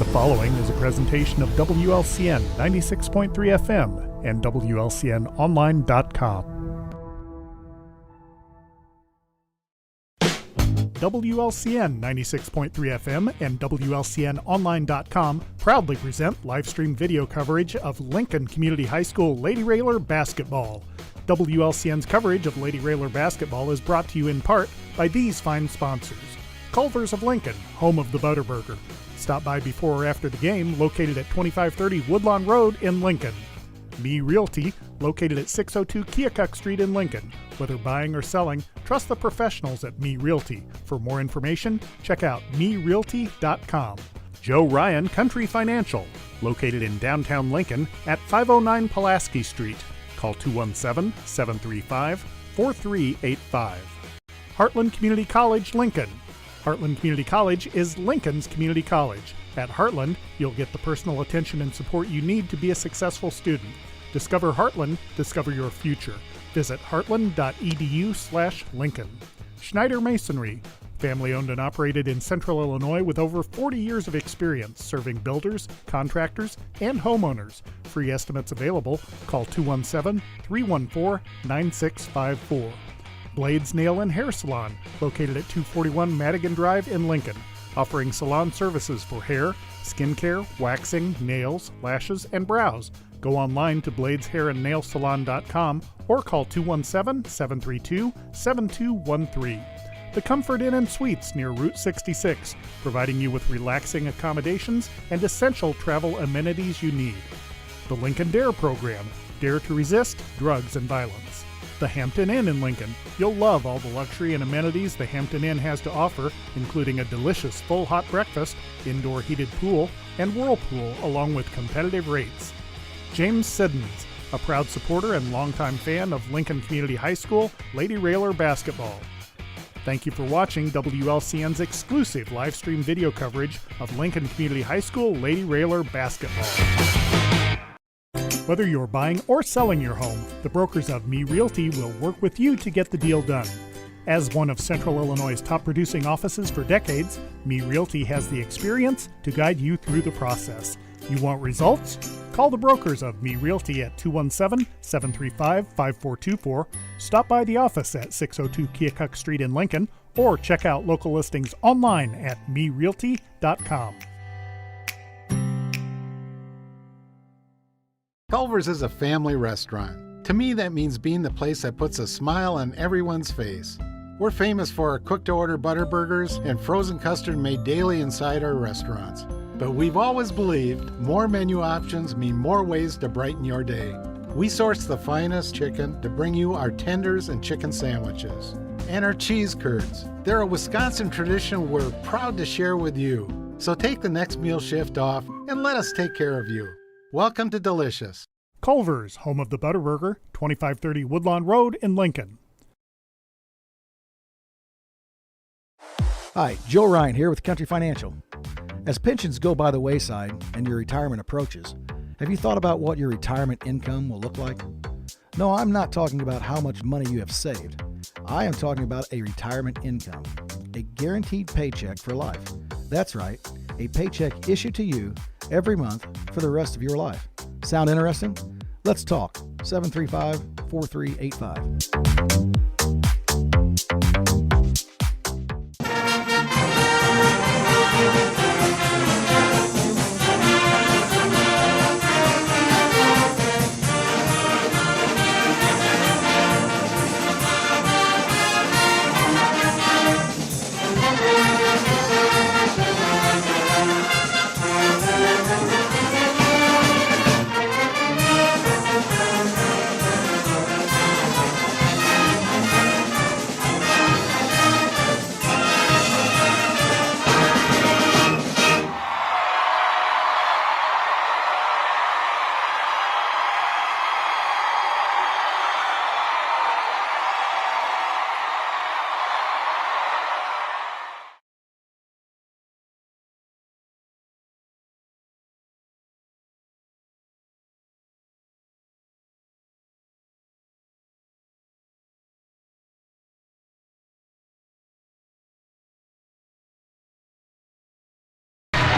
The following is a presentation of WLCN 96.3 FM and WLCNonline.com. WLCN 96.3 FM and WLCNonline.com proudly present live stream video coverage of Lincoln Community High School Lady Railer basketball. WLCN's coverage of Lady Railer basketball is brought to you in part by these fine sponsors. Culver's of Lincoln, home of the Butterburger. Stop by before or after the game, located at 2530 Woodlawn Road in Lincoln. Me Realty, located at 602 Keokuk Street in Lincoln. Whether buying or selling, trust the professionals at Me Realty. For more information, check out merealty.com. Joe Ryan Country Financial, located in downtown Lincoln at 509 Pulaski Street. Call 217-735-4385. Heartland Community College, Lincoln. Heartland Community College is Lincoln's community college. At Heartland, you'll get the personal attention and support you need to be a successful student. Discover Heartland, discover your future. Visit heartland.edu/Lincoln. Schneider Masonry, family owned and operated in Central Illinois with over 40 years of experience serving builders, contractors, and homeowners. Free estimates available. Call 217-314-9654. Blades Nail and Hair Salon, located at 241 Madigan Drive in Lincoln, offering salon services for hair, skincare, waxing, nails, lashes, and brows. Go online to bladeshairandnailsalon.com or call 217-732-7213. The Comfort Inn and Suites near Route 66, providing you with relaxing accommodations and essential travel amenities you need. The Lincoln Dare program, Dare to Resist Drugs and Violence. The Hampton Inn in Lincoln. You'll love all the luxury and amenities the Hampton Inn has to offer, including a delicious full hot breakfast, indoor heated pool, and whirlpool, along with competitive rates. James Siddons, a proud supporter and longtime fan of Lincoln Community High School Lady Railer basketball. Thank you for watching WLCN's exclusive live stream video coverage of Lincoln Community High School Lady Railer basketball. Whether you're buying or selling your home, the brokers of Me Realty will work with you to get the deal done. As one of Central Illinois' top producing offices for decades, Me Realty has the experience to guide you through the process. You want results? Call the brokers of Me Realty at 217-735-5424, stop by the office at 602 Keokuk Street in Lincoln, or check out local listings online at merealty.com. Culver's is a family restaurant. To me, that means being the place that puts a smile on everyone's face. We're famous for our cooked-to-order Butterburgers and frozen custard made daily inside our restaurants. But we've always believed more menu options mean more ways to brighten your day. We source the finest chicken to bring you our tenders and chicken sandwiches. And our cheese curds. They're a Wisconsin tradition we're proud to share with you. So take the next meal shift off and let us take care of you. Welcome to Delicious. Culver's, home of the Butterburger, 2530 Woodlawn Road in Lincoln. Hi, Joe Ryan here with Country Financial. As pensions go by the wayside and your retirement approaches, have you thought about what your retirement income will look like? No, I'm not talking about how much money you have saved. I am talking about a retirement income, a guaranteed paycheck for life. That's right, a paycheck issued to you every month for the rest of your life. Sound interesting? Let's talk. 735-4385.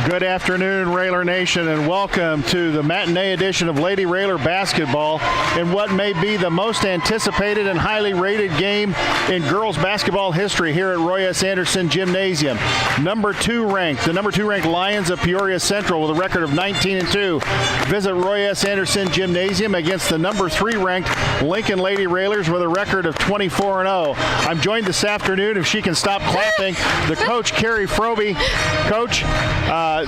Good afternoon, Railer Nation, and welcome to the matinee edition of Lady Railer basketball in what may be the most anticipated and highly rated game in girls basketball history here at Roy S. Anderson Gymnasium. The number 2 ranked Lions of Peoria Central with a record of 19-2 visit Roy S. Anderson Gymnasium against the number 3 ranked Lincoln Lady Railers with a record of 24-0. I'm joined this afternoon, if she can stop clapping, the coach, Carrie Froby. Coach,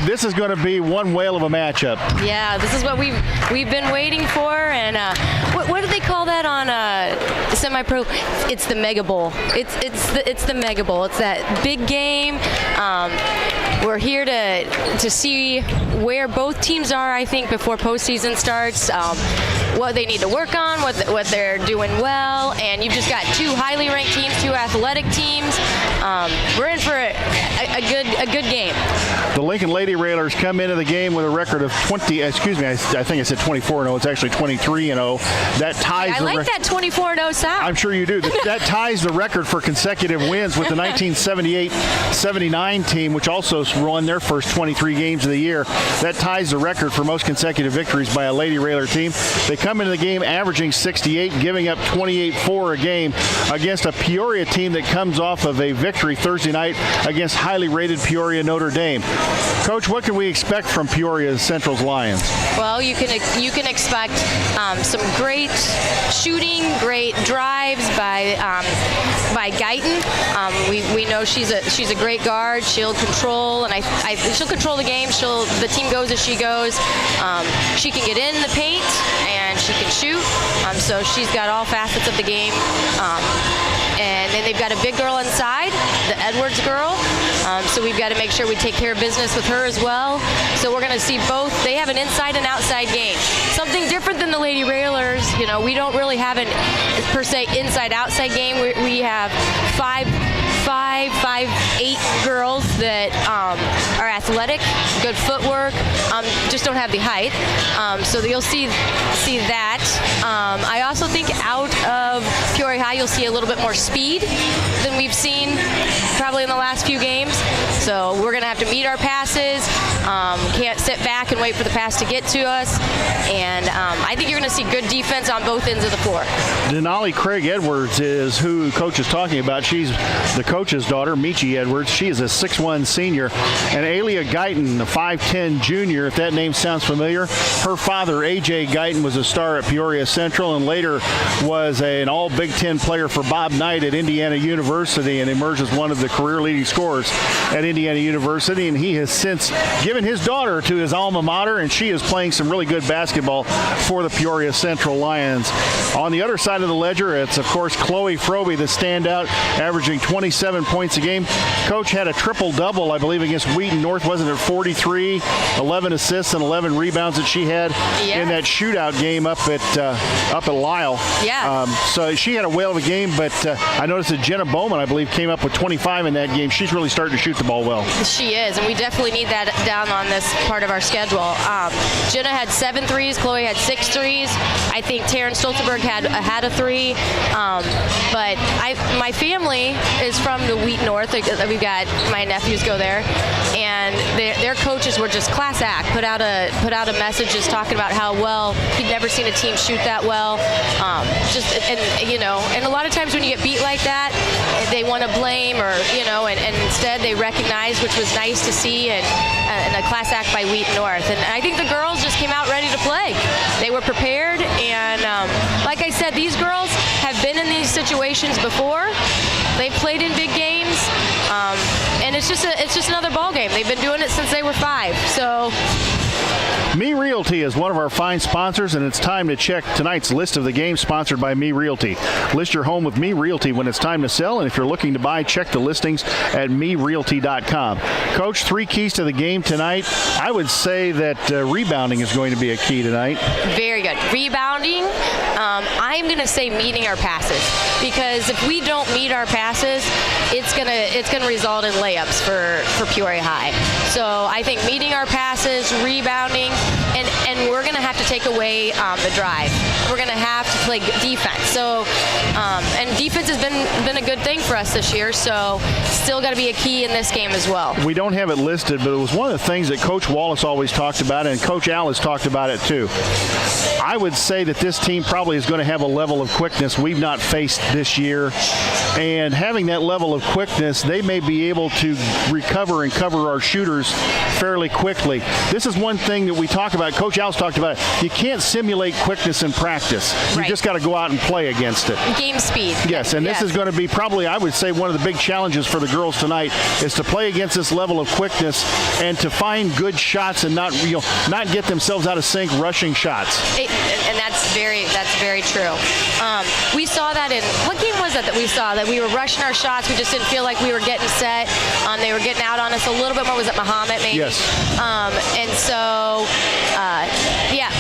this is going to be one whale of a matchup. Yeah, this is what we've been waiting for, and what do they call that on semi-pro? It's the Mega Bowl. It's the Mega Bowl. It's that big game. We're here to see where both teams are, I think, before postseason starts. What they need to work on, what they're doing well, and you've just got 2 highly ranked teams, 2 athletic teams. We're in for a good game. The Lincoln Lady Railers come into the game with a record of I think I said 24-0. It's actually 23-0. That ties. I like that 24-0 sound. I'm sure you do. That ties the record for consecutive wins with the 1978-79 team, which also won their first 23 games of the year. That ties the record for most consecutive victories by a Lady Railer team. They come into the game averaging 68, giving up 28-4 a game against a Peoria team that comes off of a victory Thursday night against highly rated Peoria Notre Dame. Coach, what can we expect from Peoria Central's Lions? Well, you can expect some great shooting, great drives by Guyton. We know she's a great guard. She'll control, and she'll control the game. The team goes as she goes. She can get in the paint and she can shoot. So she's got all facets of the game. And then they've got a big girl inside, the Edwards girl. So we've got to make sure we take care of business with her as well. So we're going to see both. They have an inside and outside game. Something different than the Lady Railers. You know, we don't really have an per se inside-outside game. We have 5'8" girls that are athletic, good footwork, just don't have the height. So you'll see that. I also think out of Peoria High, you'll see a little bit more speed than we've seen probably in the last few games. So we're going to have to meet our passes. Can't sit back and wait for the pass to get to us. And I think you're going to see good defense on both ends of the floor. Denali Craig Edwards is who Coach is talking about. She's the coach's daughter, Michi Edwards. She is a 6'1" senior. And Alia Guyton, a 5'10" junior, if that name sounds familiar. Her father, A.J. Guyton, was a star at Peoria Central and later was an all Big Ten player for Bob Knight at Indiana University and emerged as one of the career-leading scorers at Indiana University. And he has since given his daughter to his alma mater, and she is playing some really good basketball for the Peoria Central Lions. On the other side of the ledger, it's, of course, Chloe Froby, the standout, averaging 27 points a game. Coach had a triple-double, I believe, against Wheaton North. Wasn't it 43, 11 assists, and 11 rebounds that she had in that shootout game up at Lyle? Yeah. So she had a whale of a game, but I noticed that Jenna Bowman, I believe, came up with 25 in that game. She's really starting to shoot the ball well. She is, and we definitely need that down on this part of our schedule. Jenna had 7 threes. Chloe had 6 threes. I think Taryn Stoltenberg had a 3. But my family is from the Wheaton North. We've got my nephews go there, and their coaches were just class act. Put out a message just talking about how well he'd never seen a team shoot that well. And a lot of times when you get beat like that, they want to blame and instead they recognize, which was nice to see, and a class act by Wheaton North. And I think the girls just came out ready to play. They were prepared, and like I said, these girls have been in these situations before. They've played in big games, and it's just another ball game. They've been doing it since they were 5. So. Me Realty is one of our fine sponsors, and it's time to check tonight's list of the games sponsored by Me Realty. List your home with Me Realty when it's time to sell, and if you're looking to buy, check the listings at merealty.com. Coach, 3 keys to the game tonight. I would say that rebounding is going to be a key tonight. Very good. Rebounding. I'm going to say meeting our passes, because if we don't meet our passes, it's gonna result in layups for Peoria High. So I think meeting our passes, rebounding, and we're gonna have to take away the drive. We're gonna have to play defense. So and defense has been a good thing for us this year. So still got to be a key in this game as well. We don't have it listed, but it was one of the things that Coach Wallace always talked about, and Coach Al has talked about it too. I would say that this team probably is going to have a level of quickness we've not faced this year. And having that level of quickness, they may be able to recover and cover our shooters fairly quickly. This is one thing that we talk about. Coach Al's talked about it. You can't simulate quickness in practice. You just got to go out and play against it. Game speed. Yes, and this is going to be probably, I would say, one of the big challenges for the girls tonight is to play against this level of quickness and to find good shots and not get themselves out of sync rushing shots. And that's very true. We saw that in, what game was that we saw? That we were rushing our shots. We just didn't feel like we were getting set. They were getting out on us a little bit more. Was it Muhammad maybe? Yes. And so,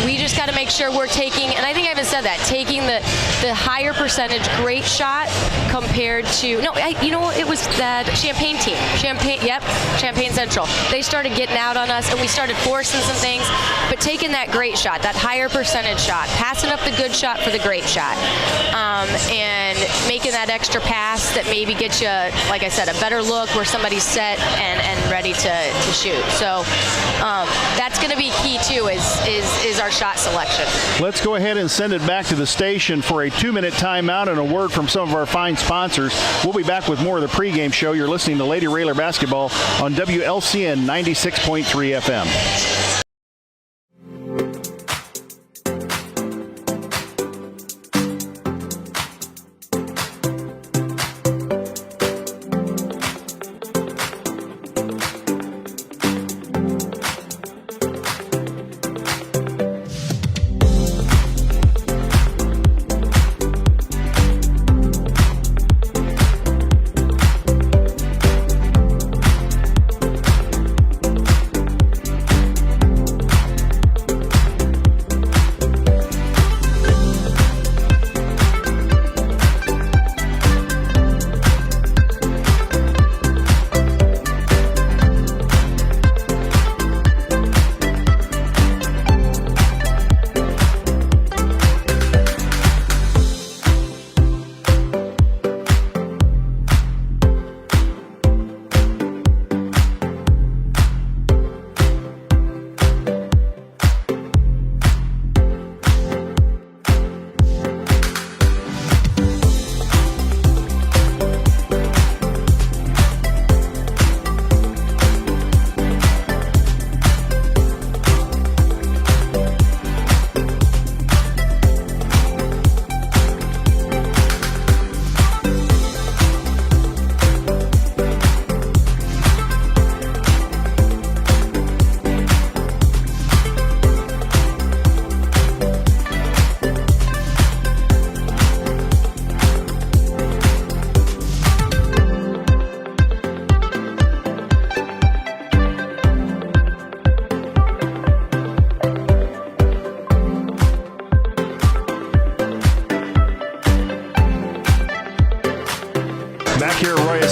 we just got to make sure we're taking, and I think I even said that, taking the higher percentage great shot compared to, it was that Champaign team. Champaign Central. They started getting out on us, and we started forcing some things, but taking that great shot, that higher percentage shot, passing up the good shot for the great shot, and making that extra pass that maybe gets you, like I said, a better look where somebody's set and ready to shoot. So that's going to be key too, is our shot selection. Let's go ahead and send it back to the station for a 2-minute timeout and a word from some of our fine sponsors. We'll be back with more of the pregame show. You're listening to Lady Railer Basketball on WLCN 96.3 FM.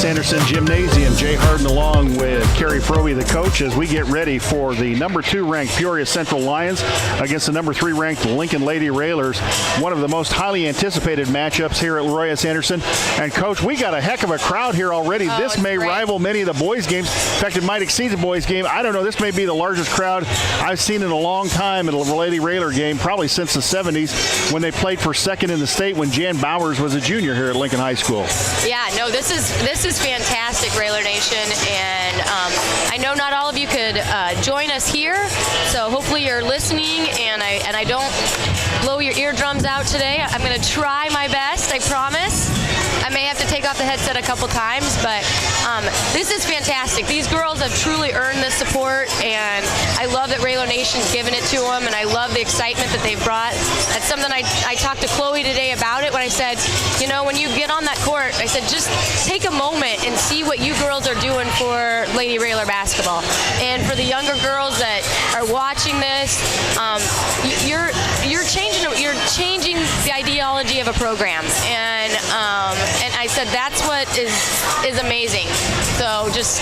Anderson Gymnasium. Jay Harden along with Kerry Froby, the coach, as we get ready for the number 2 ranked Peoria Central Lions against the number 3 ranked Lincoln Lady Railers. One of the most highly anticipated matchups here at Roy S. Anderson. And Coach, we got a heck of a crowd here already. This may rival many of the boys' games. In fact, it might exceed the boys' game. I don't know. This may be the largest crowd I've seen in a long time at a Lady Railer game, probably since the 70s when they played for second in the state when Jan Bowers was a junior here at Lincoln High School. Yeah, no, this is fantastic, Railer Nation, and I know not all of you could join us here, so hopefully you're listening, and I don't blow your eardrums out today. I'm going to try my best, I promise. I may have to take off the headset a couple times, but this is fantastic. These girls have truly earned this support, and I love that Raylo Nation's given it to them, and I love the excitement that they've brought. That's something I talked to Chloe today about it when I said, when you get on that court, I said, just take a moment and see what you girls are doing for Lady Railer basketball. And for the younger girls that are watching this, you're changing the ideology of a program, and I said that's what is amazing. So just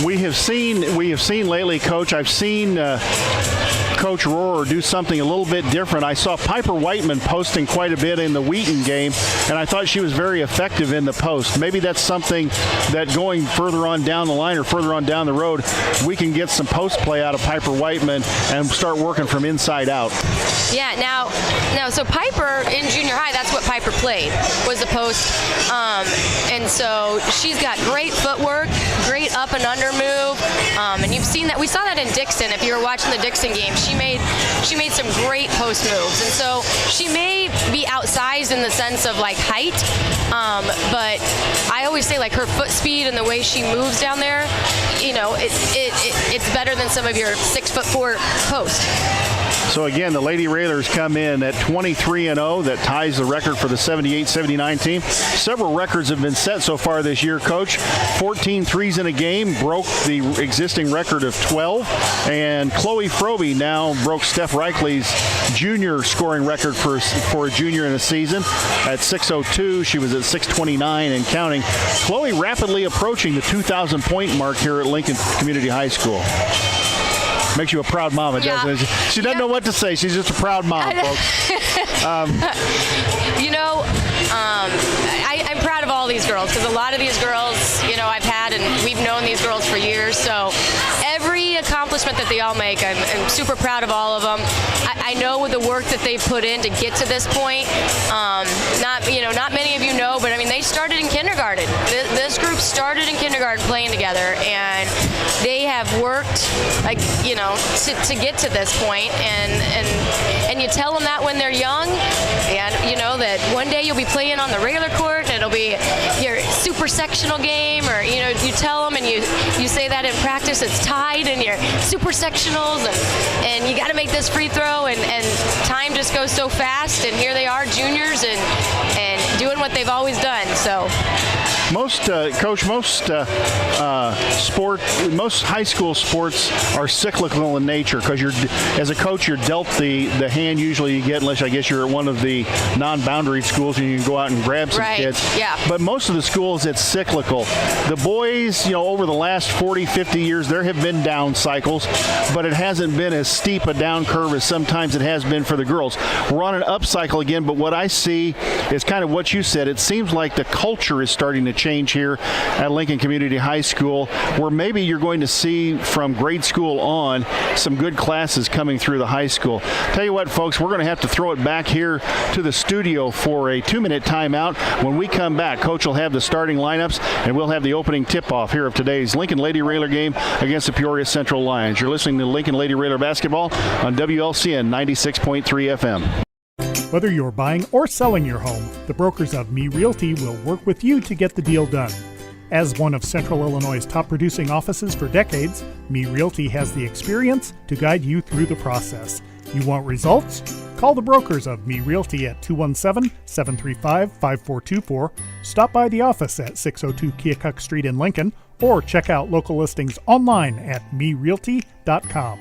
we have seen lately, Coach. I've seen Coach Rohrer do something a little bit different. I saw Piper Whiteman posting quite a bit in the Wheaton game, and I thought she was very effective in the post. Maybe that's something that going further on down the line or further on down the road, we can get some post play out of Piper Whiteman and start working from inside out. Yeah, now, so Piper in junior high, that's what Piper played, was the post. And so she's got great footwork, great up and under move. And you've seen that. We saw that in Dixon. If you were watching the Dixon game, she made some great post moves. And so she may be outsized in the sense of like height, but I always say like her foot speed and the way she moves down there, it's better than some of your 6'4" post. So again, the Lady Railers come in at 23-0. That ties the record for the 78-79 team. Several records have been set so far this year, Coach. 14 threes in a game, broke the existing record of 12. And Chloe Froby now broke Steph Reichley's junior scoring record for a junior in a season at 6:02. She was at 6:29 and counting. Chloe rapidly approaching the 2,000-point mark here at Lincoln Community High School. Makes you a proud mama, doesn't it? She doesn't know what to say. She's just a proud mom, folks. I'm proud of all these girls because a lot of these girls, I've had and we've known these girls for years. So every accomplishment that they all make, I'm super proud of all of them. I know with the work that they've put in to get to this point. Not many of you know, but I mean, they started in kindergarten. This group started in kindergarten playing together, and they have worked, to get to this point. And you tell them that when they're young, and that one day you'll be playing on the regular court, and it'll be your super sectional game, or you tell them and you say that in practice, it's tied in your super sectionals, and you got to make this free throw, and time just goes so fast, and here they are, juniors, and doing what they've always done. So most high school sports are cyclical in nature because as a coach, you're dealt the hand usually you get, unless I guess you're at one of the non-boundary schools and you can go out and grab some kids. Yeah. But most of the schools, it's cyclical. The boys, over the last 40, 50 years, there have been down cycles, but it hasn't been as steep a down curve as sometimes it has been for the girls. We're on an up cycle again, but what I see is kind of what you said. It seems like the culture is starting to change here at Lincoln Community High School, where maybe you're going to see from grade school on some good classes coming through the high school. Tell you what, folks, we're going to have to throw it back here to the studio for a 2-minute timeout. When we come back, Coach will have the starting lineups, and we'll have the opening tip-off here of today's Lincoln Lady Railer game against the Peoria Central Lions. You're listening to Lincoln Lady Railer basketball on WLCN 96.3 FM. Whether you're buying or selling your home, the brokers of Me Realty will work with you to get the deal done. As one of Central Illinois' top producing offices for decades, Me Realty has the experience to guide you through the process. You want results? Call the brokers of Me Realty at 217-735-5424, stop by the office at 602 Keokuk Street in Lincoln, or check out local listings online at merealty.com.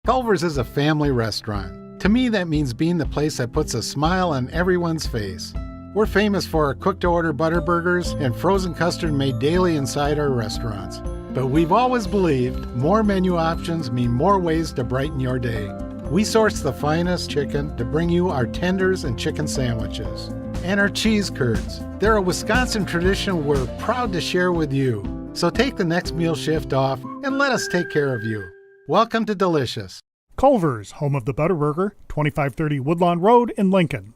Culver's is a family restaurant. To me, that means being the place that puts a smile on everyone's face. We're famous for our cooked-to-order butter burgers and frozen custard made daily inside our restaurants. But we've always believed more menu options mean more ways to brighten your day. We source the finest chicken to bring you our tenders and chicken sandwiches. And our cheese curds. They're a Wisconsin tradition we're proud to share with you. So take the next meal shift off and let us take care of you. Welcome to Delicious. Culver's, home of the Butterburger, 2530 Woodlawn Road in Lincoln.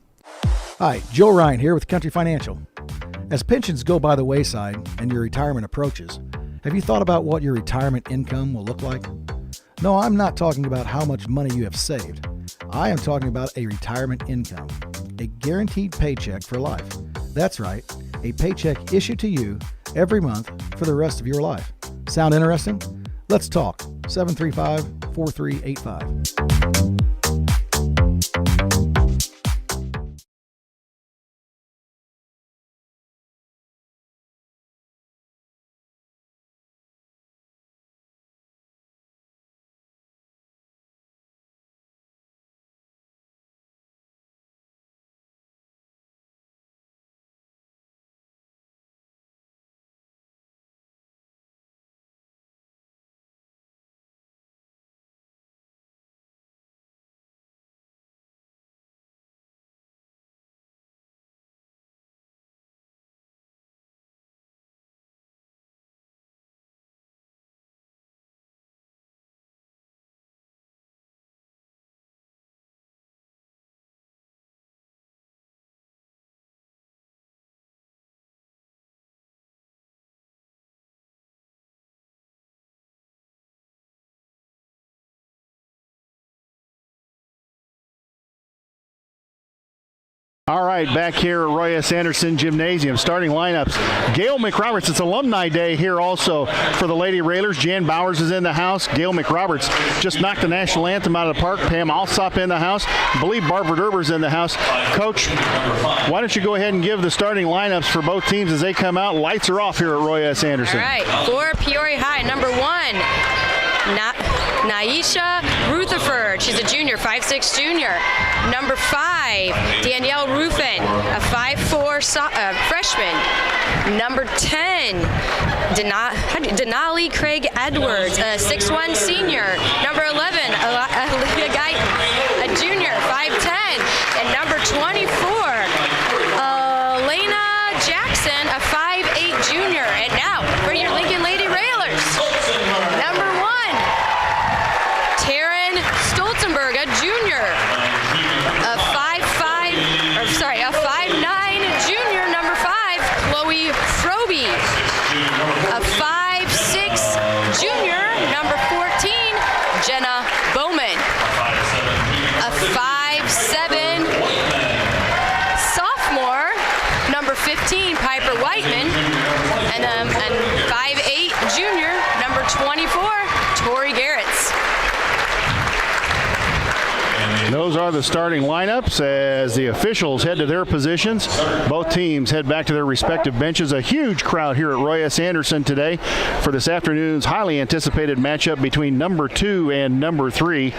Hi, Joe Ryan here with Country Financial. As pensions go by the wayside and your retirement approaches, have you thought about what your retirement income will look like? No, I'm not talking about how much money you have saved. I am talking about a retirement income, a guaranteed paycheck for life. That's right, a paycheck issued to you every month for the rest of your life. Sound interesting? Let's talk. 735-4385. All right, back here at Roy S. Anderson Gymnasium, starting lineups. Gail McRoberts, it's Alumni Day here also for the Lady Railers. Jan Bowers is in the house. Gail McRoberts just knocked the national anthem out of the park. Pam Alsop in the house. I believe Barbara Derber's in the house. Coach, why don't you go ahead and give the starting lineups for both teams as they come out. Lights are off here at Roy S. Anderson. All right, for Peoria High, number 1, Naisha Rutherford. She's a junior, 5'6" junior. Number 5, Danielle Ruffin, a 5'4" freshman. Number 10, Denali Craig Edwards, a 6'1" senior. Number 11, Aaliyah Guyton, a junior, 5'10". And number 24, Elena Jackson, a 5'8" junior. And now for your Lincoln Lady Railers. Number 1, Taryn Stolzenberg, a junior, a 5'9" junior. Number 5, Chloe Froby, a 5'6" junior. Number 14, Jenna Bowman, a 5'7" sophomore. Number 15, Piper Whiteman, and 5'8" junior. Number 24, Tori Garretts. Those are the starting lineups as the officials head to their positions. Both teams head back to their respective benches. A huge crowd here at Roy S. Anderson today for this afternoon's highly anticipated matchup between number 2 and number 3.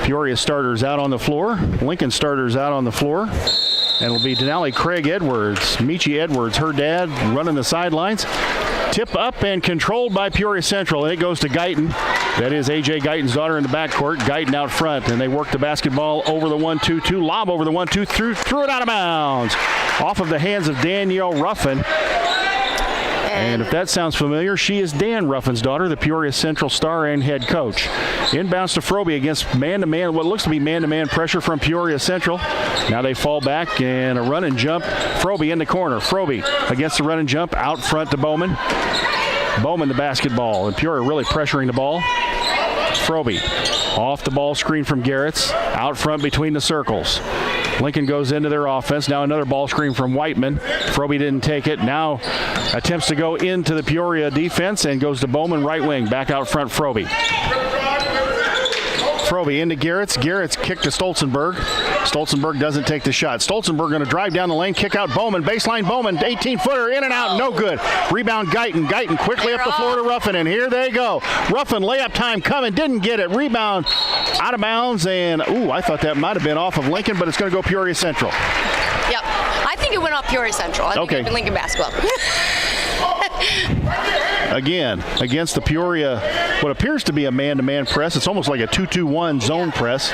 Peoria starters out on the floor. Lincoln starters out on the floor. And it'll be Denali Craig Edwards, Michi Edwards, her dad, running the sidelines. Tip up and controlled by Peoria Central, and it goes to Guyton. That is A.J. Guyton's daughter in the backcourt. Guyton out front, and they work the basketball over the 1-2-2, lob over the 1-2, threw it out of bounds. Off of the hands of Danielle Ruffin. And if that sounds familiar, she is Dan Ruffin's daughter, the Peoria Central star and head coach. Inbounds to Froby against man-to-man, what looks to be man-to-man pressure from Peoria Central. Now they fall back and a run and jump. Froby in the corner. Froby against the run and jump out front to Bowman. Bowman the basketball, and Peoria really pressuring the ball. Froby off the ball screen from Garretts, out front between the circles. Lincoln goes into their offense. Now another ball screen from Whiteman. Froby didn't take it. Now attempts to go into the Peoria defense and goes to Bowman right wing. Back out front, Froby. Froby into Garretts. Garretts kick to Stolzenberg. Stolzenberg doesn't take the shot. Stolzenberg going to drive down the lane, kick out Bowman. Baseline Bowman, 18-footer, in and out, no good. Rebound Guyton. Guyton quickly up the floor to Ruffin, and here they go. Ruffin layup time coming, didn't get it. Rebound out of bounds, and I thought that might have been off of Lincoln, but it's going to go Peoria Central. Yep, I think it went off Peoria Central. I think it went Lincoln basketball. Again, against the Peoria, what appears to be a man-to-man press. It's almost like a 2-2-1 zone press.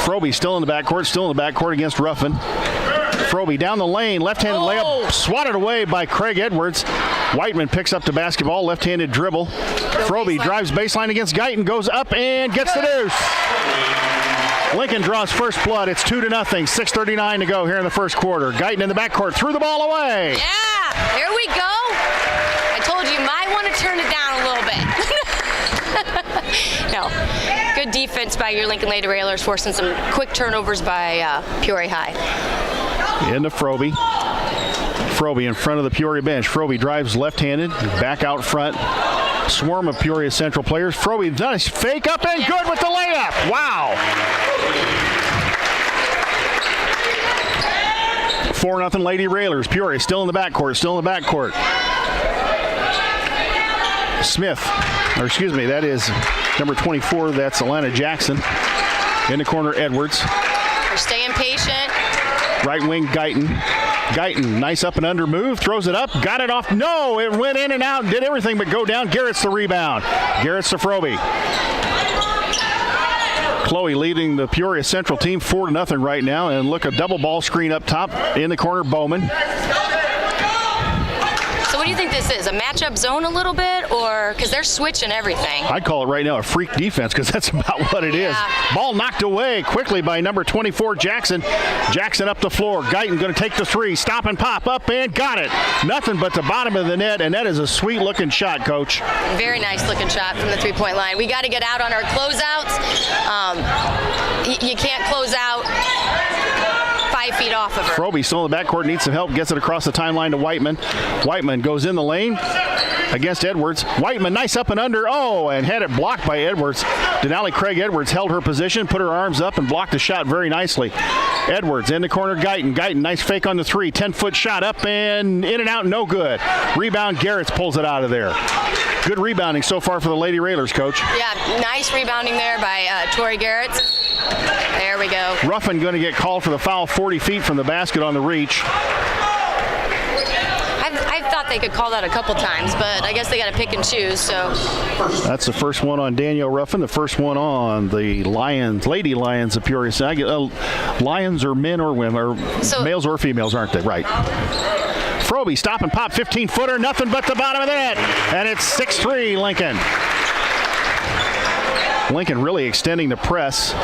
Froby still in the backcourt against Ruffin. Froby down the lane, left-handed layup, swatted away by Craig Edwards. Whiteman picks up the basketball, left-handed dribble. Froby drives baseline against Guyton, goes up and gets the deuce. Lincoln draws first blood. It's 2-0. 6:39 to go here in the first quarter. Guyton in the backcourt, threw the ball away. Yeah, here we go. I told you might want to turn it down a little bit. No, good defense by your Lincoln Lady Railers, forcing some quick turnovers by Peoria High. Into Froby. Frobe in front of the Peoria bench. Frobe drives left-handed, back out front. Swarm of Peoria Central players. Frobe, nice fake up and good with the layup. Wow. 4-0 Lady Railers. Peoria still in the backcourt, Smith, or excuse me, that is number 24. That's Alana Jackson. In the corner, Edwards. We're staying patient. Right wing, Guyton. Guyton, nice up and under move, throws it up, got it off. No, it went in and out and did everything but go down. Garrett's the rebound. Garrett's to Frobe. Chloe leading the Peoria Central team 4-0 right now. And look, a double ball screen up top in the corner, Bowman. So what do you think this is? A matchup zone a little bit, or because they're switching everything? I'd call it right now a freak defense because that's about what it is. Ball knocked away quickly by number 24, Jackson. Jackson up the floor. Guyton going to take the three. Stop and pop up and got it. Nothing but the bottom of the net, and that is a sweet-looking shot, Coach. Very nice-looking shot from the three-point line. We got to get out on our closeouts. You can't close out 5 feet off of her. Frobe still in the backcourt, needs some help, gets it across the timeline to Whiteman. Whiteman goes in the lane against Edwards. Whiteman, nice up and under. Oh, and had it blocked by Edwards. Denali Craig Edwards held her position, put her arms up, and blocked the shot very nicely. Edwards in the corner, Guyton. Guyton, nice fake on the three. 10-foot shot up and in and out, no good. Rebound, Garrett pulls it out of there. Good rebounding so far for the Lady Railers, Coach. Yeah, nice rebounding there by Tori Garrett. There we go. Ruffin going to get called for the foul 40 feet from the basket on the reach. I thought they could call that a couple times, but I guess they got to pick and choose. So that's the first one on Danielle Ruffin. The first one on the Lions, Lady Lions of Peoria. Lions are men or women, or males or females, aren't they? Right. Frobe, stop and pop, 15-footer, nothing but the bottom of the net. And it's 6-3, Lincoln. Lincoln really extending the press.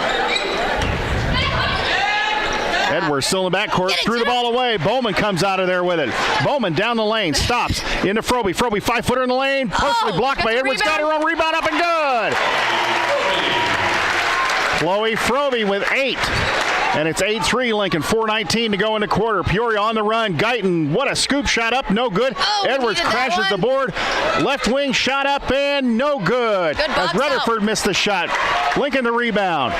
Edwards still in the backcourt, threw the ball away. Bowman comes out of there with it. Bowman down the lane, stops into Frobe. Frobe, 5-footer in the lane, perfectly blocked by Edwards. Got her own rebound up and good. Chloe Frobe with 8. And it's 8-3 Lincoln, 4:19 to go in the quarter. Peoria on the run. Guyton, what a scoop shot up, no good. Edwards crashes the board. Left wing shot up and no good. As Rutherford missed the shot. Lincoln the rebound.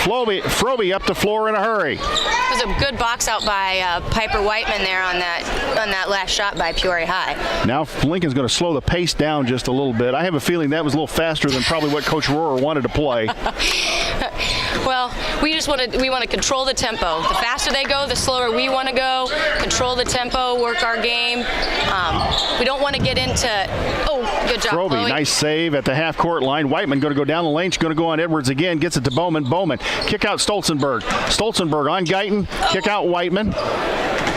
Frobe up the floor in a hurry. It was a good box out by Piper Whiteman there on that last shot by Peoria High. Now Lincoln's going to slow the pace down just a little bit. I have a feeling that was a little faster than probably what Coach Rohrer wanted to play. Well, we want to control the tempo. The faster they go, the slower we want to go. Control the tempo, work our game. We don't want to get into. Oh, good job, Frobe, Chloe. nice save at the half-court line. Whiteman going to go down the lane. She's going to go on Edwards again. Gets it to Bowman. Bowman kick out Stolzenberg. Stolzenberg on Guyton. Kick out Whiteman.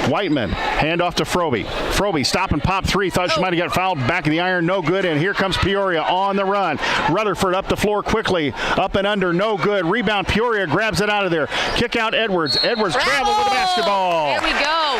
Whiteman, hand off to Frobe. Frobe, stop and pop three. Thought she might have got fouled. Back of the iron, no good. And here comes Peoria on the run. Rutherford up the floor quickly. Up and under, no good. Rebound, Peoria grabs it out of there. Kick out Edwards. Edwards traveled with the basketball. There we go.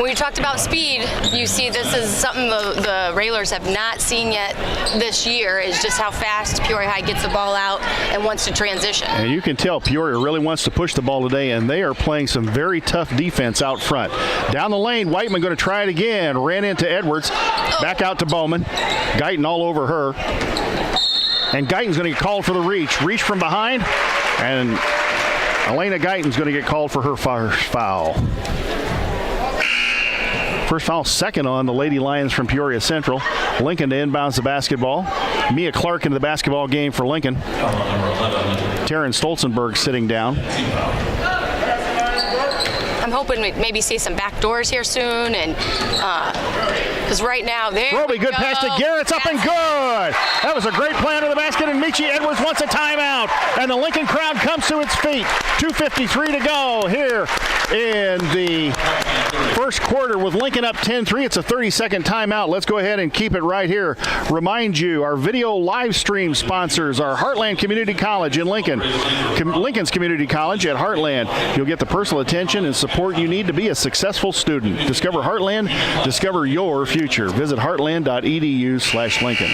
When you talked about speed, you see this is something the Railers have not seen yet this year, is just how fast Peoria High gets the ball out and wants to transition. And you can tell Peoria really wants to push the ball today, and they are playing some very tough defense out front. Down the lane, Whiteman going to try it again. Ran into Edwards. Back out to Bowman. Guyton all over her. And Guyton's going to get called for the reach. Reach from behind. And Elena Guyton's going to get called for her first foul. First foul, second on the Lady Lions from Peoria Central. Lincoln to inbounds the basketball. Mia Clark into the basketball game for Lincoln. Taryn Stolzenberg sitting down. I'm hoping we maybe see some back doors here soon, and because right now there Roby, good pass to Garrett's up and good. That was a great play under the basket, and Michi Edwards wants a timeout, and the Lincoln crowd comes to its feet. 2:53 to go here in the First quarter with Lincoln up 10-3. It's a 30-second timeout. Let's go ahead and keep it right here. Remind you, our video live stream sponsors are Heartland Community College in Lincoln. Lincoln's Community College at Heartland. You'll get the personal attention and support you need to be a successful student. Discover Heartland. Discover your future. Visit heartland.edu/Lincoln.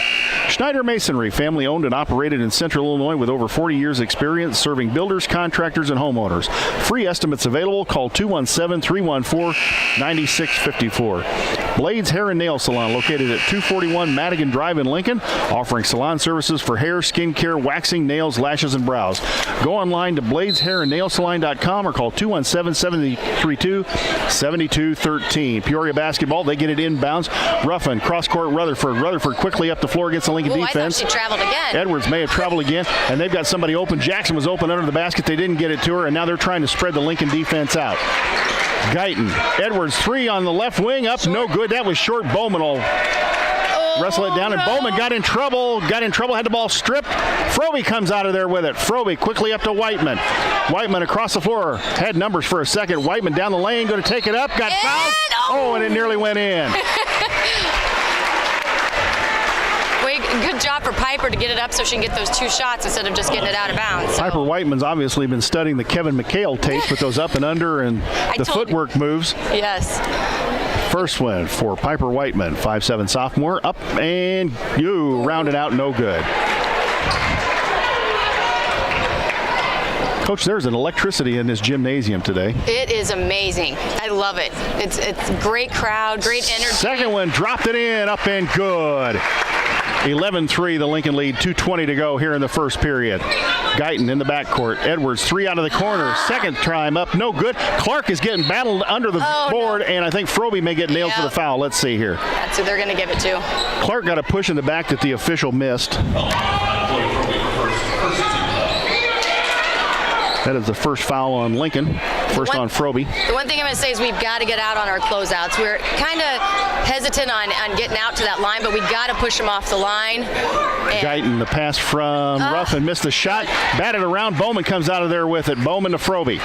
Schneider Masonry, family owned and operated in Central Illinois with over 40 years experience serving builders, contractors, and homeowners. Free estimates available. Call 217-314-9654. Blades Hair and Nail Salon, located at 241 Madigan Drive in Lincoln, offering salon services for hair, skin care, waxing, nails, lashes, and brows. Go online to bladeshairandnailsalon.com or call 217-732-7213. Peoria basketball, they get it inbounds. Ruffin, cross-court Rutherford. Rutherford quickly up the floor against the Lincoln defense. I thought she traveled again. Edwards may have traveled again, and they've got somebody open. Jackson was open under the basket. They didn't get it to her, and now they're trying to spread the Lincoln defense out. Guyton. Edwards, three on the left wing, up, no good. That was short. Bowman will wrestle it down, and Bowman got in trouble, had the ball stripped. Froby comes out of there with it. Froby quickly up to Whiteman. Whiteman across the floor, had numbers for a second. Whiteman down the lane, going to take it up, got fouled. Oh, and it nearly went in. Good job for Piper to get it up so she can get those two shots instead of just getting it out of bounds. So. Piper Whiteman's obviously been studying the Kevin McHale tape with those up and under and the footwork moves. Yes. First one for Piper Whiteman, 5'7" sophomore, up and rounded out, no good. Coach, there's an electricity in this gymnasium today. It is amazing. I love it. It's a great crowd, great energy. Second one, dropped it in, up and good. 11-3, the Lincoln lead, 2:20 to go here in the first period. Guyton in the backcourt. Edwards, three out of the corner. Second time up, no good. Clark is getting battled under the board, and I think Froby may get nailed for the foul. Let's see here. That's who they're going to give it to. Clark got a push in the back that the official missed. That is the first foul on Lincoln. First on Froby. The one thing I'm going to say is we've got to get out on our closeouts. We're kind of hesitant on getting out to that line, but we've got to push them off the line. Guyton, the pass from Ruffin, missed the shot. Batted around. Bowman comes out of there with it. Bowman to Froby.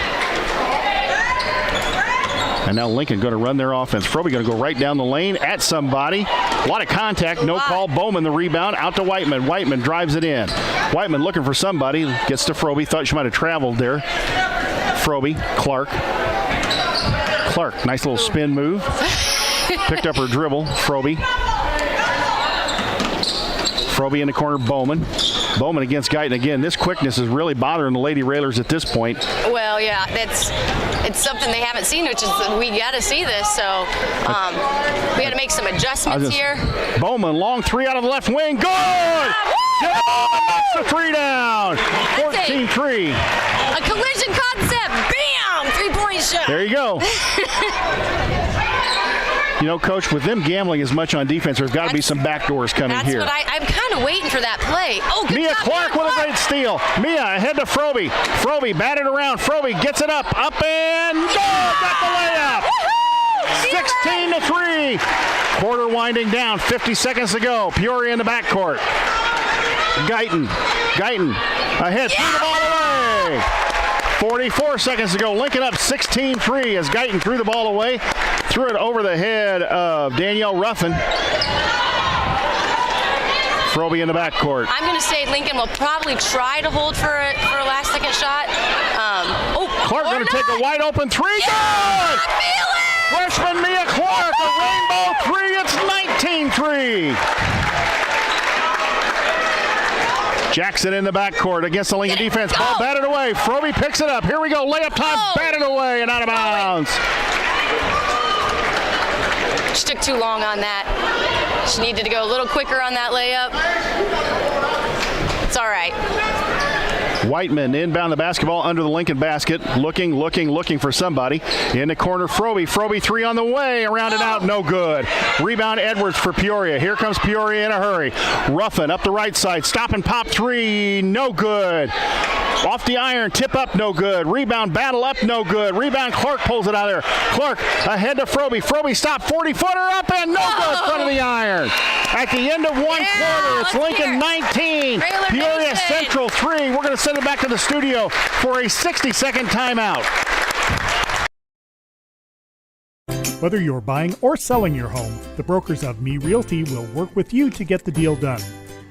And now Lincoln going to run their offense. Froby going to go right down the lane at somebody. A lot of contact, no call. Bowman the rebound, out to Whiteman. Whiteman drives it in. Whiteman looking for somebody, gets to Froby. Thought she might have traveled there. Froby, Clark. Clark, nice little spin move. Picked up her dribble. Froby. Froby in the corner, Bowman. Bowman against Guyton again. This quickness is really bothering the Lady Railers at this point. Well, yeah, it's something they haven't seen, which is we got to see this. So we got to make some adjustments here. Bowman, long three out of the left wing. Good! Knocks the three down. 14-3. A collision concept. Bam! 3-point shot. There you go. You know, Coach, with them gambling as much on defense, there's got to be some backdoors coming here. That's what I'm kind of waiting for that play. Oh, good Mia job, Clark with a great steal. Mia ahead to Froby. Froby batted around. Froby gets it up and got the layup. 16-3. Quarter winding down. 50 seconds to go. Peoria in the backcourt. Guyton ahead. Threw the ball away. 44 seconds to go. Lincoln up 16-3 as Guyton threw the ball away. Threw it over the head of Danielle Ruffin. Froby in the backcourt. I'm going to say Lincoln will probably try to hold for a last-second shot. Clark going to take a wide-open three. Yeah, Good! I feel it! Freshman Mia Clark, a rainbow three. It's 19-3. Jackson in the backcourt against the Lincoln defense. Ball batted away. Froby picks it up. Here we go. Layup time. Batted away and out of bounds. She took too long on that. She needed to go a little quicker on that layup. It's all right. Whiteman inbound the basketball under the Lincoln basket. Looking for somebody. In the corner, Froby. Froby three on the way. Around and out. No good. Rebound Edwards for Peoria. Here comes Peoria in a hurry. Ruffin up the right side. Stop and pop three. No good. Off the iron. Tip up. No good. Rebound battle up. No good. Rebound Clark pulls it out of there. Clark ahead to Froby. Froby stop. 40-footer up and no good. Front of the iron. At the end of one quarter, it's Lincoln 19. Peoria Central 3. We're going to send it back to the studio for a 60-second timeout. Whether you're buying or selling your home, the brokers of Me Realty will work with you to get the deal done.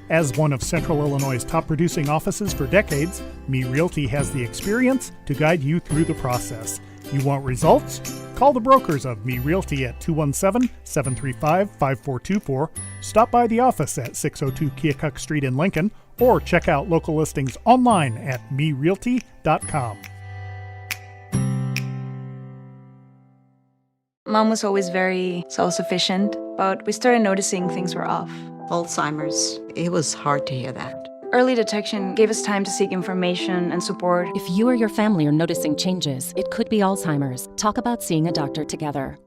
As one of Central Illinois' top producing offices for decades, Me Realty has the experience to guide you through the process. You want results? Call the brokers of Me Realty at 217-735-5424, stop by the office at 602 Keokuk Street in Lincoln, or check out local listings online at merealty.com. Mom was always very self-sufficient, but we started noticing things were off. Alzheimer's, it was hard to hear that. Early detection gave us time to seek information and support. If you or your family are noticing changes, it could be Alzheimer's. Talk about seeing a doctor together.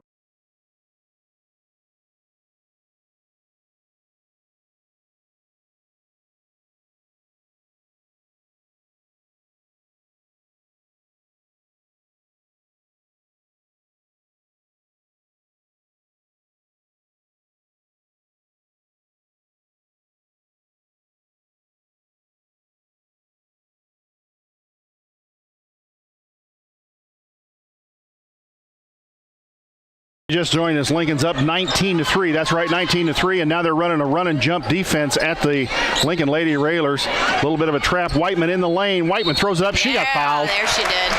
Just joined us. Lincoln's up 19-3. That's right, 19-3. And now they're running a run and jump defense at the Lincoln Lady Railers. A little bit of a trap. Whiteman in the lane. Whiteman throws it up. She got fouled. There she did.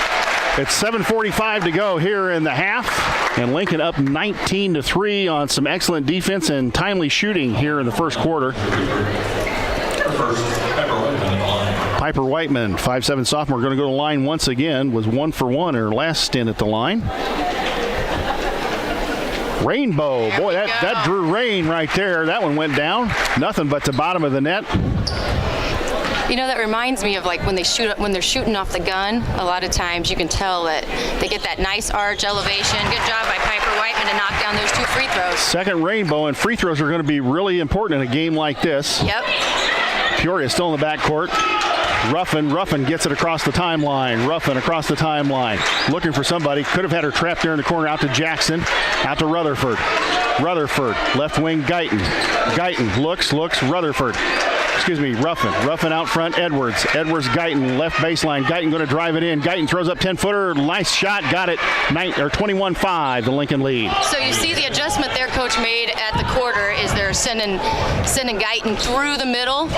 It's 7:45 to go here in the half. And Lincoln up 19-3 on some excellent defense and timely shooting here in the first quarter. Piper Whiteman, 5'7" sophomore, going to go to the line once again. Was 1 for 1 in her last stint at the line. Rainbow, boy, that drew rain right there. That one went down. Nothing but the bottom of the net. You know, that reminds me of like when they're shooting off the gun. A lot of times you can tell that they get that nice arch elevation. Good job by Piper Whiteman to knock down those 2 free throws. Second rainbow, and free throws are going to be really important in a game like this. Yep. Peoria still in the backcourt. Ruffin gets it across the timeline. Ruffin across the timeline. Looking for somebody. Could have had her trapped there in the corner. Out to Jackson. Out to Rutherford. Rutherford. Left wing Guyton. Guyton looks. Rutherford. Ruffin out front. Edwards. Guyton. Left baseline. Guyton going to drive it in. Guyton throws up 10-footer. Nice shot. Got it. 21-5. The Lincoln lead. So you see the adjustment their coach made at the quarter is they're sending Guyton through the middle.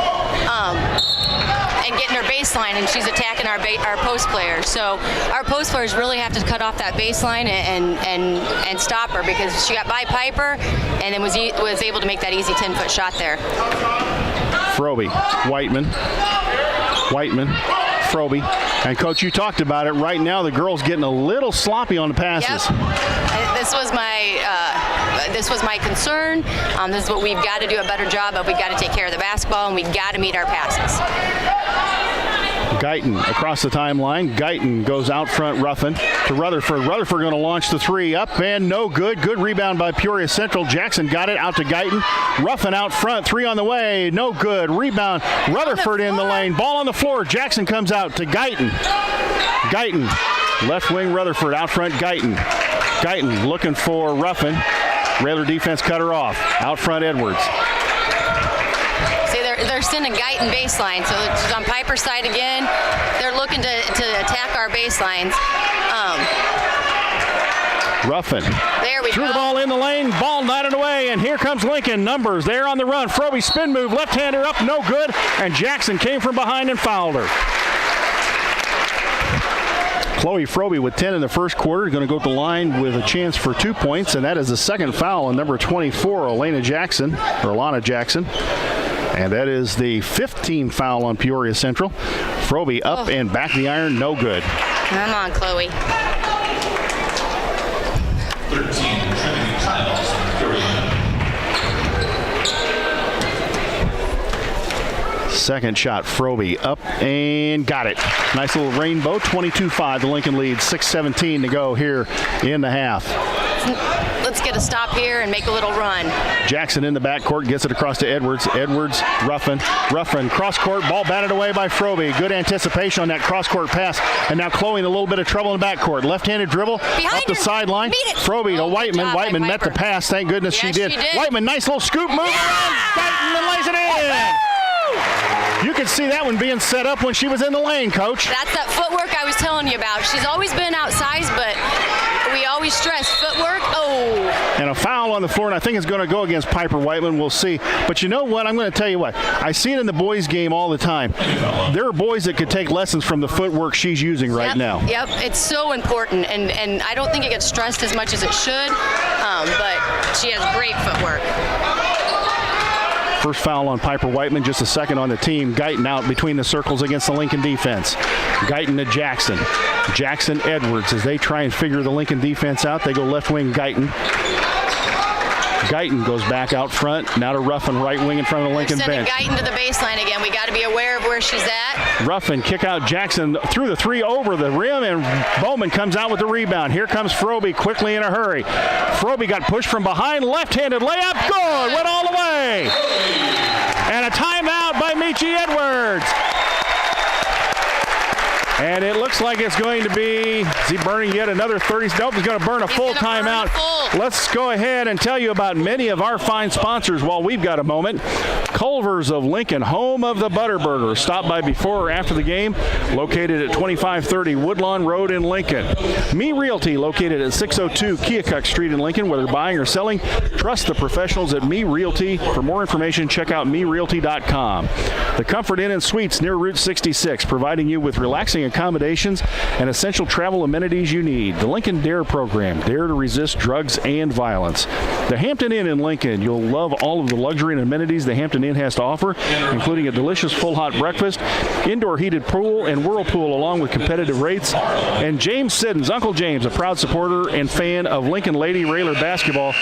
And getting her baseline, and she's attacking our post players. So our post players really have to cut off that baseline and stop her, because she got by Piper and then was able to make that easy 10-foot shot there. Froby, Whiteman, Froby. And Coach, you talked about it. Right now the girls getting a little sloppy on the passes. Yep. This was my concern. This is what we've got to do a better job of. We've got to take care of the basketball, and we've got to meet our passes. Guyton across the timeline. Guyton goes out front. Ruffin to Rutherford. Rutherford going to launch the three. Up and no good. Good rebound by Peoria Central. Jackson got it out to Guyton. Ruffin out front. Three on the way. No good. Rebound. Rutherford in the lane. Ball on the floor. Jackson comes out to Guyton. Guyton. Left wing Rutherford. Out front Guyton. Guyton looking for Ruffin. Railer defense cut her off. Out front Edwards. See, they're sending Guyton baseline, so it's on Piper's side again. They're looking to attack our baselines. Ruffin. There we go. Threw the ball in the lane, ball knotted away, and here comes Lincoln. Numbers there on the run. Froby spin move, left-hander up, no good, and Jackson came from behind and fouled her. Chloe Froby with 10 in the first quarter, going to go to the line with a chance for 2 points, and that is the second foul on number 24, Alana Jackson. And that is the 15th foul on Peoria Central. Froby up and back the iron, no good. Come on, Chloe. 13 tiles, Peoria. Second shot, Froby up and got it. Nice little rainbow, 22-5. The Lincoln lead, 6:17 to go here in the half. Let's get a stop here and make a little run. Jackson in the backcourt gets it across to Edwards. Edwards, Ruffin, cross-court, ball batted away by Froby. Good anticipation on that cross-court pass. And now Chloe in a little bit of trouble in the backcourt. Left-handed dribble, behind up the sideline. Froby to Whiteman. Whiteman met the pass. Thank goodness she did. Whiteman, nice little scoop move around. Guyton and lays it in. You could see that one being set up when she was in the lane, Coach. That's that footwork I was telling you about. She's always been outsized, but we always stress footwork. Oh. And a foul on the floor, and I think it's going to go against Piper Whiteman. We'll see. But you know what? I'm going to tell you what. I see it in the boys' game all the time. There are boys that could take lessons from the footwork she's using right now. Yep, it's so important, and I don't think it gets stressed as much as it should, but she has great footwork. First foul on Piper Whiteman, just a second on the team. Guyton out between the circles against the Lincoln defense. Guyton to Jackson. Jackson Edwards as they try and figure the Lincoln defense out. They go left wing Guyton. Guyton goes back out front. Now to Ruffin, right wing in front of the Lincoln bench. Sending Guyton to the baseline again. We got to be aware of where she's at. Ruffin kick out Jackson through the three over the rim, and Bowman comes out with the rebound. Here comes Froby quickly in a hurry. Froby got pushed from behind, left-handed layup, good, went all the way. And a timeout by Michi Edwards. And it looks like it's going to be, is he burning yet another 30? Nope, he's going to burn a full timeout. Let's go ahead and tell you about many of our fine sponsors while we've got a moment. Culver's of Lincoln, home of the Butterburger. Stop by before or after the game, located at 2530 Woodlawn Road in Lincoln. Me Realty, located at 602 Keokuk Street in Lincoln. Whether buying or selling, trust the professionals at Me Realty. For more information, check out merealty.com. The Comfort Inn and Suites near Route 66, providing you with relaxing accommodations and essential travel amenities you need. The Lincoln DARE program, Dare to Resist Drugs and Violence. The Hampton Inn in Lincoln, you'll love all of the luxury and amenities the Hampton Inn has to offer, including a delicious full hot breakfast, indoor heated pool and whirlpool along with competitive rates. And James Siddons, Uncle James, a proud supporter and fan of Lincoln Lady Railer basketball.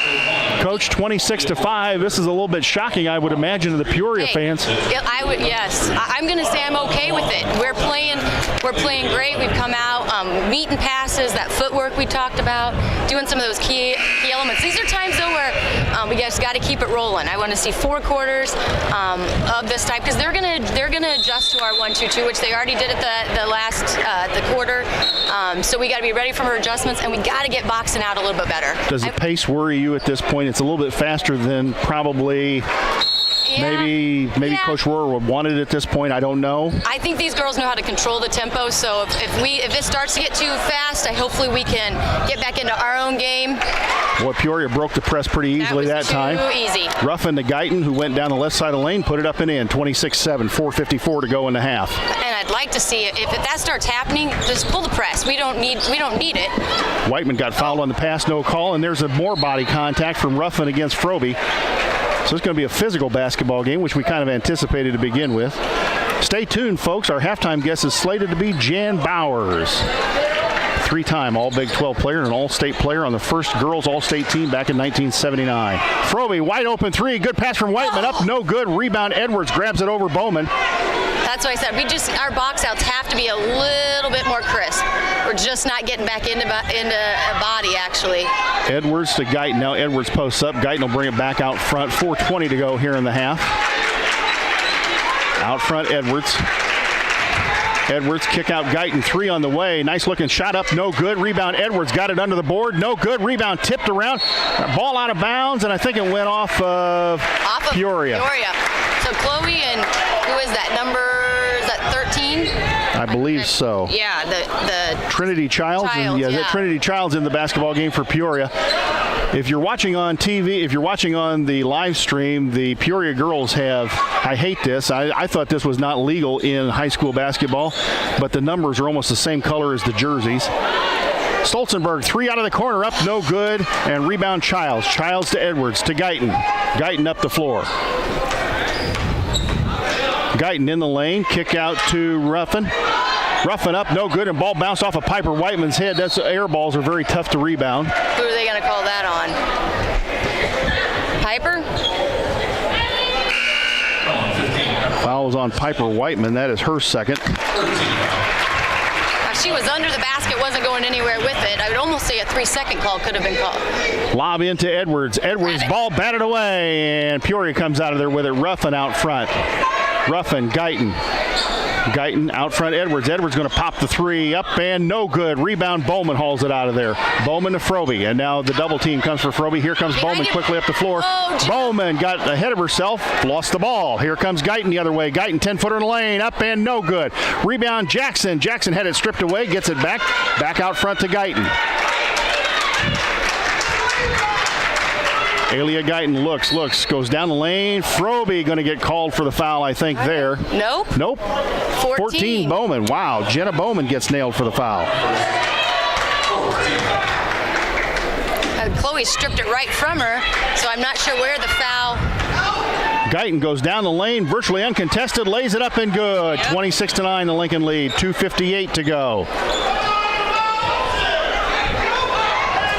Coach, 26-5. This is a little bit shocking, I would imagine, to the Peoria fans. Yes. I'm going to say I'm okay with it. We're playing great. We've come out, meeting passes, that footwork we talked about, doing some of those key elements. These are times, though, where we just got to keep it rolling. I want to see 4 quarters of this type, because they're gonna adjust to our 1-2-2, which they already did at the last quarter. So we got to be ready for her adjustments, and we got to get boxing out a little bit better. Does the pace worry you at this point? It's a little bit faster than probably. Yeah. Maybe Coach Rohrer would want it at this point. I don't know. I think these girls know how to control the tempo. So if it starts to get too fast, hopefully we can get back into our own game. Well, Peoria broke the press pretty easily that time. Too easy. Ruffin to Guyton, who went down the left side of the lane, put it up and in. 26-7, 4:54 to go in the half. And I'd like to see it. If that starts happening, just pull the press. We don't need it. Whiteman got fouled on the pass, no call, and there's more body contact from Ruffin against Froby. So it's going to be a physical basketball game, which we kind of anticipated to begin with. Stay tuned, folks. Our halftime guest is slated to be Jan Bowers. 3-time All-Big 12 player and an All-State player on the first girls All-State team back in 1979. Froby, wide open 3. Good pass from Whiteman. Up, no good. Rebound, Edwards grabs it over Bowman. That's what I said. Our box outs have to be a little bit more crisp. We're just not getting back into a body, actually. Edwards to Guyton. Now Edwards posts up. Guyton will bring it back out front. 4:20 to go here in the half. Out front, Edwards. Edwards kick out Guyton. 3 on the way. Nice looking shot up. No good. Rebound. Edwards got it under the board. No good. Rebound tipped around. Ball out of bounds, and I think it went off of Peoria. So Chloe and who is that? Is that 13? I believe so. Yeah, the Trinity Childs. Trinity Childs in the basketball game for Peoria. If you're watching on TV, if you're watching on the live stream, the Peoria girls have, I hate this, I thought this was not legal in high school basketball, but the numbers are almost the same color as the jerseys. Stolzenberg, 3 out of the corner, up, no good, and rebound Childs. Childs to Edwards, to Guyton. Guyton up the floor. Guyton in the lane, kick out to Ruffin. Ruffin up, no good, and ball bounced off of Piper Whiteman's head. That's air balls are very tough to rebound. Who are they going to call that on? Piper? Fouls on Piper Whiteman. That is her second. She was under the basket, wasn't going anywhere with it. I would almost say a 3-second call could have been called. Lob into Edwards. Edwards, ball batted away, and Peoria comes out of there with it. Ruffin out front. Ruffin, Guyton. Guyton out front, Edwards. Edwards going to pop the three, up and no good. Rebound, Bowman hauls it out of there. Bowman to Froby, and now the double team comes for Froby. Here comes Bowman quickly up the floor. Bowman got ahead of herself, lost the ball. Here comes Guyton the other way. Guyton 10-footer in the lane, up and no good. Rebound, Jackson. Jackson had it stripped away, gets it back out front to Guyton. Alia Guyton looks, goes down the lane. Froby going to get called for the foul, I think, there. Nope. 14 Bowman. Wow, Jenna Bowman gets nailed for the foul. Chloe stripped it right from her, so I'm not sure where the foul. Guyton goes down the lane, virtually uncontested, lays it up and good. 26-9, the Lincoln lead. 2:58 to go.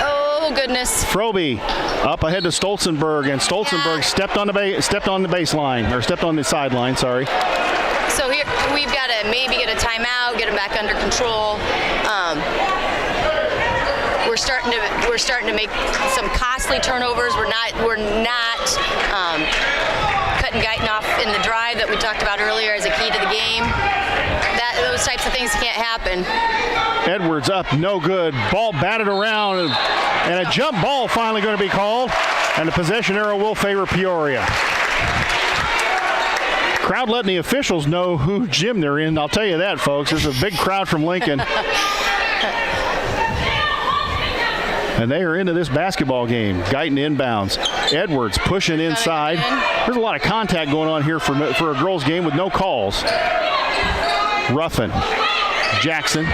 Oh, goodness. Froby up ahead to Stolzenberg, and Stolzenberg stepped on the baseline, or stepped on the sideline, sorry. So here we've got to maybe get a timeout, get them back under control. We're starting to make some costly turnovers. We're not cutting Guyton off in the drive that we talked about earlier as a key to the game. Those types of things can't happen. Edwards up, no good. Ball batted around, and a jump ball finally going to be called, and the possession arrow will favor Peoria. Crowd letting the officials know who gym they're in. I'll tell you that, folks. This is a big crowd from Lincoln. And they are into this basketball game. Guyton inbounds. Edwards pushing inside. There's a lot of contact going on here for a girls' game with no calls. Ruffin. Jackson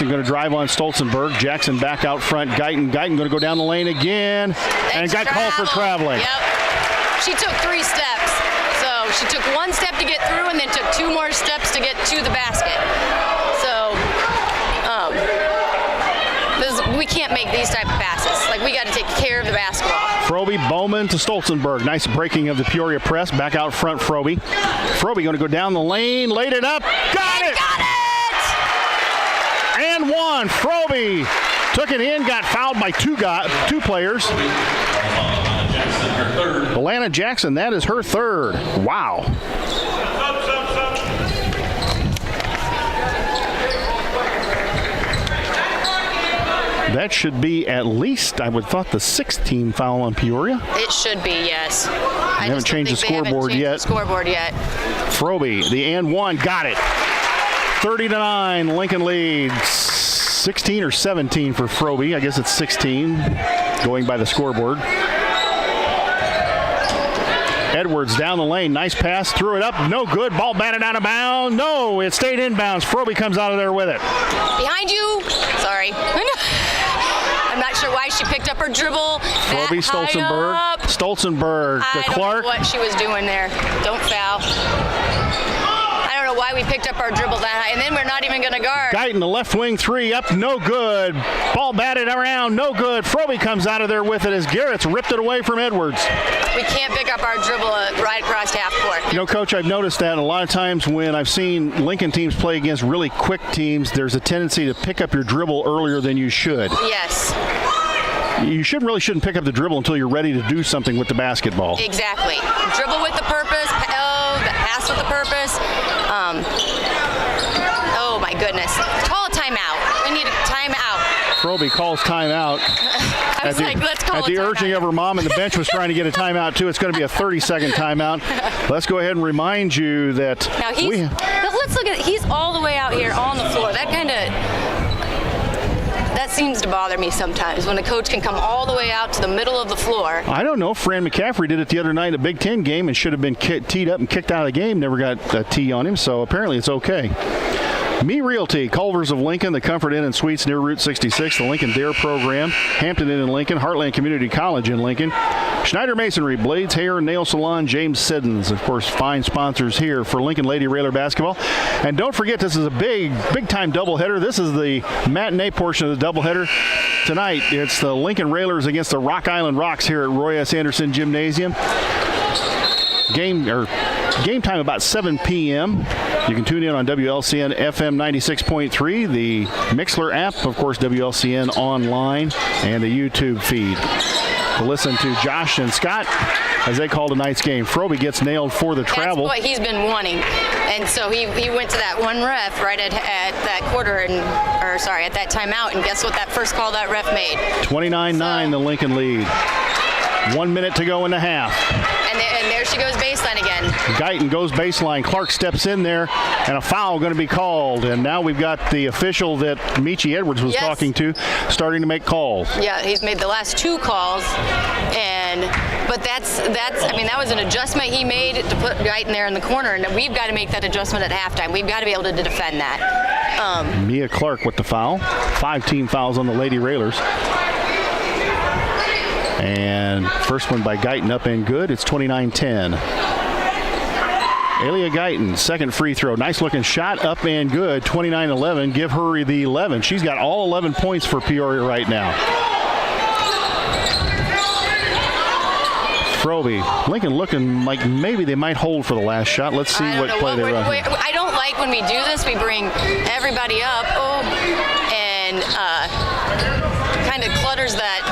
going to drive on Stolzenberg. Jackson back out front. Guyton going to go down the lane again. And got called for traveling. Yep. She took 3 steps. So she took 1 step to get through and then took 2 more steps to get to the basket. So we can't make these type of passes. Like, we got to take care of the basketball. Froby, Bowman to Stolzenberg. Nice breaking of the Peoria press. Back out front, Froby. Froby going to go down the lane. Laid it up. Got it! And one. Froby took it in. Got fouled by two players. Alana Jackson, that is her third. Wow. That should be at least, I would have thought, the 6th team foul on Peoria. It should be, yes. They haven't changed the scoreboard yet. Froby, the and one, got it. 30-9, Lincoln leads. 16 or 17 for Froby. I guess it's 16, going by the scoreboard. Edwards down the lane. Nice pass. Threw it up. No good. Ball batted out of bounds. No, it stayed inbounds. Froby comes out of there with it. Behind you. Sorry. I'm not sure why she picked up her dribble. Froby, Stolzenberg to Clark. I don't know what she was doing there. Don't foul. I don't know why we picked up our dribble that high, and then we're not even going to guard. Guyton, the left wing three, up, no good. Ball batted around, no good. Froby comes out of there with it as Garrett's ripped it away from Edwards. We can't pick up our dribble right across half court. You know, Coach, I've noticed that a lot of times when I've seen Lincoln teams play against really quick teams, there's a tendency to pick up your dribble earlier than you should. Yes. You shouldn't pick up the dribble until you're ready to do something with the basketball. Exactly. Dribble with the purpose, pass with the purpose. Oh my goodness. Call a timeout. We need a timeout. Froby calls timeout. Let's call at the urging of her mom, and the bench was trying to get a timeout too. It's going to be a 30-second timeout. Let's go ahead and remind you that now let's look at it. He's all the way out here on the floor. That seems to bother me sometimes when a coach can come all the way out to the middle of the floor. I don't know. Fran McCaffrey did it the other night in a Big Ten game and should have been teed up and kicked out of the game. Never got a tee on him, so apparently it's okay. Me Realty, Culvers of Lincoln, the Comfort Inn and Suites near Route 66, the Lincoln Dare program, Hampton Inn in Lincoln, Heartland Community College in Lincoln, Schneider Masonry, Blades Hair and Nail Salon, James Siddons, of course, fine sponsors here for Lincoln Lady Railer basketball. And don't forget, this is a big-time doubleheader. This is the matinee portion of the doubleheader. Tonight, it's the Lincoln Railers against the Rock Island Rocks here at Roy S. Anderson Gymnasium. Game time about 7 p.m. You can tune in on WLCN FM 96.3, the Mixler app, of course, WLCN online, and the YouTube feed. We'll listen to Josh and Scott as they call tonight's game. Froby gets nailed for the travel. That's what he's been wanting. And And so he went to that one ref right at that quarter, at that timeout, and guess what that first call that ref made? 29-9, the Lincoln lead. 1 minute to go in the half. And there she goes baseline again. Guyton goes baseline. Clark steps in there, and a foul going to be called. And now we've got the official that Michi Edwards was talking to starting to make calls. Yeah, he's made the last 2 calls, but that was an adjustment he made to put Guyton there in the corner, and we've got to make that adjustment at halftime. We've got to be able to defend that. Mia Clark with the foul. 5 team fouls on the Lady Railers. And first one by Guyton up and good. It's 29-10. Alia Guyton, second free throw. Nice looking shot up and good. 29-11. Give her the 11. She's got all 11 points for Peoria right now. Froby. Lincoln looking like maybe they might hold for the last shot. Let's see what play they run. I don't like when we do this. We bring everybody up and kind of clutters that.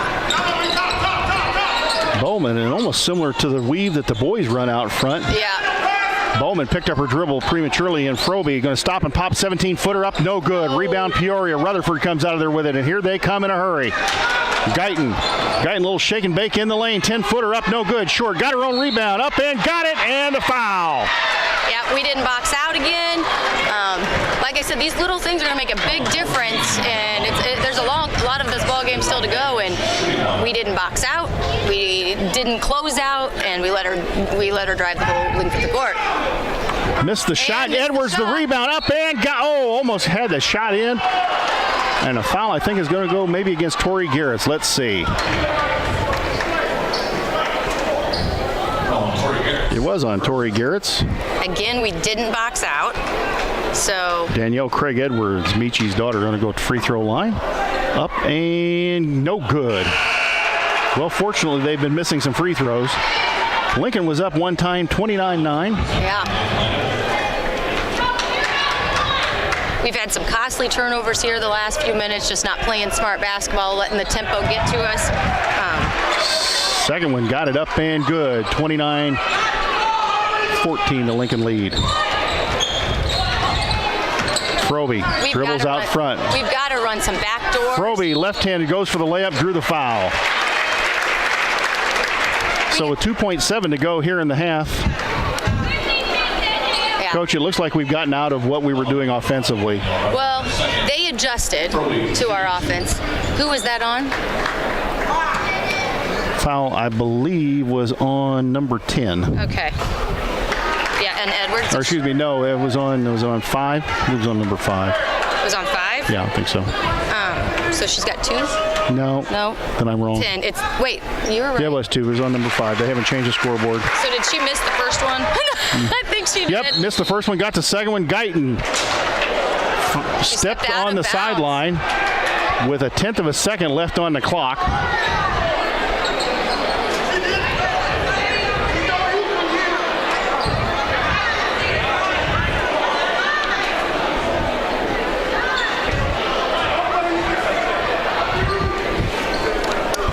Bowman, and almost similar to the weave that the boys run out front. Yeah. Bowman picked up her dribble prematurely, and Froby going to stop and pop 17-footer up. No good. Rebound Peoria. Rutherford comes out of there with it, and here they come in a hurry. Guyton, a little shake and bake in the lane. 10-footer up, no good. Short, got her own rebound. Up and got it, and the foul. Yeah, we didn't box out again. Like I said, these little things are going to make a big difference, and there's a lot of this ball game still to go, and we didn't box out, we didn't close out, and we let her drive the whole length of the court. Missed the shot. Edwards the rebound up and almost had the shot in, and a foul I think is going to go maybe against Tori Garretts. Let's see. It was on Tori Garretts. Again, we didn't box out. So Danielle Craig Edwards, Michi's daughter, going to go to free throw line. Up and no good. Well, fortunately, they've been missing some free throws. Lincoln was up one time, 29-9. Yeah. We've had some costly turnovers here the last few minutes, just not playing smart basketball, letting the tempo get to us. Second one got it up and good. 29-14, the Lincoln lead. Froby dribbles out front. We've got to run some back doors. Froby, left-handed, goes for the layup, drew the foul. So with 2.7 to go here in the half. Yeah. Coach, it looks like we've gotten out of what we were doing offensively. Well, they adjusted to our offense. Who was that on? Foul, I believe, was on number 10. Okay. Yeah, and Edwards. Or excuse me, no, it was on 5. It was on number 5. It was on 5? Yeah, I think so. So she's got 2? No. Then I'm wrong. 10. Wait, you were right. Yeah, it was 2. It was on number 5. They haven't changed the scoreboard. So did she miss the first one? I think she did. Yep, missed the first one, got the second one. Guyton stepped on the sideline with 1/10 of a second left on the clock.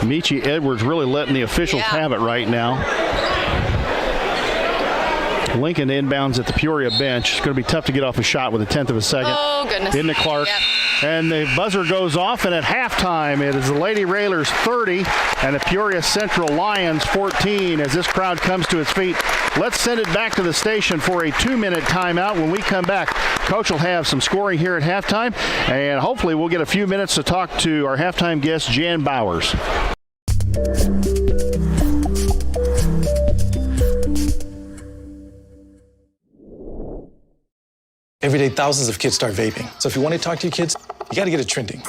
Michi Edwards really letting the officials have it right now. Lincoln inbounds at the Peoria bench. It's going to be tough to get off a shot with 1/10 of a second. Oh, goodness. Into Clark. Yep. And the buzzer goes off, and at halftime, it is the Lady Railers 30 and the Peoria Central Lions 14 as this crowd comes to its feet. Let's send it back to the station for a 2-minute timeout. When we come back, Coach will have some scoring here at halftime, and hopefully we'll get a few minutes to talk to our halftime guest, Jan Bowers. Every day, thousands of kids start vaping. So if you want to talk to your kids, you got to get it trending.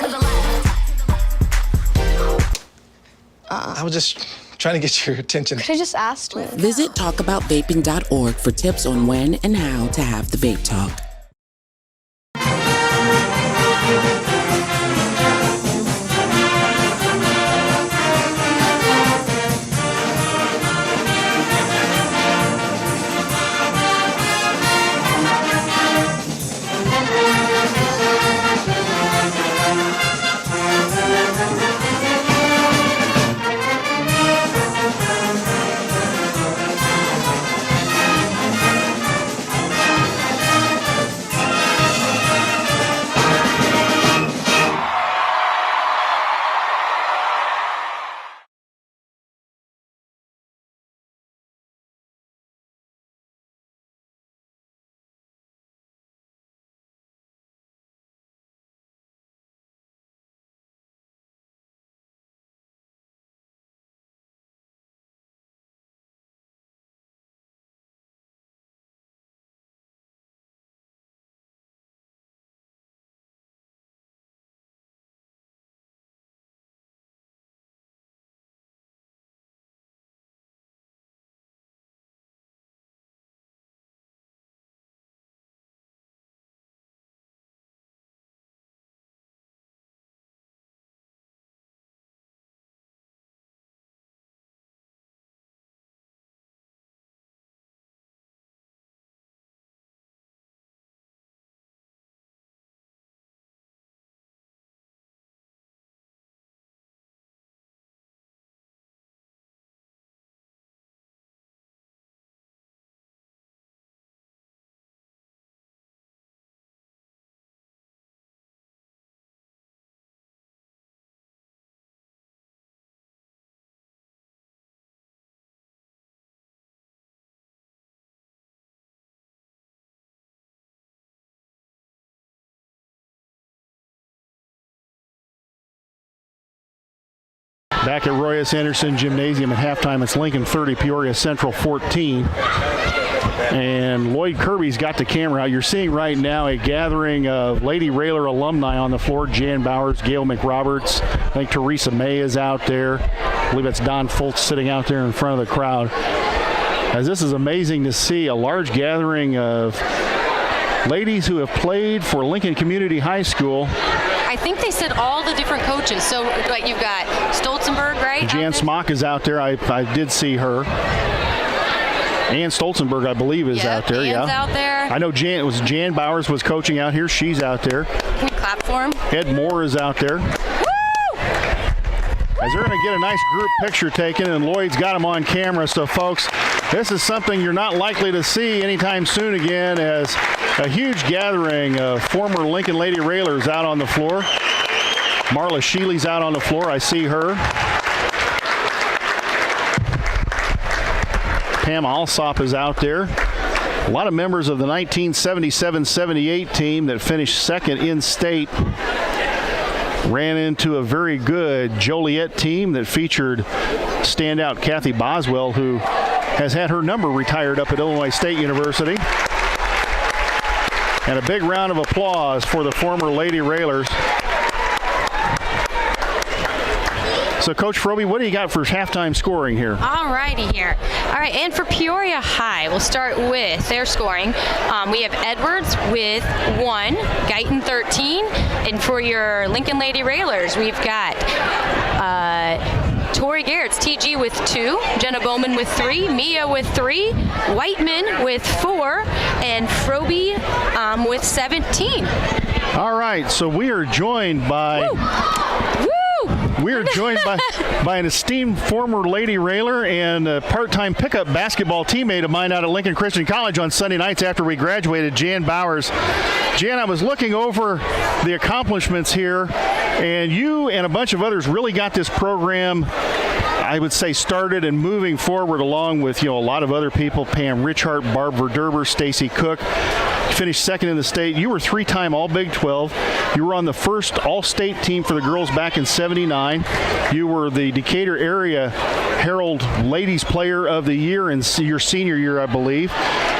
I was just trying to get your attention. Could I just ask me? Visit talkaboutvaping.org for tips on when and how to have the vape talk. Back at Roy S. Anderson Gymnasium at halftime, it's Lincoln 30, Peoria Central 14. And Lloyd Kirby's got the camera out. You're seeing right now a gathering of Lady Railer alumni on the floor. Jan Bowers, Gail McRoberts. I think Teresa May is out there. I believe it's Don Fultz sitting out there in front of the crowd. As this is amazing to see, a large gathering of ladies who have played for Lincoln Community High School. I think they said all the different coaches. So like you've got Stolzenberg, right? Jan Smock is out there. I did see her. Ann Stolzenberg, I believe, is out there. Ann's out there. I know Jan Bowers was coaching out here. She's out there. Can we clap for him? Ed Moore is out there. Woo! As they're going to get a nice group picture taken, and Lloyd's got them on camera. So, folks, this is something you're not likely to see anytime soon again, as a huge gathering of former Lincoln Lady Railers out on the floor. Marla Sheely's out on the floor. I see her. Pam Alsop is out there. A lot of members of the 1977-78 team that finished second in state ran into a very good Joliet team that featured standout Kathy Boswell, who has had her number retired up at Illinois State University. And a big round of applause for the former Lady Railers. So, Coach Froby, what do you got for halftime scoring here? All righty here. All right, and for Peoria High, we'll start with their scoring. We have Edwards with 1, Guyton 13, and for your Lincoln Lady Railers, we've got Tori Garrett's TG with 2, Jenna Bowman with 3, Mia with 3, Whiteman with 4, and Froby with 17. All right, so we are joined by... Woo! We are joined by an esteemed former Lady Railer and a part-time pickup basketball teammate of mine out at Lincoln Christian College on Sunday nights after we graduated, Jan Bowers. Jan, I was looking over the accomplishments here, and you and a bunch of others really got this program, I would say, started and moving forward along with, a lot of other people, Pam Richhart, Barb Verderber, Stacy Cook. Finished second in the state. You were 3-time All-Big 12. You were on the first All-State team for the girls back in '79. You were the Decatur Area Herald Ladies Player of the Year in your senior year, I believe.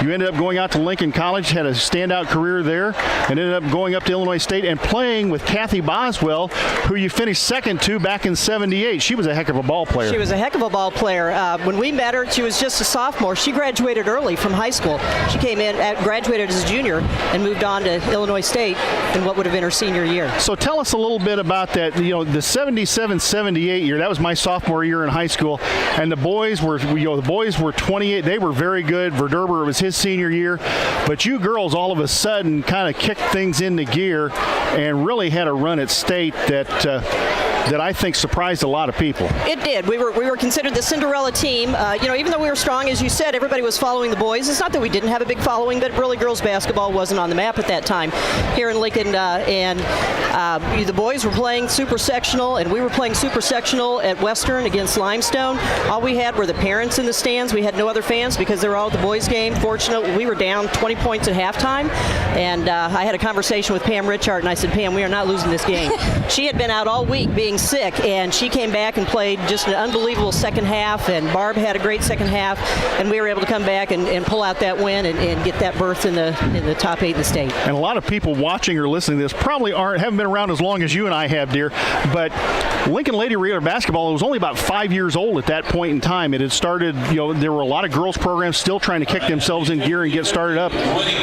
You ended up going out to Lincoln College, had a standout career there, and ended up going up to Illinois State and playing with Kathy Boswell, who you finished second to back in '78. She was a heck of a ball player. She was a heck of a ball player. When we met her, she was just a sophomore. She graduated early from high school. She came in, graduated as a junior, and moved on to Illinois State in what would have been her senior year. So tell us a little bit about that. The 77-78 year, that was my sophomore year in high school, and the boys were 28. They were very good. Verderber, it was his senior year, but you girls all of a sudden kind of kicked things into gear and really had a run at state that I think surprised a lot of people. It did. We were considered the Cinderella team. Even though we were strong, as you said, everybody was following the boys. It's not that we didn't have a big following, but really girls basketball wasn't on the map at that time here in Lincoln. The boys were playing super sectional, and we were playing super sectional at Western against Limestone. All we had were the parents in the stands. We had no other fans because they were all at the boys' game. Fortunately, we were down 20 points at halftime, and I had a conversation with Pam Richhart, and I said, Pam, we are not losing this game. She had been out all week being sick, and she came back and played just an unbelievable second half, and Barb had a great second half, and we were able to come back and pull out that win and get that berth in the top 8 in the state. And a lot of people watching or listening to this probably haven't been around as long as you and I have, dear, but Lincoln Lady Railer basketball was only about 5 years old at that point in time. It had started, there were a lot of girls programs still trying to kick themselves in gear and get started up.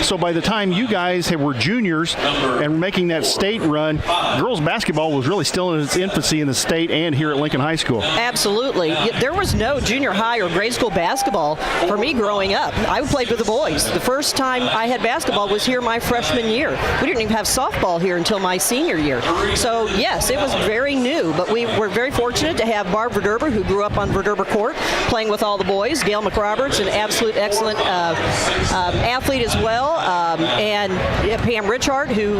So by the time you guys were juniors and making that state run, girls basketball was really still in its infancy in the state and here at Lincoln High School. Absolutely. There was no junior high or grade school basketball for me growing up. I played with the boys. The first time I had basketball was here my freshman year. We didn't even have softball here until my senior year. So yes, it was very new, but we were very fortunate to have Barb Verderber, who grew up on Verderber Court, playing with all the boys. Gail McRoberts, an absolute excellent athlete as well, and Pam Richhart, who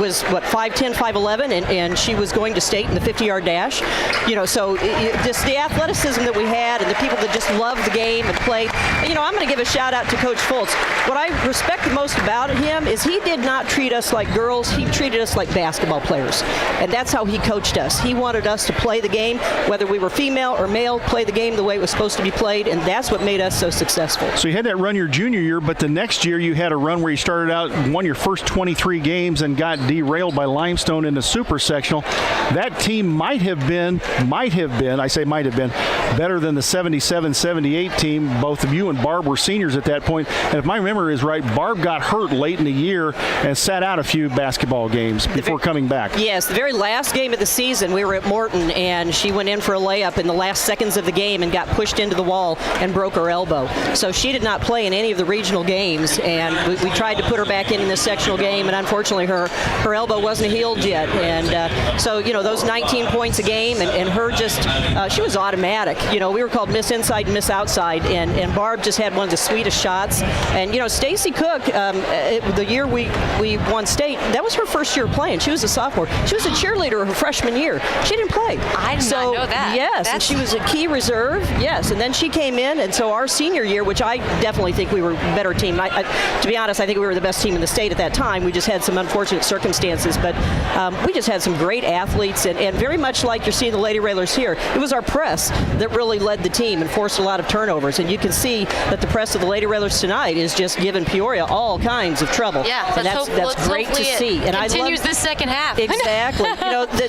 was 5'10", 5'11", and she was going to state in the 50-yard dash. So just the athleticism that we had and the people that just loved the game and played. I'm going to give a shout out to Coach Fultz. what I respect the most about him is he did not treat us like girls. He treated us like basketball players. And that's how he coached us. He wanted us to play the game, whether we were female or male, play the game the way it was supposed to be played, and that's what made us so successful. So you had that run your junior year, but the next year you had a run where you started out, won your first 23 games, and got derailed by Limestone in the super sectional. That team might have been, better than the 77-78 team. Both of you and Barb were seniors at that point. And if my memory is right, Barb got hurt late in the year and sat out a few basketball games before coming back. Yes, the very last game of the season, we were at Morton, and she went in for a layup in the last seconds of the game and got pushed into the wall and broke her elbow. So she did not play in any of the regional games, and we tried to put her back in this sectional game, and unfortunately her elbow wasn't healed yet. And so, those 19 points a game, and her just, she was automatic. We were called Miss Inside and Miss Outside, and Barb just had one of the sweetest shots. And, Stacy Cook, the year we won state, that was her first year playing. She was a sophomore. She was a cheerleader her freshman year. She didn't play. I did not know that. Yes, and she was a key reserve. Yes, and then she came in, and so our senior year, which I definitely think we were a better team. To be honest, I think we were the best team in the state at that time. We just had some unfortunate circumstances, but we just had some great athletes, and very much like you're seeing the Lady Railers here, it was our press that really led the team and forced a lot of turnovers, and you can see that the press of the Lady Railers tonight is just giving Peoria all kinds of trouble. Yeah, and that's great to see. And continues this second half. Exactly.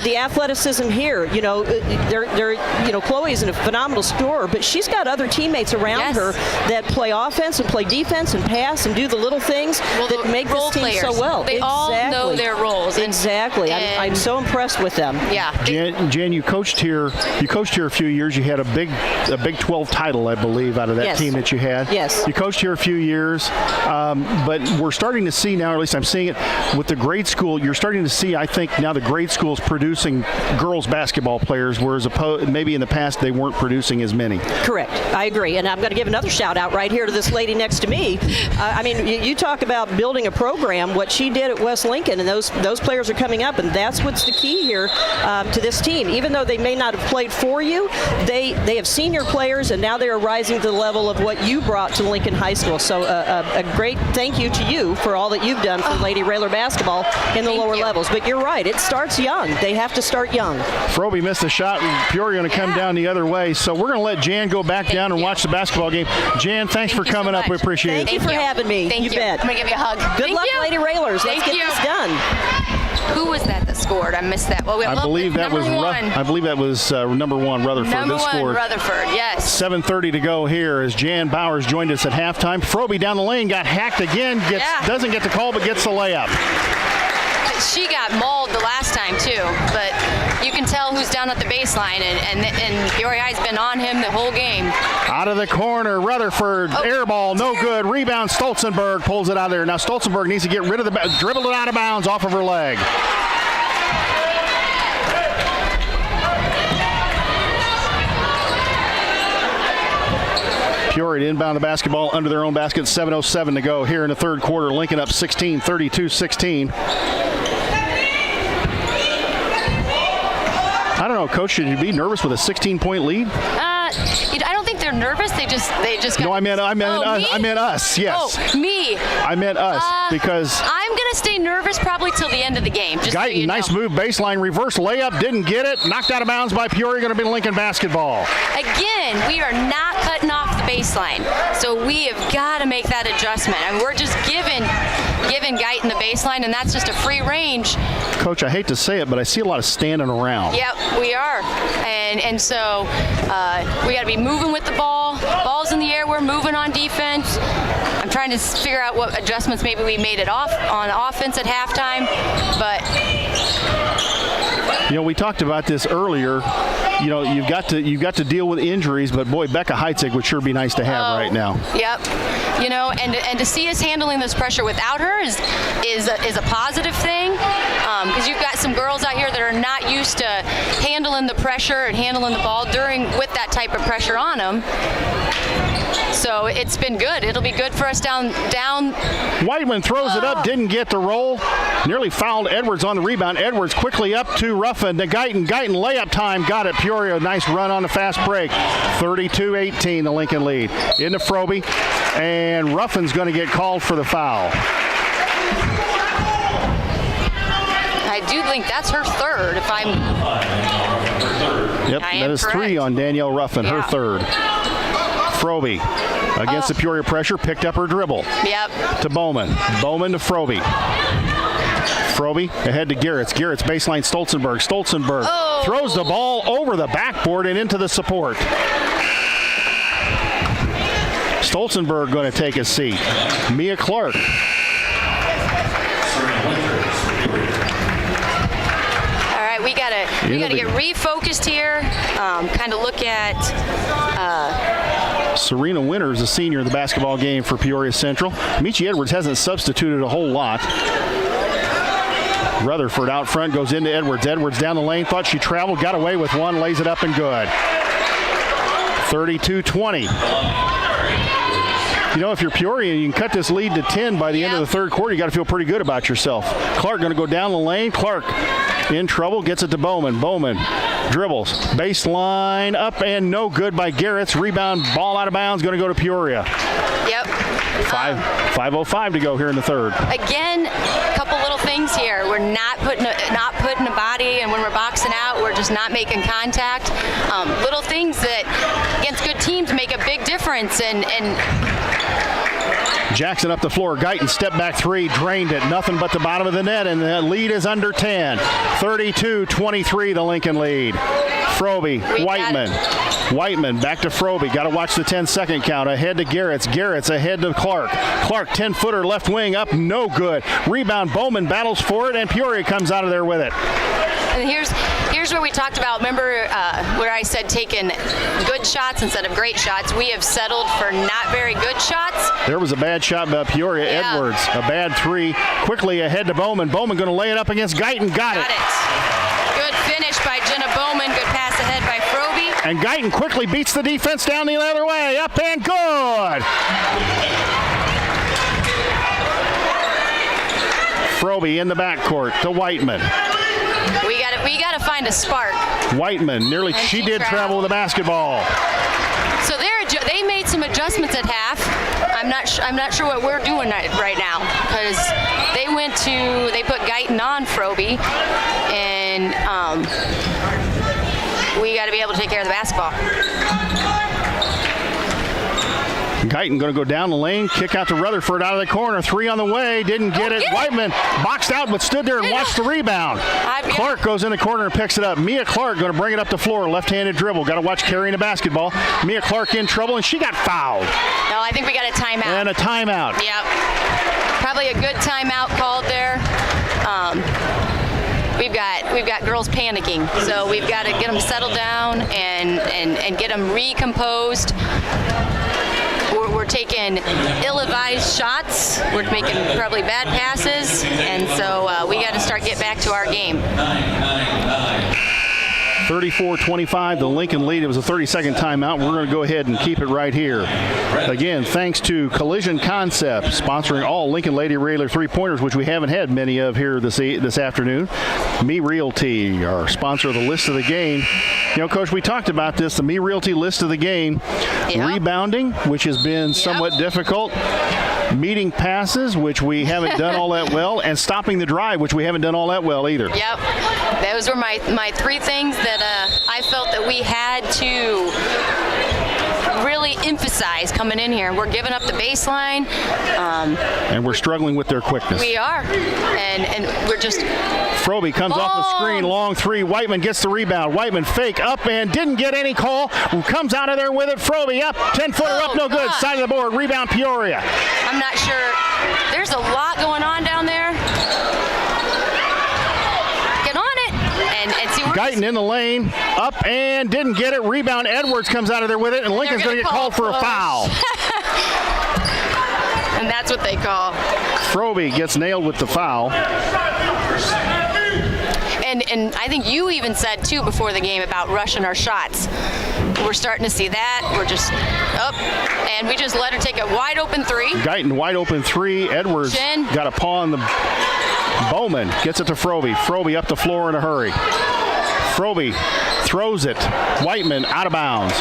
The athleticism here. Chloe's a phenomenal scorer, but she's got other teammates around her that play offense and play defense and pass and do the little things that make this team players. so well. They all know their roles. Exactly. I'm so impressed with them. Yeah. Jan, you coached here. You coached here a few years. You had a Big 12 title, I believe, out of that team that you had. Yes. You coached here a few years, but we're starting to see now, or at least I'm seeing it with the grade school. You're starting to see, I think, now the grade schools producing girls basketball players, whereas maybe in the past they weren't producing as many. Correct. I agree. And I'm going to give another shout out right here to this lady next to me. You talk about building a program, what she did at West Lincoln, and those players are coming up, and that's what's the key here to this team. Even though they may not have played for you, they have senior players, and now they are rising to the level of what you brought to Lincoln High School. So a great thank you to you for all that you've done for Lady Railer basketball in the lower levels. But you're right, it starts young. They have to start young. Froby missed a shot, and Peoria going to come down the other way. So we're going to let Jan go back down and watch the basketball game. Jan, thanks for coming up. We appreciate it. Thank you for having me. Thank you. Bet. I'm going to give you a hug. Good luck, Lady Railers. Let's get this done. Who was that scored? I missed that. Well, I believe that was number one, Rutherford. Number one, scored. Rutherford, yes. 7:30 to go here as Jan Bowers joined us at halftime. Froby down the lane, got hacked again, doesn't get the call, but gets the layup. She got mauled the last time, too, but you can tell who's down at the baseline, and Peoria High's been on him the whole game. Out of the corner, Rutherford, air ball, no good. Rebound, Stolzenberg pulls it out of there. Now Stolzenberg needs to get rid of dribble it out of bounds off of her leg. Peoria to inbound the basketball under their own basket. 7:07 to go here in the third quarter. Lincoln up 16, 32-16. I don't know, Coach, should you be nervous with a 16-point lead? I don't think they're nervous. They just got. No, I meant us. Yes. Oh, me. I meant us because I'm gonna stay nervous probably till the end of the game. Just Guyton, so you know. nice move, baseline reverse layup, didn't get it, knocked out of bounds by Peoria. Going to be Lincoln basketball. Again, we are not cutting off the baseline, so we have got to make that adjustment. And we're just giving Guyton the baseline, and that's just a free range. Coach, I hate to say it, but I see a lot of standing around. Yep, we are, and so we got to be moving with the ball. Ball's in the air. We're moving on defense. I'm trying to figure out what adjustments maybe we made it off on offense at halftime, but. We talked about this earlier. You've got to deal with injuries, but boy, Becca Heitzig would sure be nice to have right now. Yep. And to see us handling this pressure without her is a positive thing, because you've got some girls out here that are not used to handling the pressure and handling the ball with that type of pressure on them. So it's been good. It'll be good for us down. Whiteman throws it up, didn't get the roll. Nearly fouled Edwards on the rebound. Edwards quickly up to Ruffin to Guyton. Guyton layup time, got it. Peoria, nice run on the fast break. 32-18, the Lincoln lead. Into Froby, and Ruffin's going to get called for the foul. I do think that's her third, if I'm... Yep, that is correct. 3 on Danielle Ruffin, her third. Froby against the Peoria pressure, picked up her dribble. Yep. To Bowman. Bowman to Froby. Froby ahead to Garrett's. Garrett's baseline Stolzenberg. Stolzenberg throws the ball over the backboard and into the support. Stolzenberg going to take a seat. Mia Clark. We gotta get refocused here. Kind of look at. Serena Winters, a senior in the basketball game for Peoria Central. Michi Edwards hasn't substituted a whole lot. Rutherford out front goes into Edwards. Edwards down the lane, thought she traveled, got away with one, lays it up and good. 32-20. You know, if you're Peoria, you can cut this lead to 10 by the end of the third quarter. You got to feel pretty good about yourself. Clark going to go down the lane. Clark in trouble, gets it to Bowman. Bowman dribbles, baseline up and no good by Garrett's. Rebound, ball out of bounds, going to go to Peoria. Yep. 5:05 to go here in the third. Again, a couple little things here. We're not putting a body, and when we're boxing out, we're just not making contact. Little things that against good teams make a big difference. And Jackson up the floor. Guyton step back three, drained it. Nothing but the bottom of the net, and the lead is under 10. 32-23, the Lincoln lead. Froby, Whiteman. Whiteman back to Froby. Got to watch the 10-second count. Ahead to Garrett's. Garrett's ahead to Clark. Clark, 10-footer left wing up, no good. Rebound, Bowman battles for it, and Peoria comes out of there with it. And here's where we talked about, remember where I said taking good shots instead of great shots. We have settled for not very good shots. There was a bad shot by Peoria. Edwards, a bad three. Quickly ahead to Bowman. Bowman going to lay it up against Guyton. Got it. Good finish by Jenna Bowman. Good pass ahead by Froby. And Guyton quickly beats the defense down the other way. Up and good. Froby in the backcourt to Whiteman. We got to find a spark. Whiteman, she did travel with the basketball. So they made some adjustments at half. I'm not sure what we're doing right now, because they put Guyton on Froby, and we got to be able to take care of the basketball. Guyton going to go down the lane, kick out to Rutherford out of the corner. Three on the way, didn't get it. Whiteman boxed out but stood there and watched the rebound. Clark goes in the corner and picks it up. Mia Clark going to bring it up the floor, left-handed dribble. Got to watch carrying the basketball. Mia Clark in trouble, and she got fouled. No, I think we got a timeout. And a timeout. Yep. Probably a good timeout called there. We've got girls panicking, so we've got to get them settled down and get them recomposed. We're taking ill-advised shots. We're making probably bad passes, and so we got to start getting back to our game. 34-25, the Lincoln lead. It was a 30-second timeout. We're going to go ahead and keep it right here. Again, thanks to Collision Concept, sponsoring all Lincoln Lady Railer three-pointers, which we haven't had many of here this afternoon. Me Realty, our sponsor of the list of the game. You know, Coach, we talked about this, the Me Realty list of the game. Yep. Rebounding, which has been somewhat difficult. Meeting passes, which we haven't done all that well, and stopping the drive, which we haven't done all that well either. Yep. Those were my three things that I felt that we had to really emphasize coming in here. We're giving up the baseline. And we're struggling with their quickness. We are. And we're just... Froby comes off the screen, long three. Whiteman gets the rebound. Whiteman fake up and didn't get any call. Comes out of there with it. Froby up, 10-footer up, no good. Side of the board, rebound Peoria. I'm not sure. There's a lot going on down there. Get on it and see where Guyton in the lane, up and didn't get it. Rebound Edwards comes out of there with it, and Lincoln's going to get called for a foul. And that's what they call. Froby gets nailed with the foul. And I think you even said, too, before the game about rushing our shots. We're starting to see that. We're just up, and we just let her take a wide open three. Guyton wide open three. Edwards got a paw on the Bowman. Gets it to Froby. Froby up the floor in a hurry. Froby throws it. Whiteman out of bounds.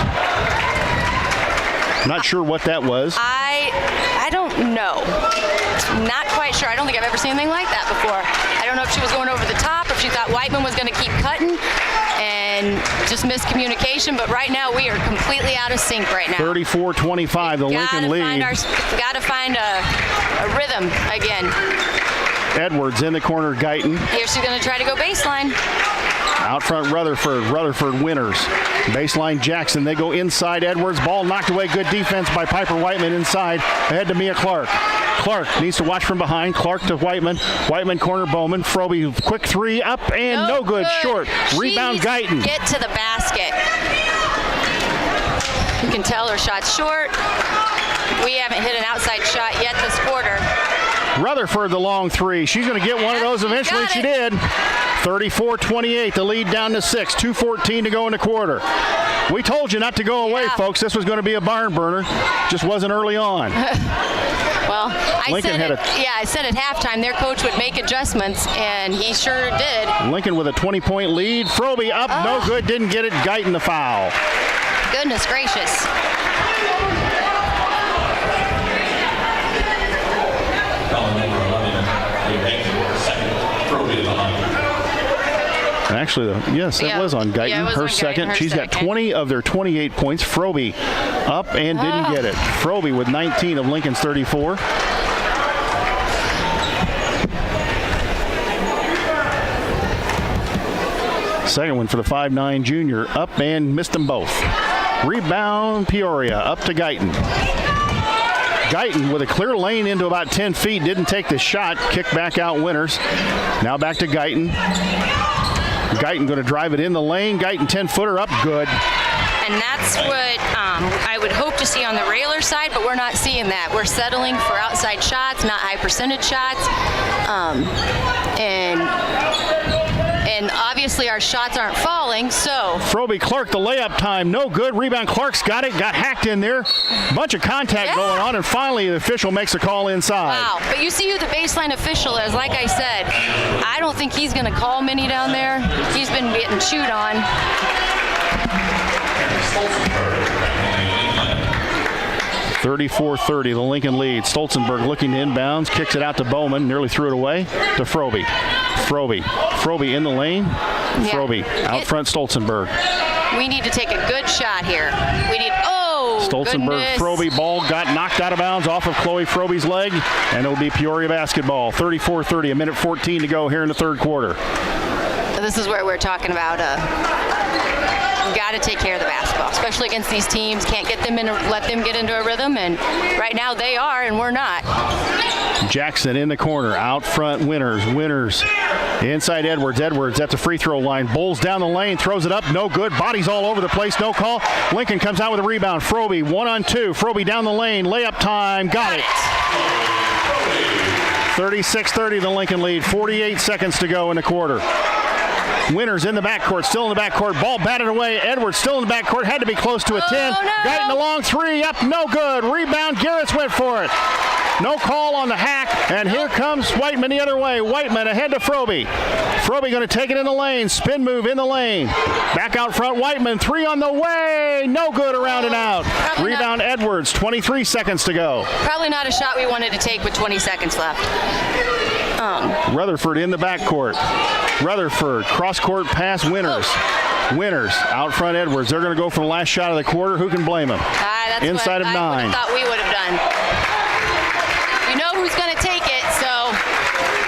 Not sure what that was. I don't know. Not quite sure. I don't think I've ever seen anything like that before. I don't know if she was going over the top, if she thought Whiteman was going to keep cutting, and just miscommunication. But right now we are completely out of sync right now. 34-25, the Lincoln lead. Got to find a rhythm again. Edwards in the corner, Guyton. Here she's going to try to go baseline. Out front, Rutherford. Rutherford winners. Baseline, Jackson. They go inside Edwards. Ball knocked away. Good defense by Piper Whiteman inside. Ahead to Mia Clark. Clark needs to watch from behind. Clark to Whiteman. Whiteman corner, Bowman. Froby, quick three, up and no good. Short. Rebound, Guyton. Get to the basket. You can tell her shot's short. We haven't hit an outside shot yet this quarter. Rutherford, the long three. She's going to get one of those eventually. She did. 34-28, the lead down to 6. 2:14 to go in the quarter. We told you not to go away, folks. This was going to be a barn burner. Just wasn't early on. Well, I said at halftime their coach would make adjustments, and he sure did. Lincoln with a 20-point lead. Froby up, no good, didn't get it. Guyton the foul. Goodness gracious. Actually, yes, that was on Guyton. Yeah, her second. She's got 20 of their 28 points. Froby up and didn't get it. Froby with 19 of Lincoln's 34. Second one for the 5'9 junior. Up and missed them both. Rebound, Peoria. Up to Guyton. Guyton with a clear lane into about 10 feet. Didn't take the shot. Kick back out, winners. Now back to Guyton. Guyton going to drive it in the lane. Guyton 10-footer up, good. And that's what I would hope to see on the Railer side, but we're not seeing that. We're settling for outside shots, not high percentage shots. And obviously our shots aren't falling, so. Froby Clark, the layup time, no good. Rebound, Clark's got it, got hacked in there. Bunch of contact going on, and finally the official makes a call inside. Wow, but you see who the baseline official is. Like I said, I don't think he's going to call many down there. He's been getting chewed on. 34-30, the Lincoln lead. Stolzenberg looking to inbounds, kicks it out to Bowman, nearly threw it away to Froby. Froby in the lane. Yeah. Froby out front, Stolzenberg. We need to take a good shot here. We need, Stolzenberg, Froby, ball got knocked out of bounds off of Chloe Froby's leg, and it'll be Peoria basketball. 34-30, a minute 14 to go here in the third quarter. This is where we're talking about we've got to take care of the basketball, especially against these teams. Can't get them in, let them get into a rhythm, and right now they are, and we're not. Jackson in the corner, out front, winners. Inside Edwards at the free throw line. Bowls down the lane, throws it up, no good. Bodies all over the place, no call. Lincoln comes out with a rebound. Froby, 1-on-2. Froby down the lane, layup time, got it. 36-30, the Lincoln lead. 48 seconds to go in the quarter. Winners in the backcourt, still in the backcourt. Ball batted away. Edwards still in the backcourt. Had to be close to a 10. No. Guyton a long three, up, no good. Rebound, Garrett's went for it. No call on the hack, and here comes Whiteman the other way. Whiteman ahead to Froby. Froby going to take it in the lane. Spin move in the lane. Back out front, Whiteman. Three on the way. No good, around and out. Rebound, Edwards. 23 seconds to go. Probably not a shot we wanted to take with 20 seconds left. Rutherford in the backcourt. Rutherford, cross-court pass, winners. Out front, Edwards. They're going to go for the last shot of the quarter. Who can blame them? That's inside of 9. I thought we would have done. You know who's going to take it, so.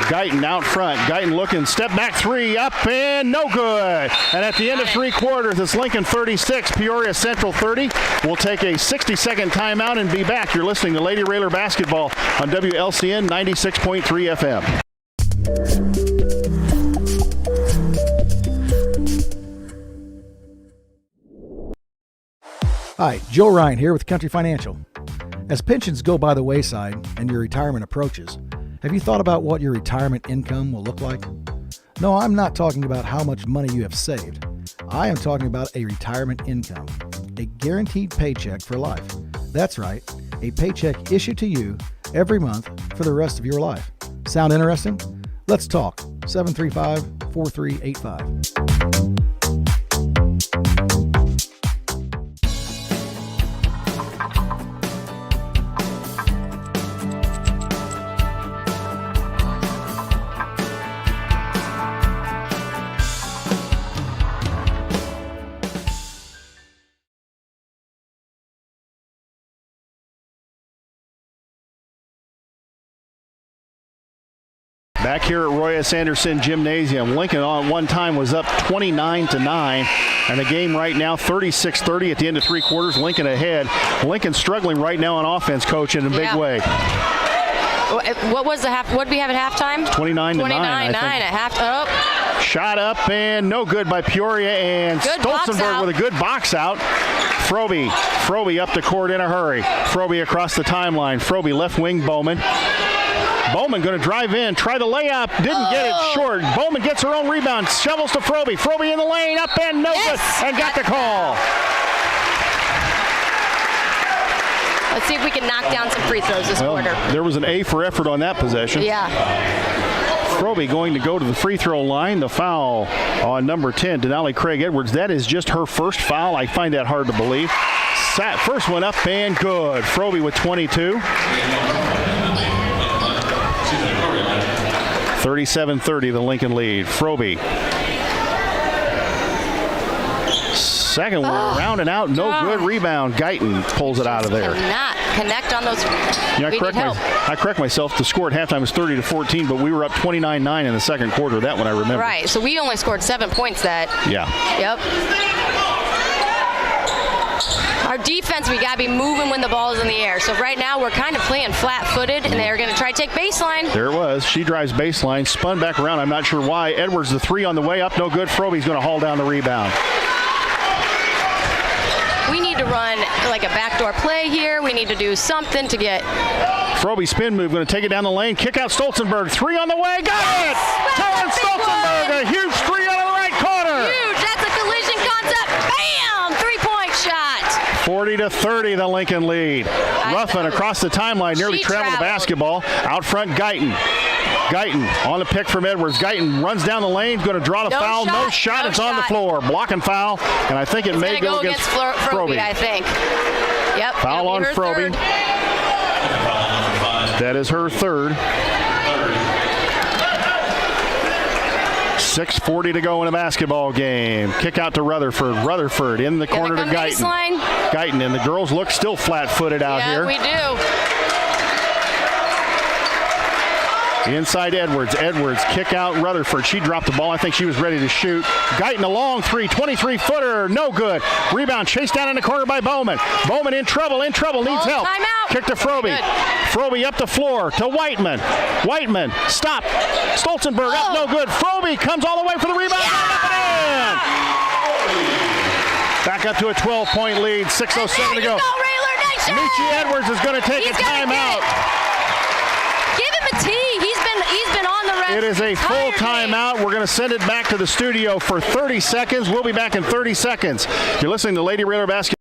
Guyton out front. Guyton looking, step back three, up and no good. And at the end of three quarters, it's Lincoln 36, Peoria Central 30. We'll take a 60-second timeout and be back. You're listening to Lady Railer Basketball on WLCN 96.3 FM. Hi, Joe Ryan here with Country Financial. As pensions go by the wayside and your retirement approaches, have you thought about what your retirement income will look like? No, I'm not talking about how much money you have saved. I am talking about a retirement income, a guaranteed paycheck for life. That's right, a paycheck issued to you every month for the rest of your life. Sound interesting? Let's talk. 735-4385. Back here at Roy S. Anderson Gymnasium, Lincoln on one time was up 29-9, and the game right now 36-30 at the end of three quarters. Lincoln ahead. Lincoln struggling right now on offense, Coach, in a big way. What was the half? What did we have at halftime? 29-9. 29-9 at half. Oh. Shot up and no good by Peoria, and Stolzenberg with a good box out. Frobe up the court in a hurry. Frobe across the timeline. Frobe left wing Bowman. Bowman going to drive in, try the layup, didn't get it short. Bowman gets her own rebound, shovels to Frobe. Frobe in the lane, up and no good, and got the call. Let's see if we can knock down some free throws this quarter. There was an A for effort on that possession. Yeah. Frobe going to go to the free throw line. The foul on number 10, Denali Craig Edwards. That is just her first foul. I find that hard to believe. First one up and good. Frobe with 22. 37-30, the Lincoln lead. Frobe. Second one, round and out, no good rebound. Guyton pulls it out of there. Cannot connect on those. I correct myself. The score at halftime was 30-14, but we were up 29-9 in the second quarter. That one I remember. Right, so we only scored 7 points that. Yeah. Yep. Our defense, we got to be moving when the ball is in the air. So right now we're kind of playing flat-footed, and they're going to try to take baseline. There it was. She drives baseline, spun back around. I'm not sure why. Edwards, the three on the way up, no good. Frobe's going to haul down the rebound. We need to run like a backdoor play here. We need to do something to get. Frobe spin move, going to take it down the lane. Kick out Stolzenberg. Three on the way. Got it! Terrence Stolzenberg, a huge three out of the right corner. Huge. That's a collision concept. Bam! 3-point shot. 40-30, the Lincoln lead. Ruffin across the timeline, nearly traveled the basketball. Out front, Guyton. Guyton on the pick from Edwards. Guyton runs down the lane, going to draw the foul. No shot. It's on the floor. Blocking foul, and I think it may go against Frobe. I think. Yep. Foul on Frobe. That is her third. 6:40 to go in a basketball game. Kick out to Rutherford. Rutherford in the corner to Guyton. Guyton, and the girls look still flat-footed out here. Yeah, we do. Inside Edwards. Edwards kick out Rutherford. She dropped the ball. I think she was ready to shoot. Guyton a long three. 23-footer. No good. Rebound chased down in the corner by Bowman. Bowman in trouble. Needs help. Timeout. Kick to Frobe. Frobe up the floor to Whiteman. Whiteman. Stop. Stolzenberg up. No good. Frobe comes all the way for the rebound. Yeah! Back up to a 12-point lead. 6:07 to go. Michi Edwards is going to take a timeout. Give him a tee. He's been on the rest. It is a full timeout. We're going to send it back to the studio for 30 seconds. We'll be back in 30 seconds. You're listening to Lady Railer Basketball.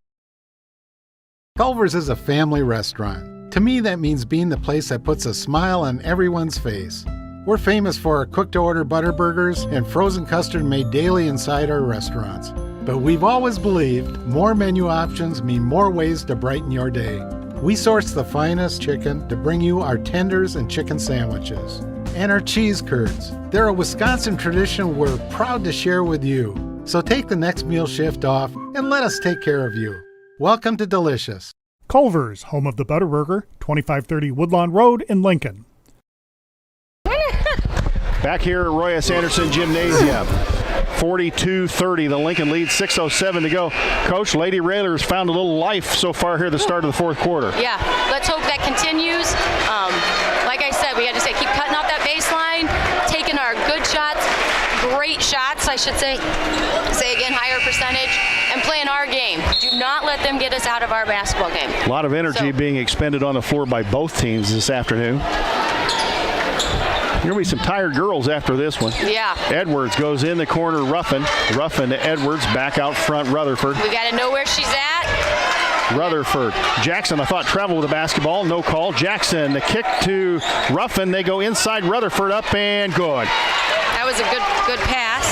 Culver's is a family restaurant. To me, that means being the place that puts a smile on everyone's face. We're famous for our cooked-to-order butter burgers and frozen custard made daily inside our restaurants. But we've always believed more menu options mean more ways to brighten your day. We source the finest chicken to bring you our tenders and chicken sandwiches. And our cheese curds. They're a Wisconsin tradition we're proud to share with you. So take the next meal shift off and let us take care of you. Welcome to Delicious. Culver's, home of the Butterburger, 2530 Woodlawn Road in Lincoln. Back here at Roy S. Anderson Gymnasium. 42-30, the Lincoln lead, 6:07 to go. Coach, Lady Railers found a little life so far here at the start of the fourth quarter. Yeah, let's hope that continues. Like I said, we got to say, keep cutting out that baseline, taking our good shots, great shots, I should say again, higher percentage, and playing our game. Do not let them get us out of our basketball game. A lot of energy being expended on the floor by both teams this afternoon. There'll be some tired girls after this one. Yeah. Edwards goes in the corner, Ruffin to Edwards, back out front, Rutherford. We got to know where she's at. Rutherford. Jackson, I thought, traveled with the basketball. No call. Jackson, the kick to Ruffin. They go inside Rutherford, up and good. That was a good pass.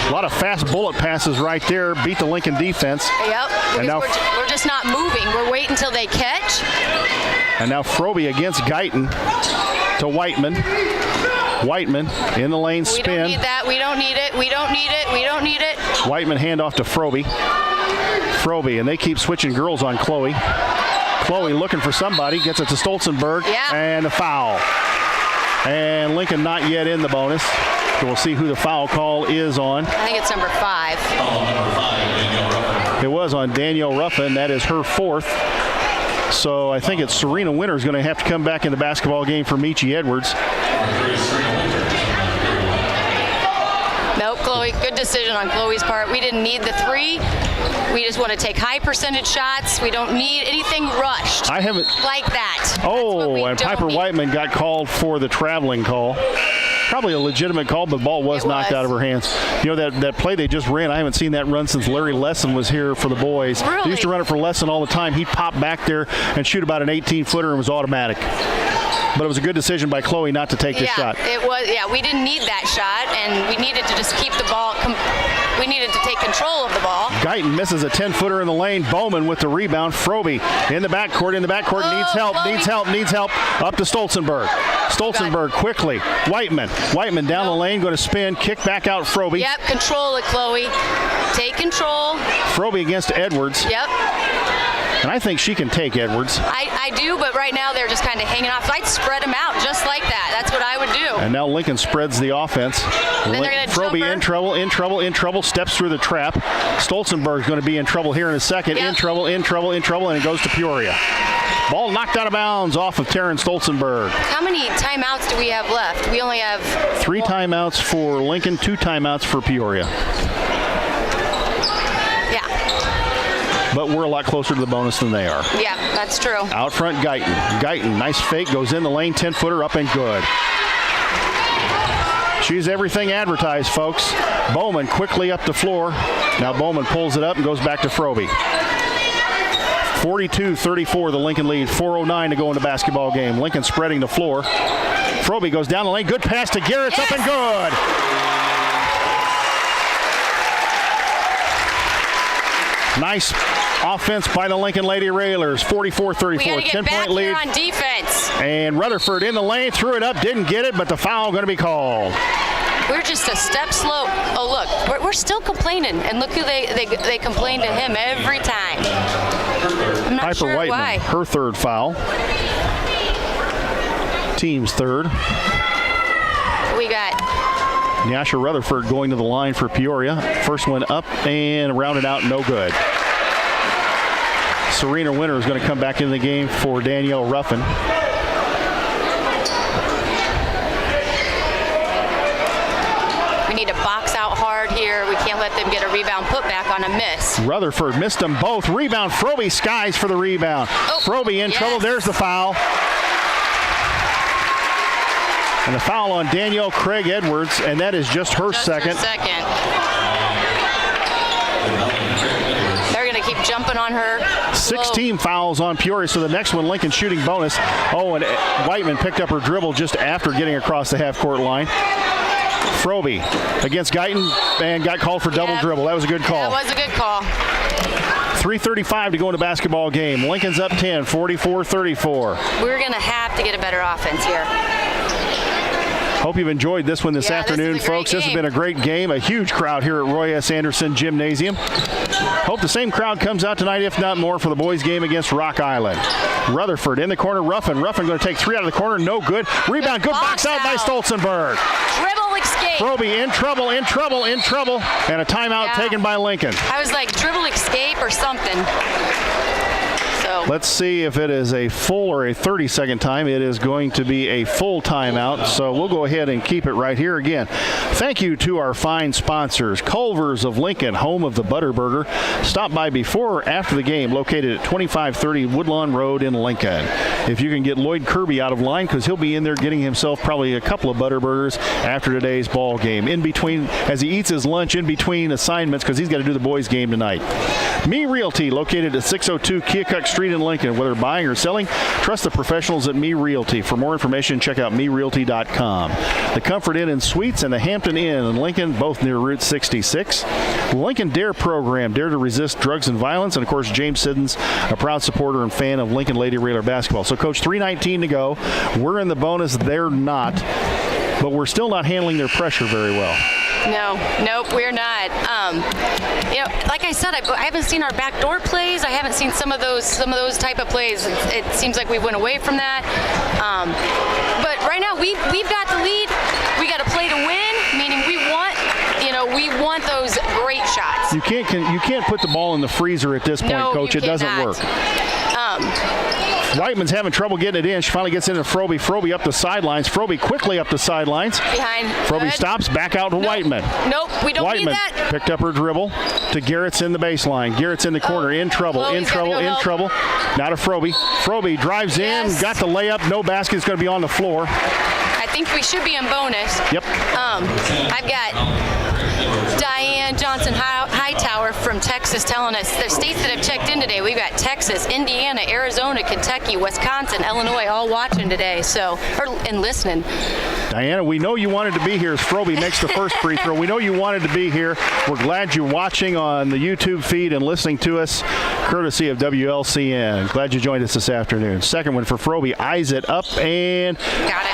A lot of fast bullet passes right there. Beat the Lincoln defense. Yep. And now we're just not moving. We're waiting until they catch. And now Froby against Guyton to Whiteman. Whiteman in the lane, spin. We don't need that. We don't need it. We don't need it. We don't need it. Whiteman handoff to Froby. Froby, and they keep switching girls on Chloe. Chloe looking for somebody, gets it to Stolzenberg, and a foul. And Lincoln not yet in the bonus. So we'll see who the foul call is on. I think it's number 5. It was on Danielle Ruffin. That is her 4th. So I think it's Serena Winter's going to have to come back in the basketball game for Michi Edwards. Nope, Chloe, good decision on Chloe's part. We didn't need the 3. We just want to take high percentage shots. We don't need anything rushed. I haven't like that. Oh, and Piper Whiteman got called for the traveling call. Probably a legitimate call, but the ball was knocked out of her hands. You know, that play they just ran, I haven't seen that run since Larry Lesson was here for the boys. Really? They used to run it for Lesson all the time. He'd pop back there and shoot about an 18-footer and was automatic. But it was a good decision by Chloe not to take this shot. It was. Yeah, we didn't need that shot, and we needed to just keep the ball. We needed to take control of the ball. Guyton misses a 10-footer in the lane. Bowman with the rebound. Froby in the backcourt. Needs help. Up to Stolzenberg. Stolzenberg quickly. Whiteman down the lane, going to spin. Kick back out Froby. Yep, control it, Chloe. Take control. Froby against Edwards. Yep. And I think she can take Edwards. I do, but right now they're just kind of hanging off. So I'd spread them out just like that. That's what I would do. And now Lincoln spreads the offense. Froby in trouble, steps through the trap. Stolzenberg's going to be in trouble here in a second. Yep. In trouble, and it goes to Peoria. Ball knocked out of bounds off of Taryn Stolzenberg. How many timeouts do we have left? We only have 3 timeouts for Lincoln, 2 timeouts for Peoria. But we're a lot closer to the bonus than they are. Yeah, that's true. Out front, Guyton, nice fake, goes in the lane, 10-footer, up and good. She's everything advertised, folks. Bowman quickly up the floor. Now Bowman pulls it up and goes back to Froby. 42-34, the Lincoln lead. 4:09 to go in the basketball game. Lincoln spreading the floor. Froby goes down the lane. Good pass to Garrett's, up and good. Nice offense by the Lincoln Lady Railers. 44-34, 10-point lead. On defense. And Rutherford in the lane, threw it up, didn't get it, but the foul going to be called. We're just a step slow. Oh, look, we're still complaining. And look who they complain to him every time. I'm not Piper sure Whiteman, why. her 3rd foul. Team's 3rd. We got Nyasha Rutherford going to the line for Peoria. First one up and rounded out, no good. Serena Winter is going to come back in the game for Danielle Ruffin. We need to box out hard here. We can't let them get a rebound put back on a miss. Rutherford missed them both. Rebound, Froby skies for the rebound. Oh, Froby in trouble. There's the foul. And the foul on Danielle Craig Edwards, and that is just her second. They're going to keep jumping on her. 16 fouls on Peoria, so the next one, Lincoln shooting bonus. Oh, and Whiteman picked up her dribble just after getting across the half-court line. Froby against Guyton and got called for double dribble. That was a good call. That was a good call. 3:35 to go in the basketball game. Lincoln's up 10, 44-34. We're going to have to get a better offense here. Hope you've enjoyed this one this afternoon, folks. This has been a great game. A huge crowd here at Roy S. Anderson Gymnasium. Hope the same crowd comes out tonight, if not more, for the boys' game against Rock Island. Rutherford in the corner. Ruffin going to take 3 out of the corner. No good. Rebound. Good box out by Stolzenberg. Dribble escape. Froby in trouble. And a timeout taken by Lincoln. I was like, dribble escape or something. So So let's see if it is a full or a 30-second time. It is going to be a full timeout, so we'll go ahead and keep it right here again. Thank you to our fine sponsors, Culver's of Lincoln, home of the Butterburger. Stop by before or after the game, located at 2530 Woodlawn Road in Lincoln. If you can get Lloyd Kirby out of line, because he'll be in there getting himself probably a couple of Butterburgers after today's ball game. In between, as he eats his lunch in between assignments, because he's got to do the boys' game tonight. Me Realty, located at 602 Keokuk Street in Lincoln. Whether buying or selling, trust the professionals at Me Realty. For more information, check out merealty.com. The Comfort Inn and Suites and the Hampton Inn in Lincoln, both near Route 66. Lincoln Dare program, Dare to Resist Drugs and Violence. And, of course, James Siddons, a proud supporter and fan of Lincoln Lady Raider basketball. So, Coach, 3:19 to go. We're in the bonus. They're not. But we're still not handling their pressure very well. Nope, we're not. Like I said, I haven't seen our backdoor plays. I haven't seen some of those type of plays. It seems like we went away from that. But right now, we've got the lead. We got to play to win, meaning we want those great shots. You can't put the ball in the freezer at this point, Coach. It doesn't work. Whiteman's having trouble getting it in. She finally gets into Froby. Froby up the sidelines. Froby quickly up the sidelines. Behind. Froby stops, back out to Whiteman. Nope, we don't Whiteman need that. Picked up her dribble to Garrett's in the baseline. Garrett's in the corner. In trouble. Now to Froby. Froby drives in, got the layup. No basket. It's going to be on the floor. I think we should be in bonus. Yep. I've got Diane Johnson Hightower from Texas telling us the states that have checked in today. We've got Texas, Indiana, Arizona, Kentucky, Wisconsin, Illinois all watching today, and listening. Diana, we know you wanted to be here as Froby makes the first free throw. We know you wanted to be here. We're glad you're watching on the YouTube feed and listening to us, courtesy of WLCN. Glad you joined us this afternoon. Second one for Froby. Eyes it up and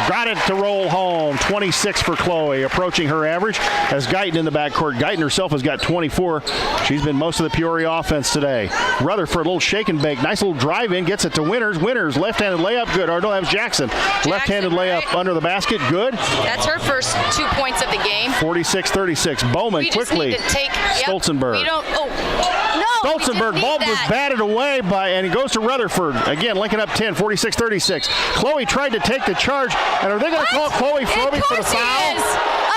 got it to roll home. 26 for Chloe, approaching her average as Guyton in the backcourt. Guyton herself has got 24. She's been most of the Peoria offense today. Rutherford, a little shake and bake. Nice little drive in, gets it to Winters. Winters, left-handed layup, good. Or no, that was Jackson. Left-handed layup under the basket, good. That's her first 2 points of the game. 46-36. Bowman quickly. Stolzenberg. Stolzenberg, ball was batted away and it goes to Rutherford. Again, Lincoln up 10, 46-36. Chloe tried to take the charge, and are they going to call Chloe Froby for the foul?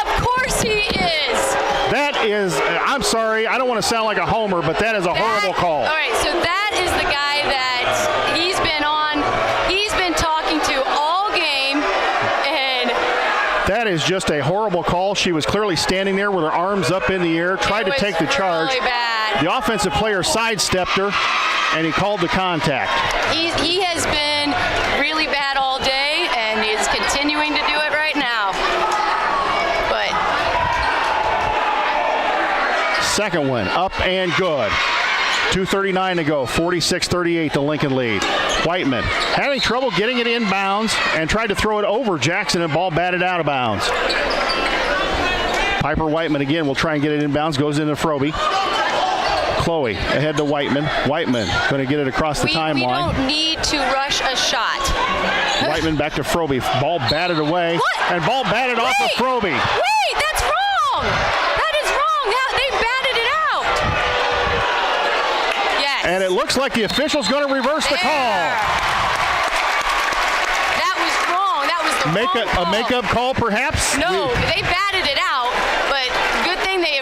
Of course he is. That is, I'm sorry, I don't want to sound like a homer, but that is a horrible call. All right, so that is the guy that he's been talking to all game, and that is just a horrible call. She was clearly standing there with her arms up in the air, tried to take the charge. Really bad. The offensive player sidestepped her, and he called the contact. He has been really bad all day, and is continuing to do it right now. But second one, up and good. 2:39 to go, 46-38, the Lincoln lead. Whiteman having trouble getting it inbounds and tried to throw it over Jackson, and ball batted out of bounds. Piper Whiteman again will try and get it inbounds, goes into Froby. Chloe ahead to Whiteman. Whiteman going to get it across the timeline. We don't need to rush a shot. Whiteman back to Froby. Ball batted away. What? And ball batted off of Froby. Wait, that's wrong. That is wrong. They batted it out. Yes. And it looks like the official's going to reverse the call. That was wrong. That was the wrong call. A makeup call, perhaps? No, they batted it out, but good thing they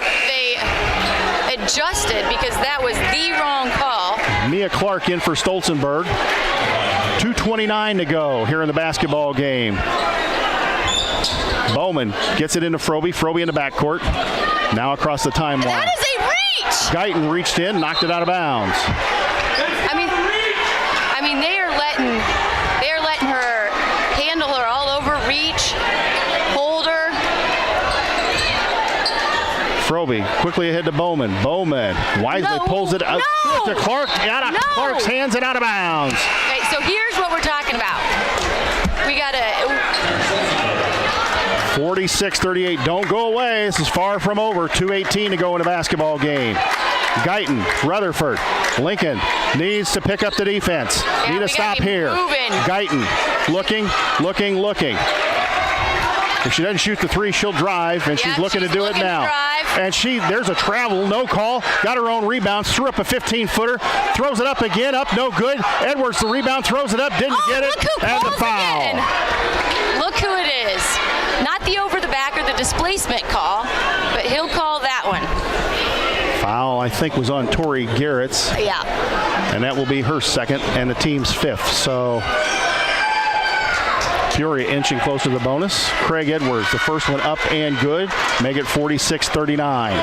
adjusted, because that was the wrong call. Mia Clark in for Stolzenberg. 2:29 to go here in the basketball game. Bowman gets it into Froby. Froby in the backcourt. Now across the timeline. That is a reach! Guyton reached in, knocked it out of bounds. I mean, they are letting her handle her all over, reach, hold her. Froby quickly ahead to Bowman. Bowman wisely pulls it out to Clark. Clark's hands it out of bounds. Okay, so here's what we're talking about. We got to 46-38. Don't go away. This is far from over. 2:18 to go in a basketball game. Guyton, Rutherford, Lincoln needs to pick up the defense. Need to stop here. Moving. Guyton looking. If she doesn't shoot the three, she'll drive, and she's looking to do it now. And there's a travel, no call. Got her own rebound, threw up a 15-footer, throws it up again, up, no good. Edwards, the rebound, throws it up, didn't get it, and the foul. Again. Look who it is. Not the over the back or the displacement call, but he'll call that one. Foul, I think, was on Tori Garrett's. Yeah. And that will be her second and the team's fifth. So Peoria inching close to the bonus. Craig Edwards, the first one up and good. Make it 46-39.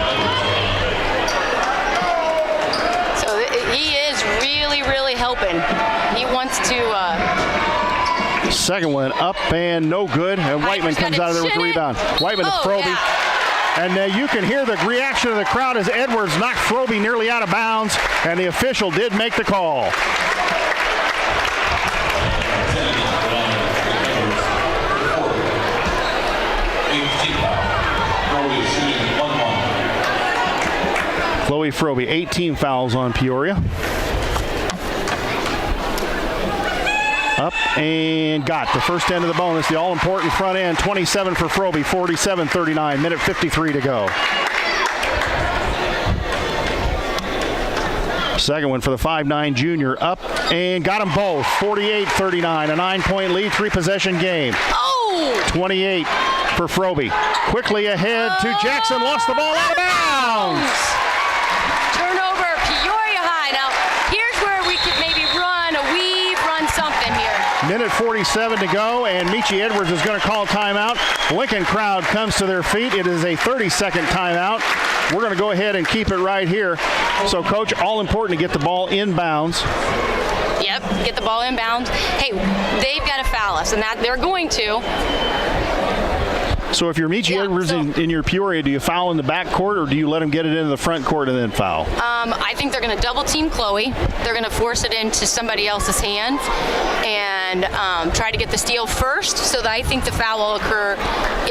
So he is really, really helping. He wants to... Second one up and no good. And Whiteman comes out of there with the rebound. Whiteman to Froby. Yeah. And you can hear the reaction of the crowd as Edwards knocked Froby nearly out of bounds. And the official did make the call. Chloe Froby, 18 fouls on Peoria. Up and got the first end of the bonus, the all-important front end, 27 for Froby, 47-39, minute 53 to go. Second one for the 5'9 junior, up and got them both, 48-39, a 9-point lead, 3-possession game. 28 for Froby. Quickly ahead to Jackson, lost the ball out of bounds. Turnover, Peoria High. Now, here's where we could maybe run a weave, run something here. Minute 47 to go, and Michi Edwards is going to call timeout. Lincoln crowd comes to their feet. It is a 30-second timeout. We're going to go ahead and keep it right here. So, Coach, all important to get the ball inbounds. Yep, get the ball inbounds. Hey, they've got to foul us, and that they're going to. So if you're Michi Edwards in your Peoria, do you foul in the back court, or do you let them get it into the front court and then foul? I think they're going to double team Chloe. They're going to force it into somebody else's hands and try to get the steal first. So that I think the foul will occur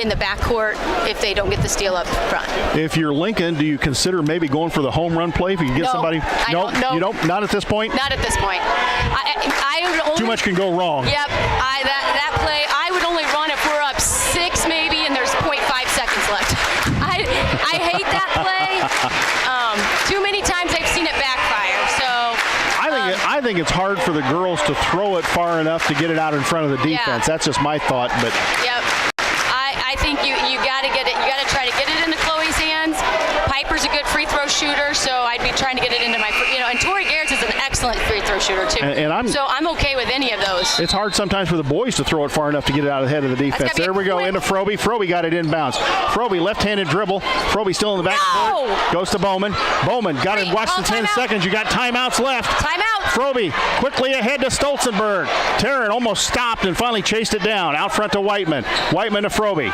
in the back court if they don't get the steal up front. If you're Lincoln, do you consider maybe going for the home run play if you can get somebody? No, you don't. Not at this point. Not at this point. I would only, too much can go wrong. Yep. That play, I would only run if we're up 6 maybe and there's 0.5 seconds left. I hate that play. Too many times I've seen it backfire. So I think it's hard for the girls to throw it far enough to get it out in front of the defense. That's just my thought. But yep. I think you got to get it. You got to try to get it into Chloe's hands. Piper's a good free throw shooter, so I'd be trying to get it into my, and Tori Garrett's is an excellent free throw shooter too. So I'm okay with any of those. It's hard sometimes for the boys to throw it far enough to get it out ahead of the defense. There we go, into Froby. Froby got it inbounds. Froby, left-handed dribble. Froby still in the back court. Goes to Bowman. Bowman got it. Watch the 10 seconds. You got timeouts left. Timeout. Froby quickly ahead to Stolzenberg. Tarrant almost stopped and finally chased it down. Out front to Whiteman. Whiteman to Froby.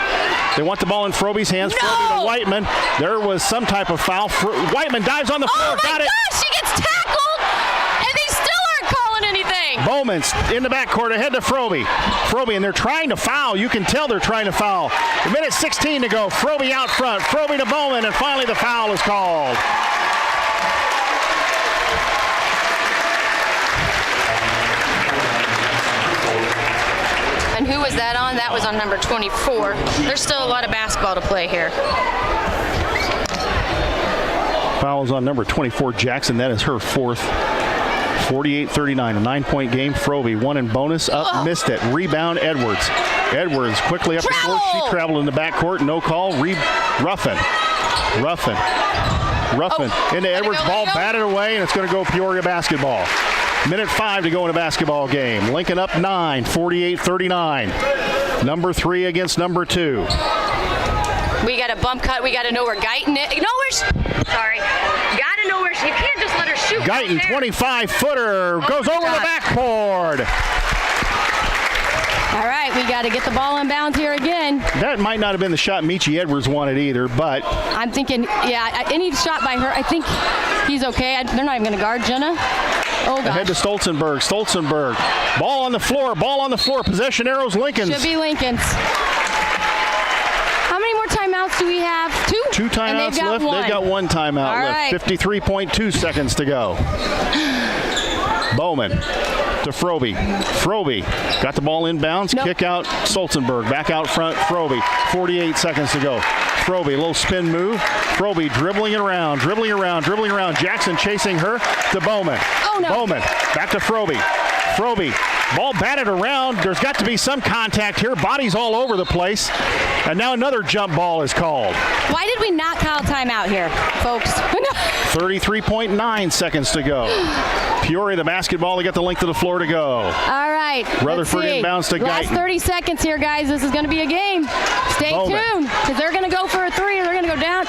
They want the ball in Froby's hands. No! Froby to Whiteman. There was some type of foul. Whiteman dives on the floor. Got it. Oh my gosh, she gets tackled, and they still aren't calling anything. Bowman's in the backcourt ahead to Froby. Froby, and they're trying to foul. You can tell they're trying to foul. A minute 16 to go. Froby out front. Froby to Bowman, and finally the foul is called. And who was that on? That was on number 24. There's still a lot of basketball to play here. Foul is on number 24, Jackson. That is her fourth. 48-39, a 9-point game. Froby, one in bonus, up, missed it. Rebound, Edwards. Edwards quickly up the court. She traveled in the backcourt, no call. Ruffin into Edwards. Ball batted away, and it's going to go Peoria basketball. Minute 5 to go in a basketball game. Lincoln up 9, 48-39. Number 3 against number 2. We got a bump cut. We got to know where Guyton is. Sorry. Got to know where she. You can't just let her shoot. Guyton, 25-footer, goes over the backboard. All right, we got to get the ball in bounds here again. That might not have been the shot Michi Edwards wanted either, but I'm thinking, any shot by her, I think he's okay. They're not even going to guard Jenna. Oh, gosh. Ahead to Stolzenberg. Ball on the floor. Possession arrows, Lincoln's. Should be Lincoln's. How many more timeouts do we have? 2? 2 timeouts left. They've got 1 timeout left. 53.2 seconds to go. Bowman to Frobe. Frobe got the ball inbounds. Kick out Stolzenberg. Back out front, Frobe. 48 seconds to go. Frobe, a little spin move. Frobe dribbling it around. Jackson chasing her to Bowman. Oh, no. Bowman back to Frobe. Frobe, ball batted around. There's got to be some contact here. Bodies all over the place. And now another jump ball is called. Why did we not call timeout here, folks? 33.9 seconds to go. Peoria, the basketball. They got the length of the floor to go. All right. Rutherford inbounds to Guyton. Last 30 seconds here, guys. This is going to be a game. Stay tuned, because they're going to go for a three, or they're going to go down.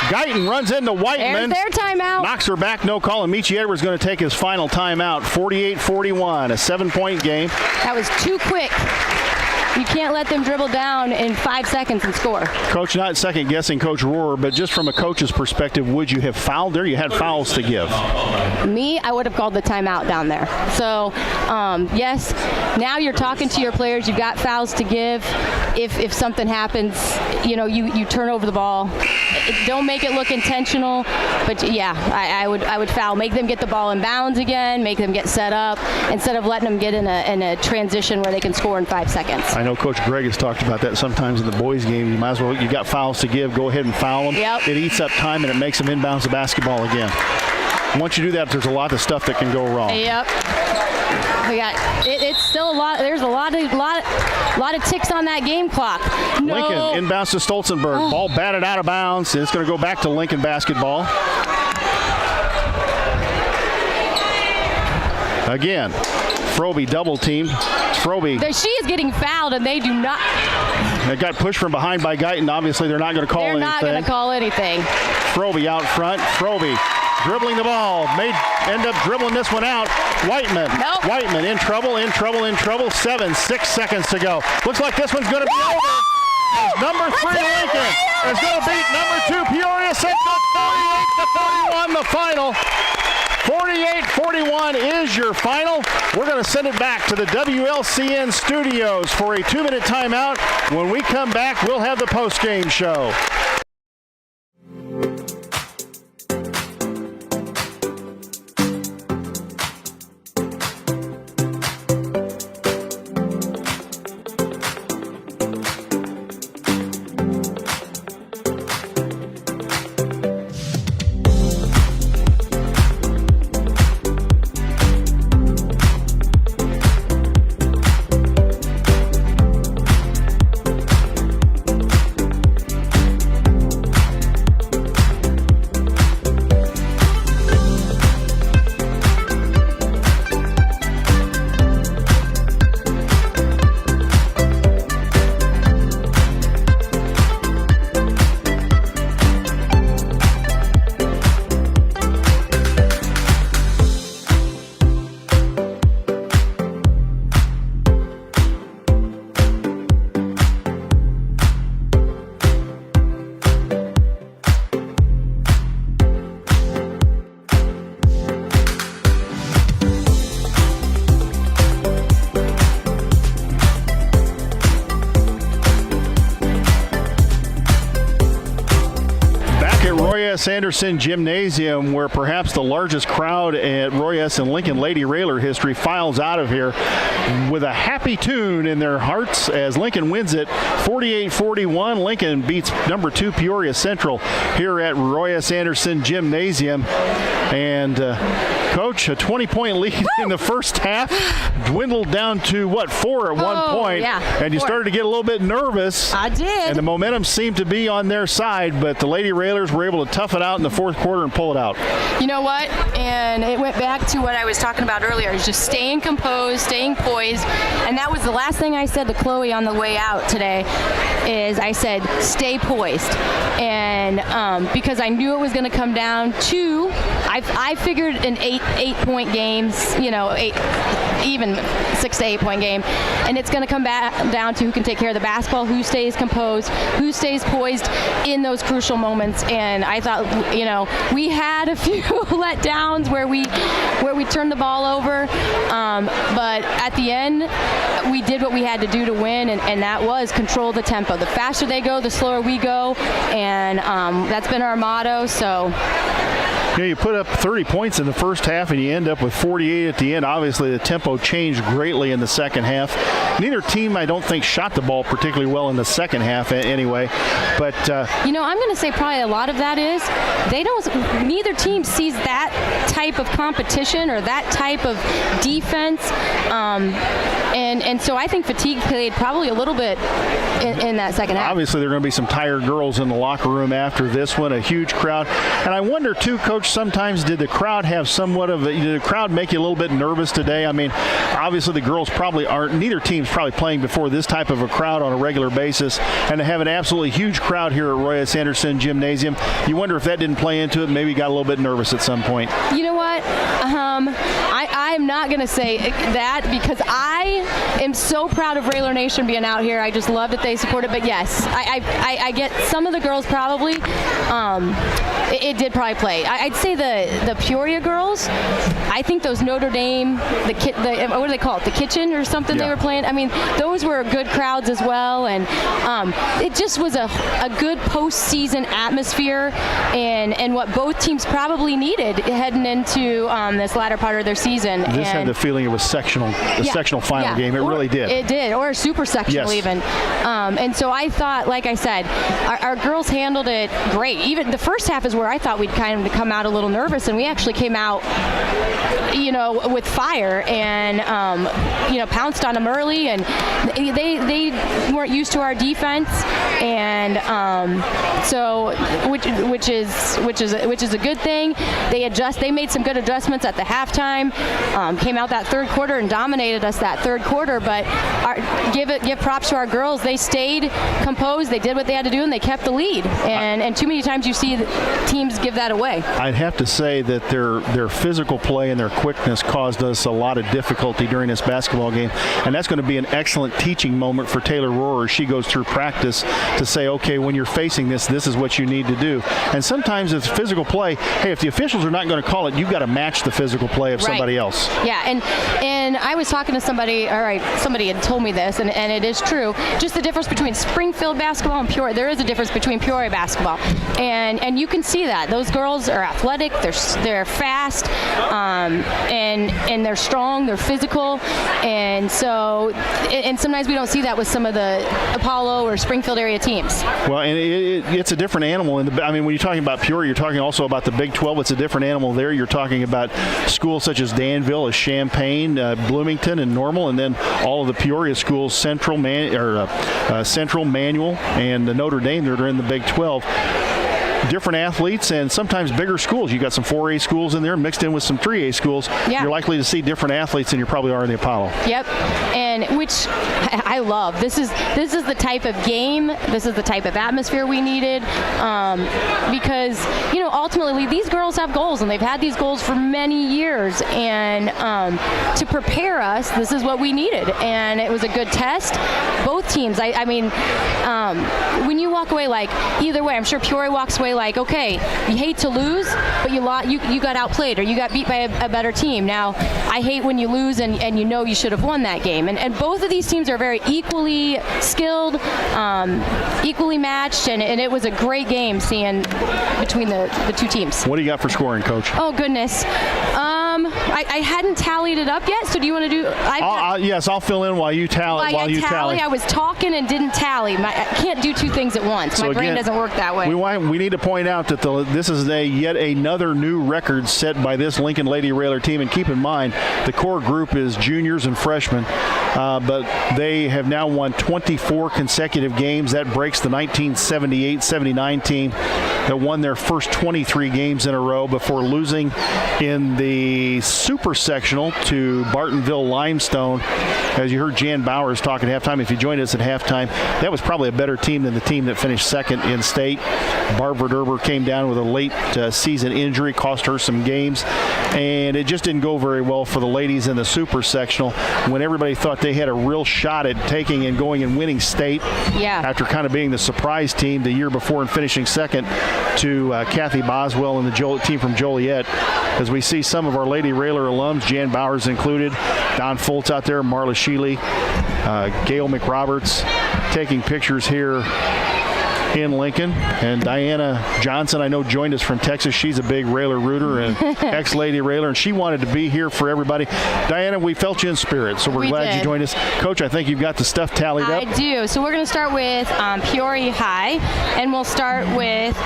Guyton runs into Whiteman. There's their timeout. Knocks her back, no call, and Michi Edwards going to take his final timeout. 48-41, a 7-point game. That was too quick. You can't let them dribble down in 5 seconds and score. Coach, not second-guessing Coach Rohrer, but just from a coach's perspective, would you have fouled there? You had fouls to give. Me, I would have called the timeout down there. So, yes, now you're talking to your players. You've got fouls to give. If something happens, you turn over the ball. Don't make it look intentional. But, yeah, I would foul. Make them get the ball in bounds again. Make them get set up instead of letting them get in a transition where they can score in 5 seconds. I know Coach Greg has talked about that sometimes in the boys' game. You might as well, you got fouls to give, go ahead and foul them. Yep. It eats up time and it makes them inbounds the basketball again. Once you do that, there's a lot of stuff that can go wrong. Yep. We got it's still a lot. There's a lot of ticks on that game clock. No. Lincoln inbounds to Stolzenberg. Ball batted out of bounds, and it's going to go back to Lincoln basketball. Again, Frobe double teamed. Frobe. She is getting fouled, and they do not. They got pushed from behind by Guyton. Obviously, they're not going to call anything. They're not going to call anything. Frobe out front. Frobe dribbling the ball. May end up dribbling this one out. Whiteman. Nope. Whiteman in trouble. 6 seconds to go. Looks like this one's going to be over. As number 3 Lincoln is going to beat number 2 Peoria Central 48-41 the final. 48-41 is your final. We're going to send it back to the WLCN studios for a 2-minute timeout. When we come back, we'll have the post-game show. Roy S. Anderson Gymnasium, where perhaps the largest crowd at Roy S. and Lincoln Lady Railer history files out of here with a happy tune in their hearts as Lincoln wins it 48-41. Lincoln beats number 2 Peoria Central here at Roy S. Anderson Gymnasium. And Coach, a 20-point lead in the first half dwindled down to, 4 at one point. Yeah, and you 4. started to get a little bit nervous. I did. And the momentum seemed to be on their side, but the Lady Railers were able to tough it out in the fourth quarter and pull it out. You know what? And it went back to what I was talking about earlier, is just staying composed, staying poised. And that was the last thing I said to Chloe on the way out today, is I said, stay poised. And because I knew it was going to come down to, I figured an eight-point games, even 6 to 8 point game, and it's going to come back down to who can take care of the basketball, who stays composed, who stays poised in those crucial moments. And I thought, we had a few letdowns where we turned the ball over, but at the end we did what we had to do to win, and that was control the tempo. The faster they go, the slower we go, and that's been our motto. So You put up 30 points in the first half and you end up with 48 at the end. Obviously, the tempo changed greatly in the second half. Neither team, I don't think, shot the ball particularly well in the second half anyway. But I'm going to say probably a lot of that is neither team sees that type of competition or that type of defense. And so I think fatigue played probably a little bit in that second half. Obviously, there are going to be some tired girls in the locker room after this one, a huge crowd. And I wonder, too, Coach, sometimes did the crowd have did the crowd make you a little bit nervous today? I mean, obviously the girls probably aren't, neither team's probably playing before this type of a crowd on a regular basis. And to have an absolutely huge crowd here at Roy S. Anderson Gymnasium, you wonder if that didn't play into it, maybe got a little bit nervous at some point. You know what? I'm not going to say that because I am so proud of Railer Nation being out here. I just love that they support it. But yes, I get some of the girls probably. It did probably play. I'd say the Peoria girls. I think those Notre Dame, what do they call it? The kitchen or something they were playing. I mean, those were good crowds as well, and it just was a good postseason atmosphere, and what both teams probably needed heading into this latter part of their season. This had the feeling it was sectional final game. It really did. It did, or super sectional even. And so I thought, like I said, our girls handled it great. Even the first half is where I thought we'd kind of come out a little nervous, and we actually came out, with fire and, pounced on them early, and they weren't used to our defense, and so which is a good thing. They made some good adjustments at the halftime, came out that third quarter and dominated us that third quarter, but give props to our girls. They stayed composed, they did what they had to do, and they kept the lead, and too many times you see teams give that away. I'd have to say that their physical play and their quickness caused us a lot of difficulty during this basketball game, and that's going to be an excellent teaching moment for Taylor Rohrer as she goes through practice to say, okay, when you're facing this is what you need to do. And sometimes it's physical play. Hey, if the officials are not going to call it, you've got to match the physical play of somebody else. Yeah, and I was talking to somebody had told me this, and it is true, just the difference between Springfield basketball and Peoria. There is a difference between Peoria basketball, and you can see that. Those girls are athletic, they're fast, and they're strong, they're physical, and so, and sometimes we don't see that with some of the Apollo or Springfield area teams. Well, and it's a different animal. When you're talking about Peoria, you're talking also about the Big 12. It's a different animal there. You're talking about schools such as Danville, as Champaign, Bloomington, and Normal, and then all of the Peoria schools, Central, Manual, and Notre Dame that are in the Big 12. Different athletes and sometimes bigger schools. You got some 4A schools in there mixed in with some 3A schools. Yeah. You're likely to see different athletes than you probably are in the Apollo. Yep, and which I love. This is the type of game. This is the type of atmosphere we needed, because ultimately these girls have goals, and they've had these goals for many years. And to prepare us, this is what we needed, and it was a good test. Both teams. I mean, when you walk away either way, I'm sure Peoria walks away okay, you hate to lose, but you got outplayed or you got beat by a better team. Now, I hate when you lose and you should have won that game. And both of these teams are very equally skilled, equally matched, and it was a great game seeing between the two teams. What do you got for scoring, Coach? Oh, goodness. I hadn't tallied it up yet, so do you want to do? Yes, I'll fill in while you tally. I was talking and didn't tally. I can't do two things at once. My brain doesn't work that way. We need to point out that this is yet another new record set by this Lincoln Lady Railer team. And keep in mind, the core group is juniors and freshmen, but they have now won 24 consecutive games. That breaks the 1978-79 team that won their first 23 games in a row before losing in the super sectional to Bartonville Limestone. As you heard Jan Bowers talking at halftime, if you joined us at halftime, that was probably a better team than the team that finished second in state. Barb Verderber came down with a late season injury, cost her some games, and it just didn't go very well for the ladies in the super sectional when everybody thought they had a real shot at taking and going and winning state. Yeah. After kind of being the surprise team the year before and finishing second to Kathy Boswell and the team from Joliet. As we see some of our Lady Railer alums, Jan Bowers included, Don Foltz out there, Marla Sheely, Gail McRoberts, taking pictures here in Lincoln. And Diana Johnson, I know, joined us from Texas. She's a big Railer rooter and ex-Lady Railer, and she wanted to be here for everybody. Diana, we felt you in spirit, so we're glad you joined us. Coach, I think you've got the stuff tallied up. I do. So we're going to start with Peoria High, and we'll start with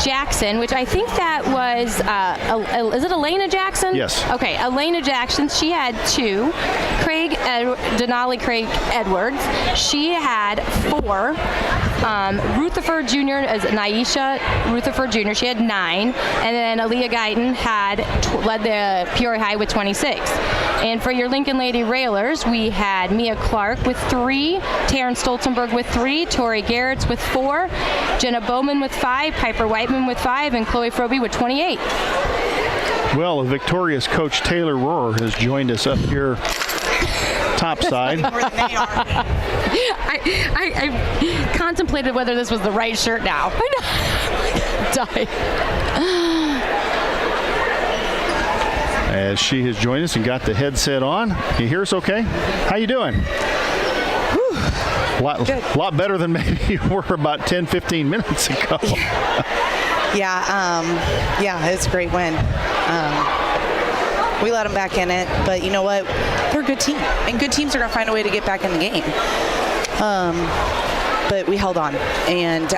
Jackson, which I think that was, is it Elena Jackson? Yes. Okay, Elena Jackson, she had 2. Denali Craig Edwards, she had 4. Rutherford Jr. as Naisha Rutherford Jr., she had 9. And then Aaliyah Guyton led the Peoria High with 26. And for your Lincoln Lady Railers, we had Mia Clark with 3, Taryn Stolzenberg with 3, Tori Garretts with 4, Jenna Bowman with 5, Piper Whiteman with 5, and Chloe Froby with 28. Well, a victorious Coach Taylor Rohrer has joined us up here topside. I contemplated whether this was the right shirt now. As she has joined us and got the headset on. Can you hear us okay? How you doing? A lot better than maybe you were about 10, 15 minutes ago. Yeah, it's a great win. We let them back in it, but you know what? They're a good team, and good teams are going to find a way to get back in the game. But we held on, and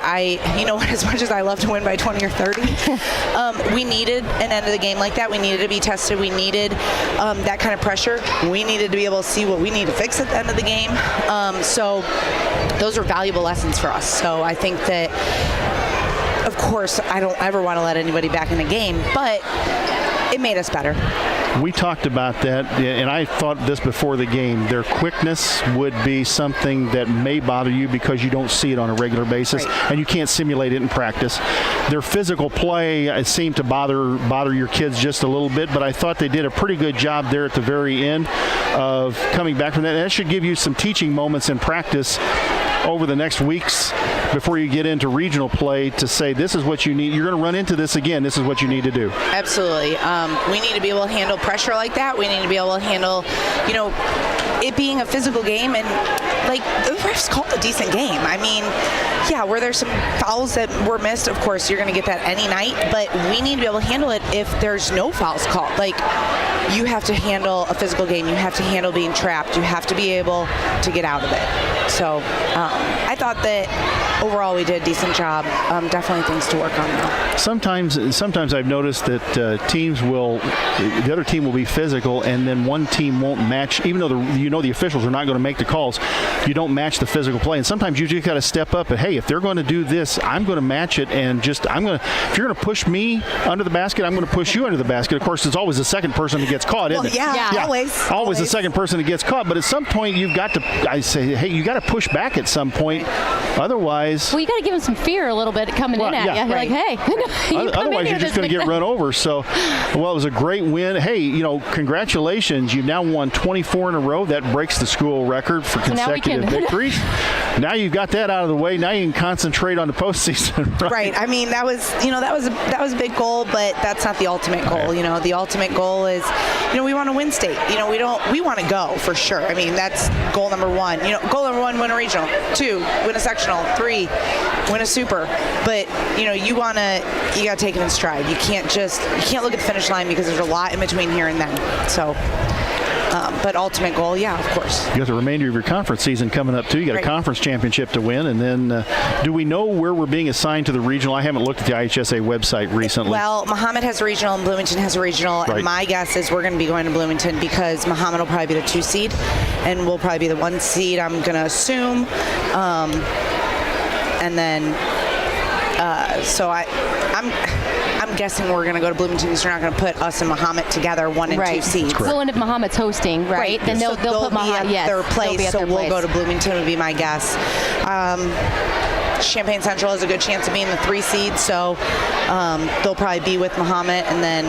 you know what, as much as I love to win by 20 or 30, we needed an end of the game like that. We needed to be tested. We needed that kind of pressure. We needed to be able to see what we need to fix at the end of the game. So those are valuable lessons for us. So I think that, of course, I don't ever want to let anybody back in the game, but it made us better. We talked about that, and I thought this before the game. Their quickness would be something that may bother you because you don't see it on a regular basis, and you can't simulate it in practice. Their physical play seemed to bother your kids just a little bit, but I thought they did a pretty good job there at the very end of coming back from that. And that should give you some teaching moments in practice over the next weeks before you get into regional play to say, this is what you need. You're going to run into this again. This is what you need to do. Absolutely. We need to be able to handle pressure like that. We need to be able to handle, it being a physical game, and like the refs called a decent game. I mean, yeah, were there some fouls that were missed? Of course, you're going to get that any night, but we need to be able to handle it if there's no fouls called. Like, you have to handle a physical game. You have to handle being trapped. You have to be able to get out of it. So I thought that overall we did a decent job. Definitely things to work on though. Sometimes I've noticed that the other team will be physical, and then one team won't match, even though the officials are not going to make the calls. You don't match the physical play, and sometimes you just got to step up. And hey, if they're going to do this, I'm going to match it, and if you're going to push me under the basket, I'm going to push you under the basket. Of course, it's always the second person that gets caught, isn't it? Yeah, always the second person that gets caught. But at some point, you got to push back at some point. Otherwise, well, you got to give them some fear a little bit coming in at you. You're like, hey. Otherwise, you're just going to get run over. So, well, it was a great win. Hey, congratulations. You've now won 24 in a row. That breaks the school record for consecutive victories. Now you've got that out of the way. Now you can concentrate on the postseason. Right. I mean, that was a big goal, but that's not the ultimate goal. The ultimate goal is, we want to win state. We want to go for sure. I mean, that's goal number 1. Goal number 1, win a regional. 2, win a sectional. 3, win a super. But you got to take it in stride. You can't look at the finish line because there's a lot in between here and then. So. But ultimate goal, yeah, of course. You got the remainder of your conference season coming up, too. You got a conference championship to win. And then do we know where we're being assigned to the regional? I haven't looked at the IHSA website recently. Well, Mahomet has a regional and Bloomington has a regional. Right. And my guess is we're going to be going to Bloomington because Mahomet will probably be the 2 seed and we'll probably be the 1 seed, I'm going to assume. And then, so I'm guessing we're going to go to Bloomington because they're not going to put us and Mahomet together 1 and 2 seeds. Well, and if Mahomet's hosting, right, then they'll put Mahomet at their place. So we'll go to Bloomington would be my guess. Champaign Central has a good chance of being the 3 seed, so they'll probably be with Mahomet, and then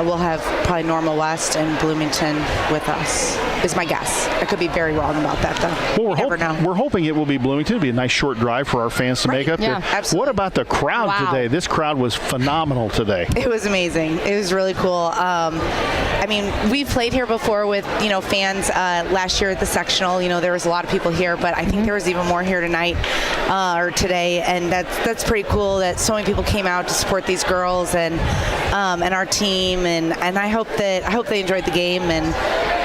we'll have probably Normal West and Bloomington with us, is my guess. I could be very wrong about that, though. Well, we're hoping it will be Bloomington. It'll be a nice short drive for our fans to make up there. Absolutely. What about the crowd today? This crowd was phenomenal today. It was amazing. It was really cool. I mean, we've played here before with, fans last year at the sectional. There was a lot of people here, but I think there was even more here tonight or today, and that's pretty cool that so many people came out to support these girls and our team, and I hope they enjoyed the game, and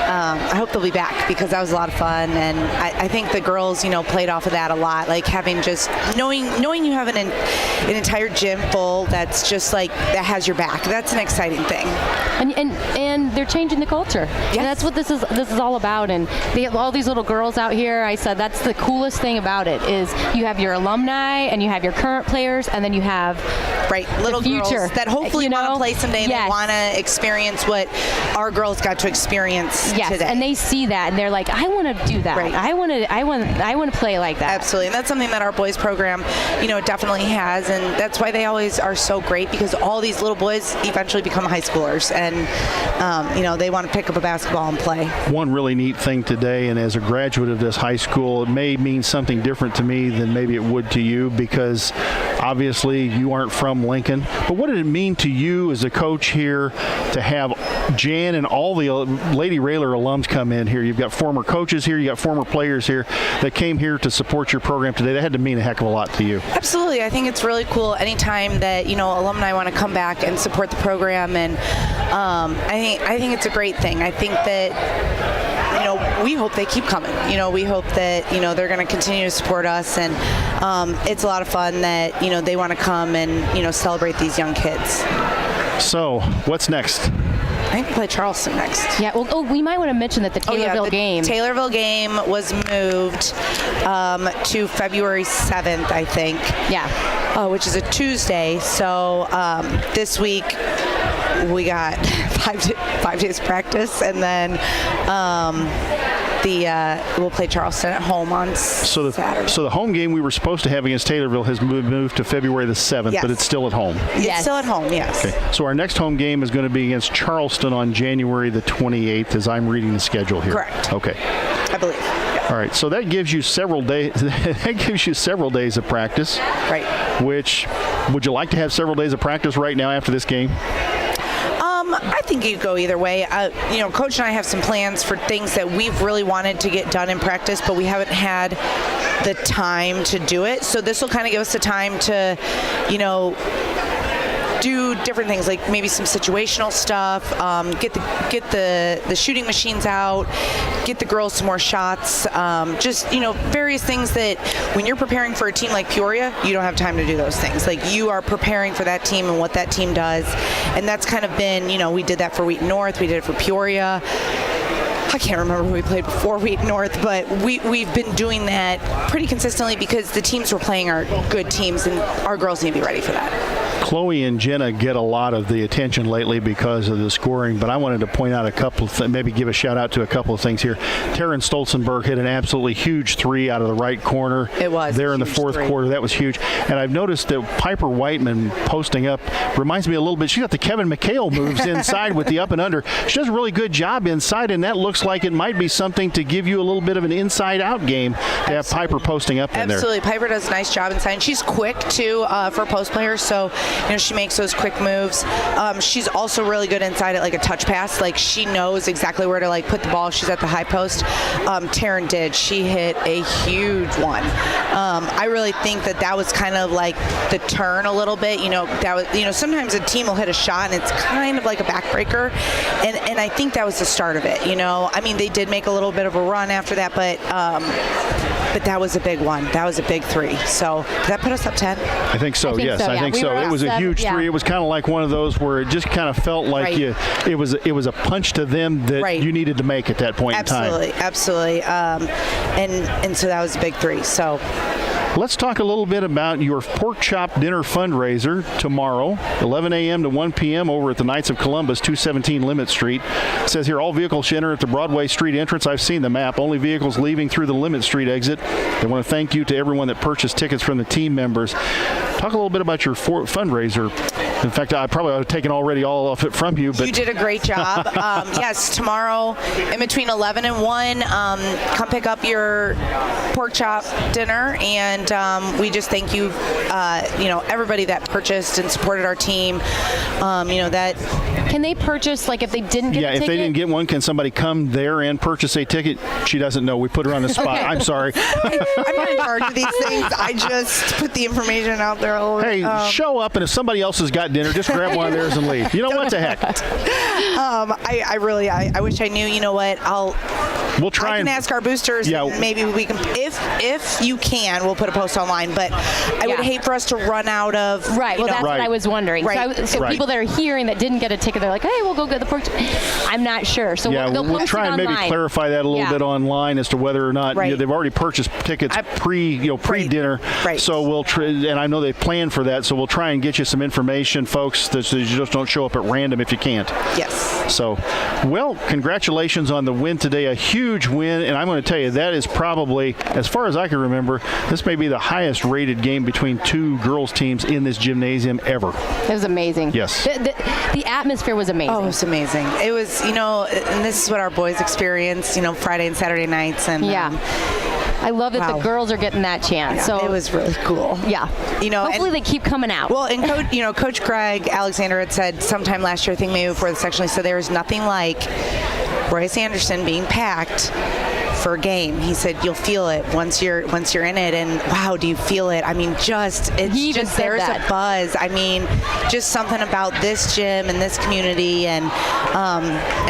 I hope they'll be back because that was a lot of fun, and I think the girls, played off of that a lot, like having just knowing you have an entire gym full that's just like that has your back. That's an exciting thing. And they're changing the culture. Yes. And that's what this is all about. And they have all these little girls out here. I said that's the coolest thing about it is you have your alumni and you have your current players, and then you have little future girls that hopefully want to play someday. And they want to experience what our girls got to experience today. And they see that and they're like, I want to do that. Right. I want to play like that. Absolutely. And that's something that our boys program, definitely has, and that's why they always are so great, because all these little boys eventually become high schoolers, and they want to pick up a basketball and play. One really neat thing today, and as a graduate of this high school, it may mean something different to me than maybe it would to you, because obviously you aren't from Lincoln. But what did it mean to you as a coach here to have Jan and all the Lady Railer alums come in here? You've got former coaches here, you got former players here that came here to support your program today. That had to mean a heck of a lot to you. Absolutely. I think it's really cool anytime that alumni want to come back and support the program, and I think it's a great thing. I think that we hope they keep coming. We hope that they're going to continue to support us, and it's a lot of fun that they want to come and celebrate these young kids. So what's next? I think we play Charleston next. Yeah. Well, we might want to mention that the Taylorville game. Taylorville game was moved to February 7th, I think. Yeah. Which is a Tuesday. So this week we got 5 days practice, and then we'll play Charleston at home on Saturday. So the home game we were supposed to have against Taylorville has moved to February the 7th, but it's still at home. It's still at home, yes. Okay. So our next home game is going to be against Charleston on January the 28th, as I'm reading the schedule here. Correct. Okay. I believe. Yeah. All right. So that gives you several days. That gives you several days of practice. Right. Which, would you like to have several days of practice right now after this game? I think you go either way. Coach and I have some plans for things that we've really wanted to get done in practice, but we haven't had the time to do it. So this will kind of give us the time to, do different things, like maybe some situational stuff, get the shooting machines out, get the girls some more shots, just various things that when you're preparing for a team like Peoria, you don't have time to do those things. Like, you are preparing for that team and what that team does, and that's kind of been, we did that for Wheaton North, we did it for Peoria. I can't remember who we played before Wheaton North, but we've been doing that pretty consistently because the teams we're playing are good teams, and our girls need to be ready for that. Chloe and Jenna get a lot of the attention lately because of the scoring, but I wanted to point out a couple of maybe give a shout out to a couple of things here. Taryn Stolzenberg hit an absolutely huge three out of the right corner. It was there in the fourth quarter. That was huge. And I've noticed that Piper Whiteman posting up reminds me a little bit. She got the Kevin McHale moves inside with the up and under. She does a really good job inside, and that looks like it might be something to give you a little bit of an inside-out game to have Piper posting up in there. Absolutely. Piper does a nice job inside. And she's quick, too, for post players, so she makes those quick moves. She's also really good inside at, like, a touch pass. Like, she knows exactly where to, like, put the ball if she's at the high post. Taryn did. She hit a huge one. I really think that was kind of like the turn a little bit. That was, sometimes a team will hit a shot and it's kind of like a backbreaker, and I think that was the start of it. I mean, they did make a little bit of a run after that, but that was a big one. That was a big three. So did that put us up 10? I think so. Yes, I think so. It was a huge three. It was kind of like one of those where it just kind of felt like it was a punch to them that you needed to make at that point in time. Absolutely. And so that was a big three. So let's talk a little bit about your pork chop dinner fundraiser tomorrow, 11 a.m. to 1 p.m. over at the Knights of Columbus, 217 Limit Street. It says here all vehicles should enter at the Broadway Street entrance. I've seen the map. Only vehicles leaving through the Limit Street exit. They want to thank you to everyone that purchased tickets from the team members. Talk a little bit about your fundraiser. In fact, I probably would have taken already all of it from you. But you did a great job. Yes, tomorrow in between 11 and 1, come pick up your pork chop dinner, and we just thank you, everybody that purchased and supported our team. That. Can they purchase, like, if they didn't get a ticket? If they didn't get one, can somebody come there and purchase a ticket? She doesn't know. We put her on the spot. Okay. I'm sorry. I'm not in charge of these things. I just put the information out there. Hey, show up, and if somebody else has got dinner, just grab one of theirs and leave. You know what the heck? I wish I knew. You know what? We'll try and ask our boosters. Yeah. And maybe we can, if you can, we'll put a post online. But I would hate for us to run out of. Right. Well, that's what I was wondering. Right. So people that are hearing that didn't get a ticket, they're like, hey, we'll go get the pork. I'm not sure. So we'll try and maybe clarify that a little bit online as to whether or not they've already purchased tickets pre-dinner. Right. So we'll and I know they plan for that. So we'll try and get you some information, folks, so you just don't show up at random if you can't. Yes. So, well, congratulations on the win today. A huge win, and I'm going to tell you that is probably, as far as I can remember, this may be the highest rated game between two girls teams in this gymnasium ever. It was amazing. Yes. The atmosphere was amazing. Oh, it was amazing. It was, and this is what our boys experience, Friday and Saturday nights. And I love that the girls are getting that chance. Yeah, so it was really cool. Yeah. Hopefully they keep coming out. Well, and Coach Greg Alexander had said sometime last year, I think maybe before the section, he said there is nothing like Royce Anderson being packed for a game. He said you'll feel it once you're in it, and wow, do you feel it? I mean, there's a buzz. I mean, just something about this gym and this community and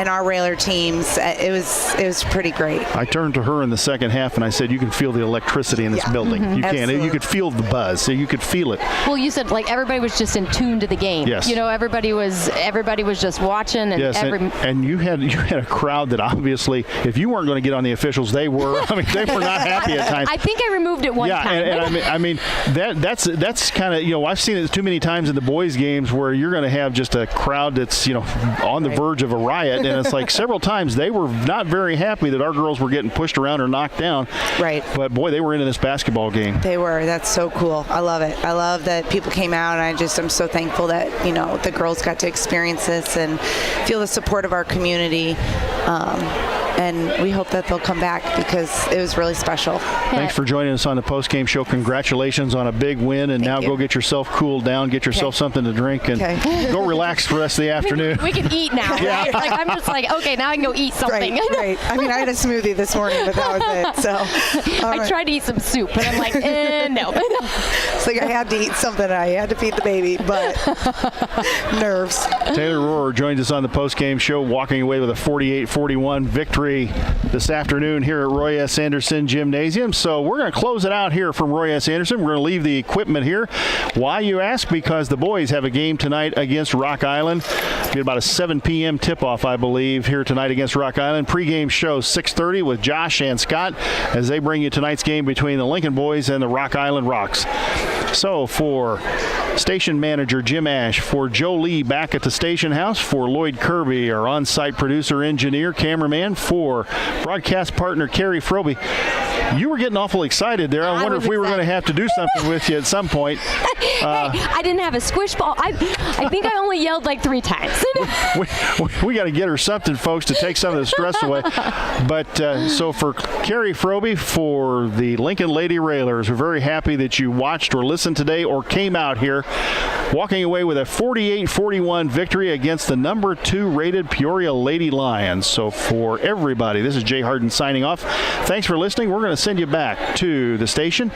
our railer teams. It was pretty great. I turned to her in the second half and I said, you can feel the electricity in this building. Mm-hmm. You can. Absolutely. You could feel the buzz. So you could feel it. Well, you said everybody was just in tune to the game. Yes. Everybody was just watching, and and you had a crowd that obviously, if you weren't going to get on the officials, they were. I mean, they were not happy at times. I think I removed it one time. And I mean that's kind of I've seen it too many times in the boys' games where you're going to have just a crowd that's on the verge of a riot, and it's like several times they were not very happy that our girls were getting pushed around or knocked down. Right. But boy, they were into this basketball game. They were. That's so cool. I love it. I love that people came out, and I'm so thankful that the girls got to experience this and feel the support of our community. And we hope that they'll come back because it was really special. Thanks for joining us on the Postgame Show. Congratulations on a big win, and now go get yourself cooled down, get yourself something to drink, and go relax for the rest of the afternoon. We can eat now, right? I'm just okay, now I can go eat something. Right. I mean, I had a smoothie this morning, but that was it. So I tried to eat some soup, but I'm like, no. It's like I had to eat something. I had to feed the baby, but nerves. Taylor Rohrer joins us on the Postgame Show, walking away with a 48-41 victory this afternoon here at Roy S. Anderson Gymnasium. So we're going to close it out here from Roy S. Anderson. We're going to leave the equipment here. Why, you ask? Because the boys have a game tonight against Rock Island. Get about a 7 p.m. tip-off, I believe, here tonight against Rock Island. Pre-game show 6:30 with Josh and Scott as they bring you tonight's game between the Lincoln boys and the Rock Island Rocks. So for station manager Jim Ash, for Joe Lee back at the station house, for Lloyd Kirby, our on-site producer, engineer, cameraman, for broadcast partner Carrie Froby. You were getting awful excited there. I wonder if we were going to have to do something with you at some point. Hey, I didn't have a squish ball. I think I only yelled 3 times. we got to get her something, folks, to take some of the stress away. But so for Carrie Froby, for the Lincoln Lady Railers, we're very happy that you watched or listened today or came out here, walking away with a 48-41 victory against the number 2 rated Peoria Lady Lions. So for everybody, this is Jay Harden signing off. Thanks for listening. We're going to send you back to the station.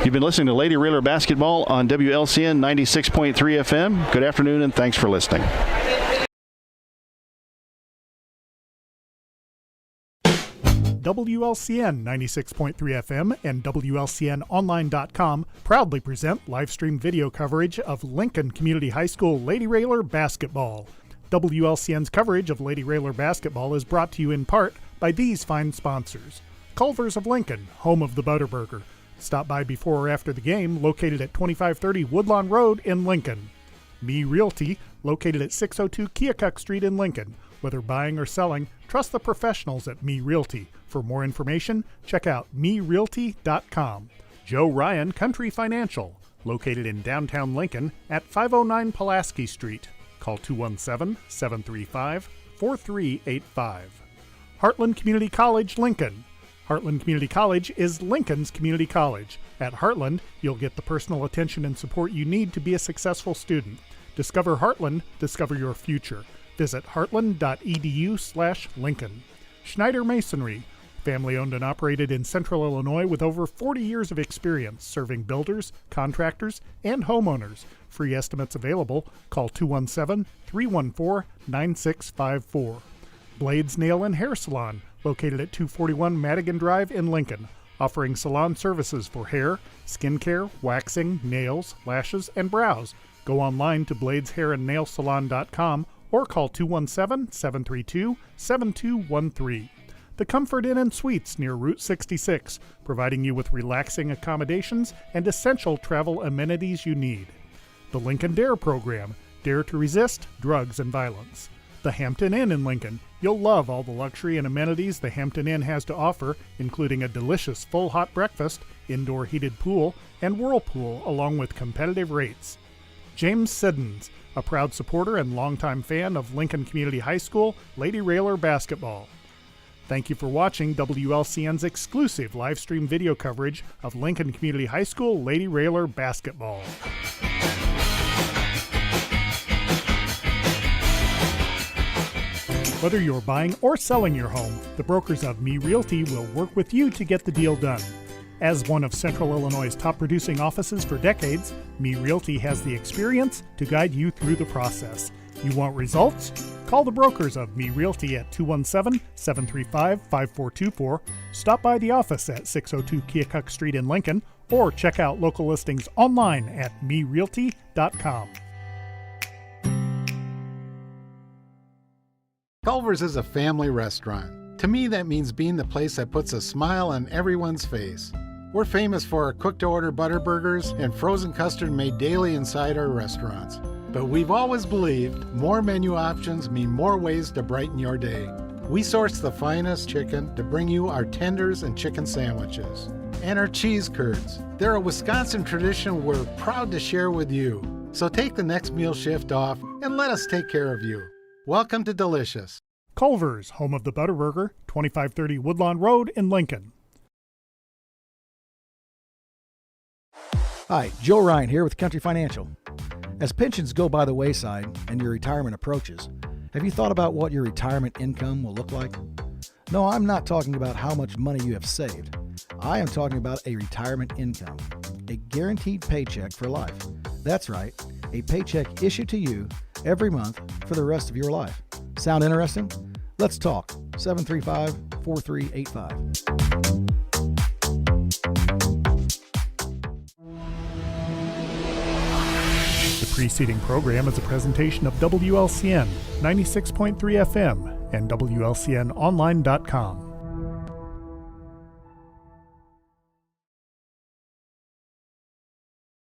You've been listening to Lady Railer Basketball on WLCN 96.3 FM. Good afternoon, and thanks for listening. WLCN 96.3 FM and WLCNonline.com proudly present live stream video coverage of Lincoln Community High School Lady Railer Basketball. WLCN's coverage of Lady Railer Basketball is brought to you in part by these fine sponsors. Culver's of Lincoln, home of the Butterburger. Stop by before or after the game, located at 2530 Woodlawn Road in Lincoln. Me Realty, located at 602 Keokuk Street in Lincoln. Whether buying or selling, trust the professionals at Me Realty. For more information, check out merealty.com. Joe Ryan Country Financial. located in downtown Lincoln at 509 Pulaski Street. Call 217-735-4385. Heartland Community College, Lincoln. Heartland Community College is Lincoln's community college. At Heartland, you'll get the personal attention and support you need to be a successful student. Discover Heartland, discover your future. Visit heartland.edu/Lincoln. Schneider Masonry, family owned and operated in Central Illinois with over 40 years of experience serving builders, contractors, and homeowners. Free estimates available. Call 217-314-9654. Blades Nail and Hair Salon, located at 241 Madigan Drive in Lincoln, offering salon services for hair, skin care, waxing, nails, lashes, and brows. Go online to bladeshairandnailsalon.com or call 217-732-7213. The Comfort Inn and Suites near Route 66, providing you with relaxing accommodations and essential travel amenities you need. The Lincoln Dare program, Dare to Resist Drugs and Violence. The Hampton Inn in Lincoln. You'll love all the luxury and amenities the Hampton Inn has to offer, including a delicious full hot breakfast, indoor heated pool, and whirlpool, along with competitive rates. James Siddons, a proud supporter and longtime fan of Lincoln Community High School Lady Railer basketball. Thank you for watching WLCN's exclusive live stream video coverage of Lincoln Community High School Lady Railer basketball. Whether you're buying or selling your home, the brokers of Me Realty will work with you to get the deal done. As one of Central Illinois' top producing offices for decades, Me Realty has the experience to guide you through the process. You want results? Call the brokers of Me Realty at 217-735-5424, stop by the office at 602 Keokuk Street in Lincoln, or check out local listings online at merealty.com. Culver's is a family restaurant. To me, that means being the place that puts a smile on everyone's face. We're famous for our cooked-to-order butter burgers and frozen custard made daily inside our restaurants. But we've always believed more menu options mean more ways to brighten your day. We source the finest chicken to bring you our tenders and chicken sandwiches. And our cheese curds. They're a Wisconsin tradition we're proud to share with you. So take the next meal shift off and let us take care of you. Welcome to Delicious. Culver's, home of the Butterburger, 2530 Woodlawn Road in Lincoln. Hi, Joe Ryan here with Country Financial. As pensions go by the wayside and your retirement approaches, have you thought about what your retirement income will look like? No, I'm not talking about how much money you have saved. I am talking about a retirement income, a guaranteed paycheck for life. That's right, a paycheck issued to you every month for the rest of your life. Sound interesting? Let's talk. 735-4385. The preceding program is a presentation of WLCN 96.3 FM and WLCNonline.com.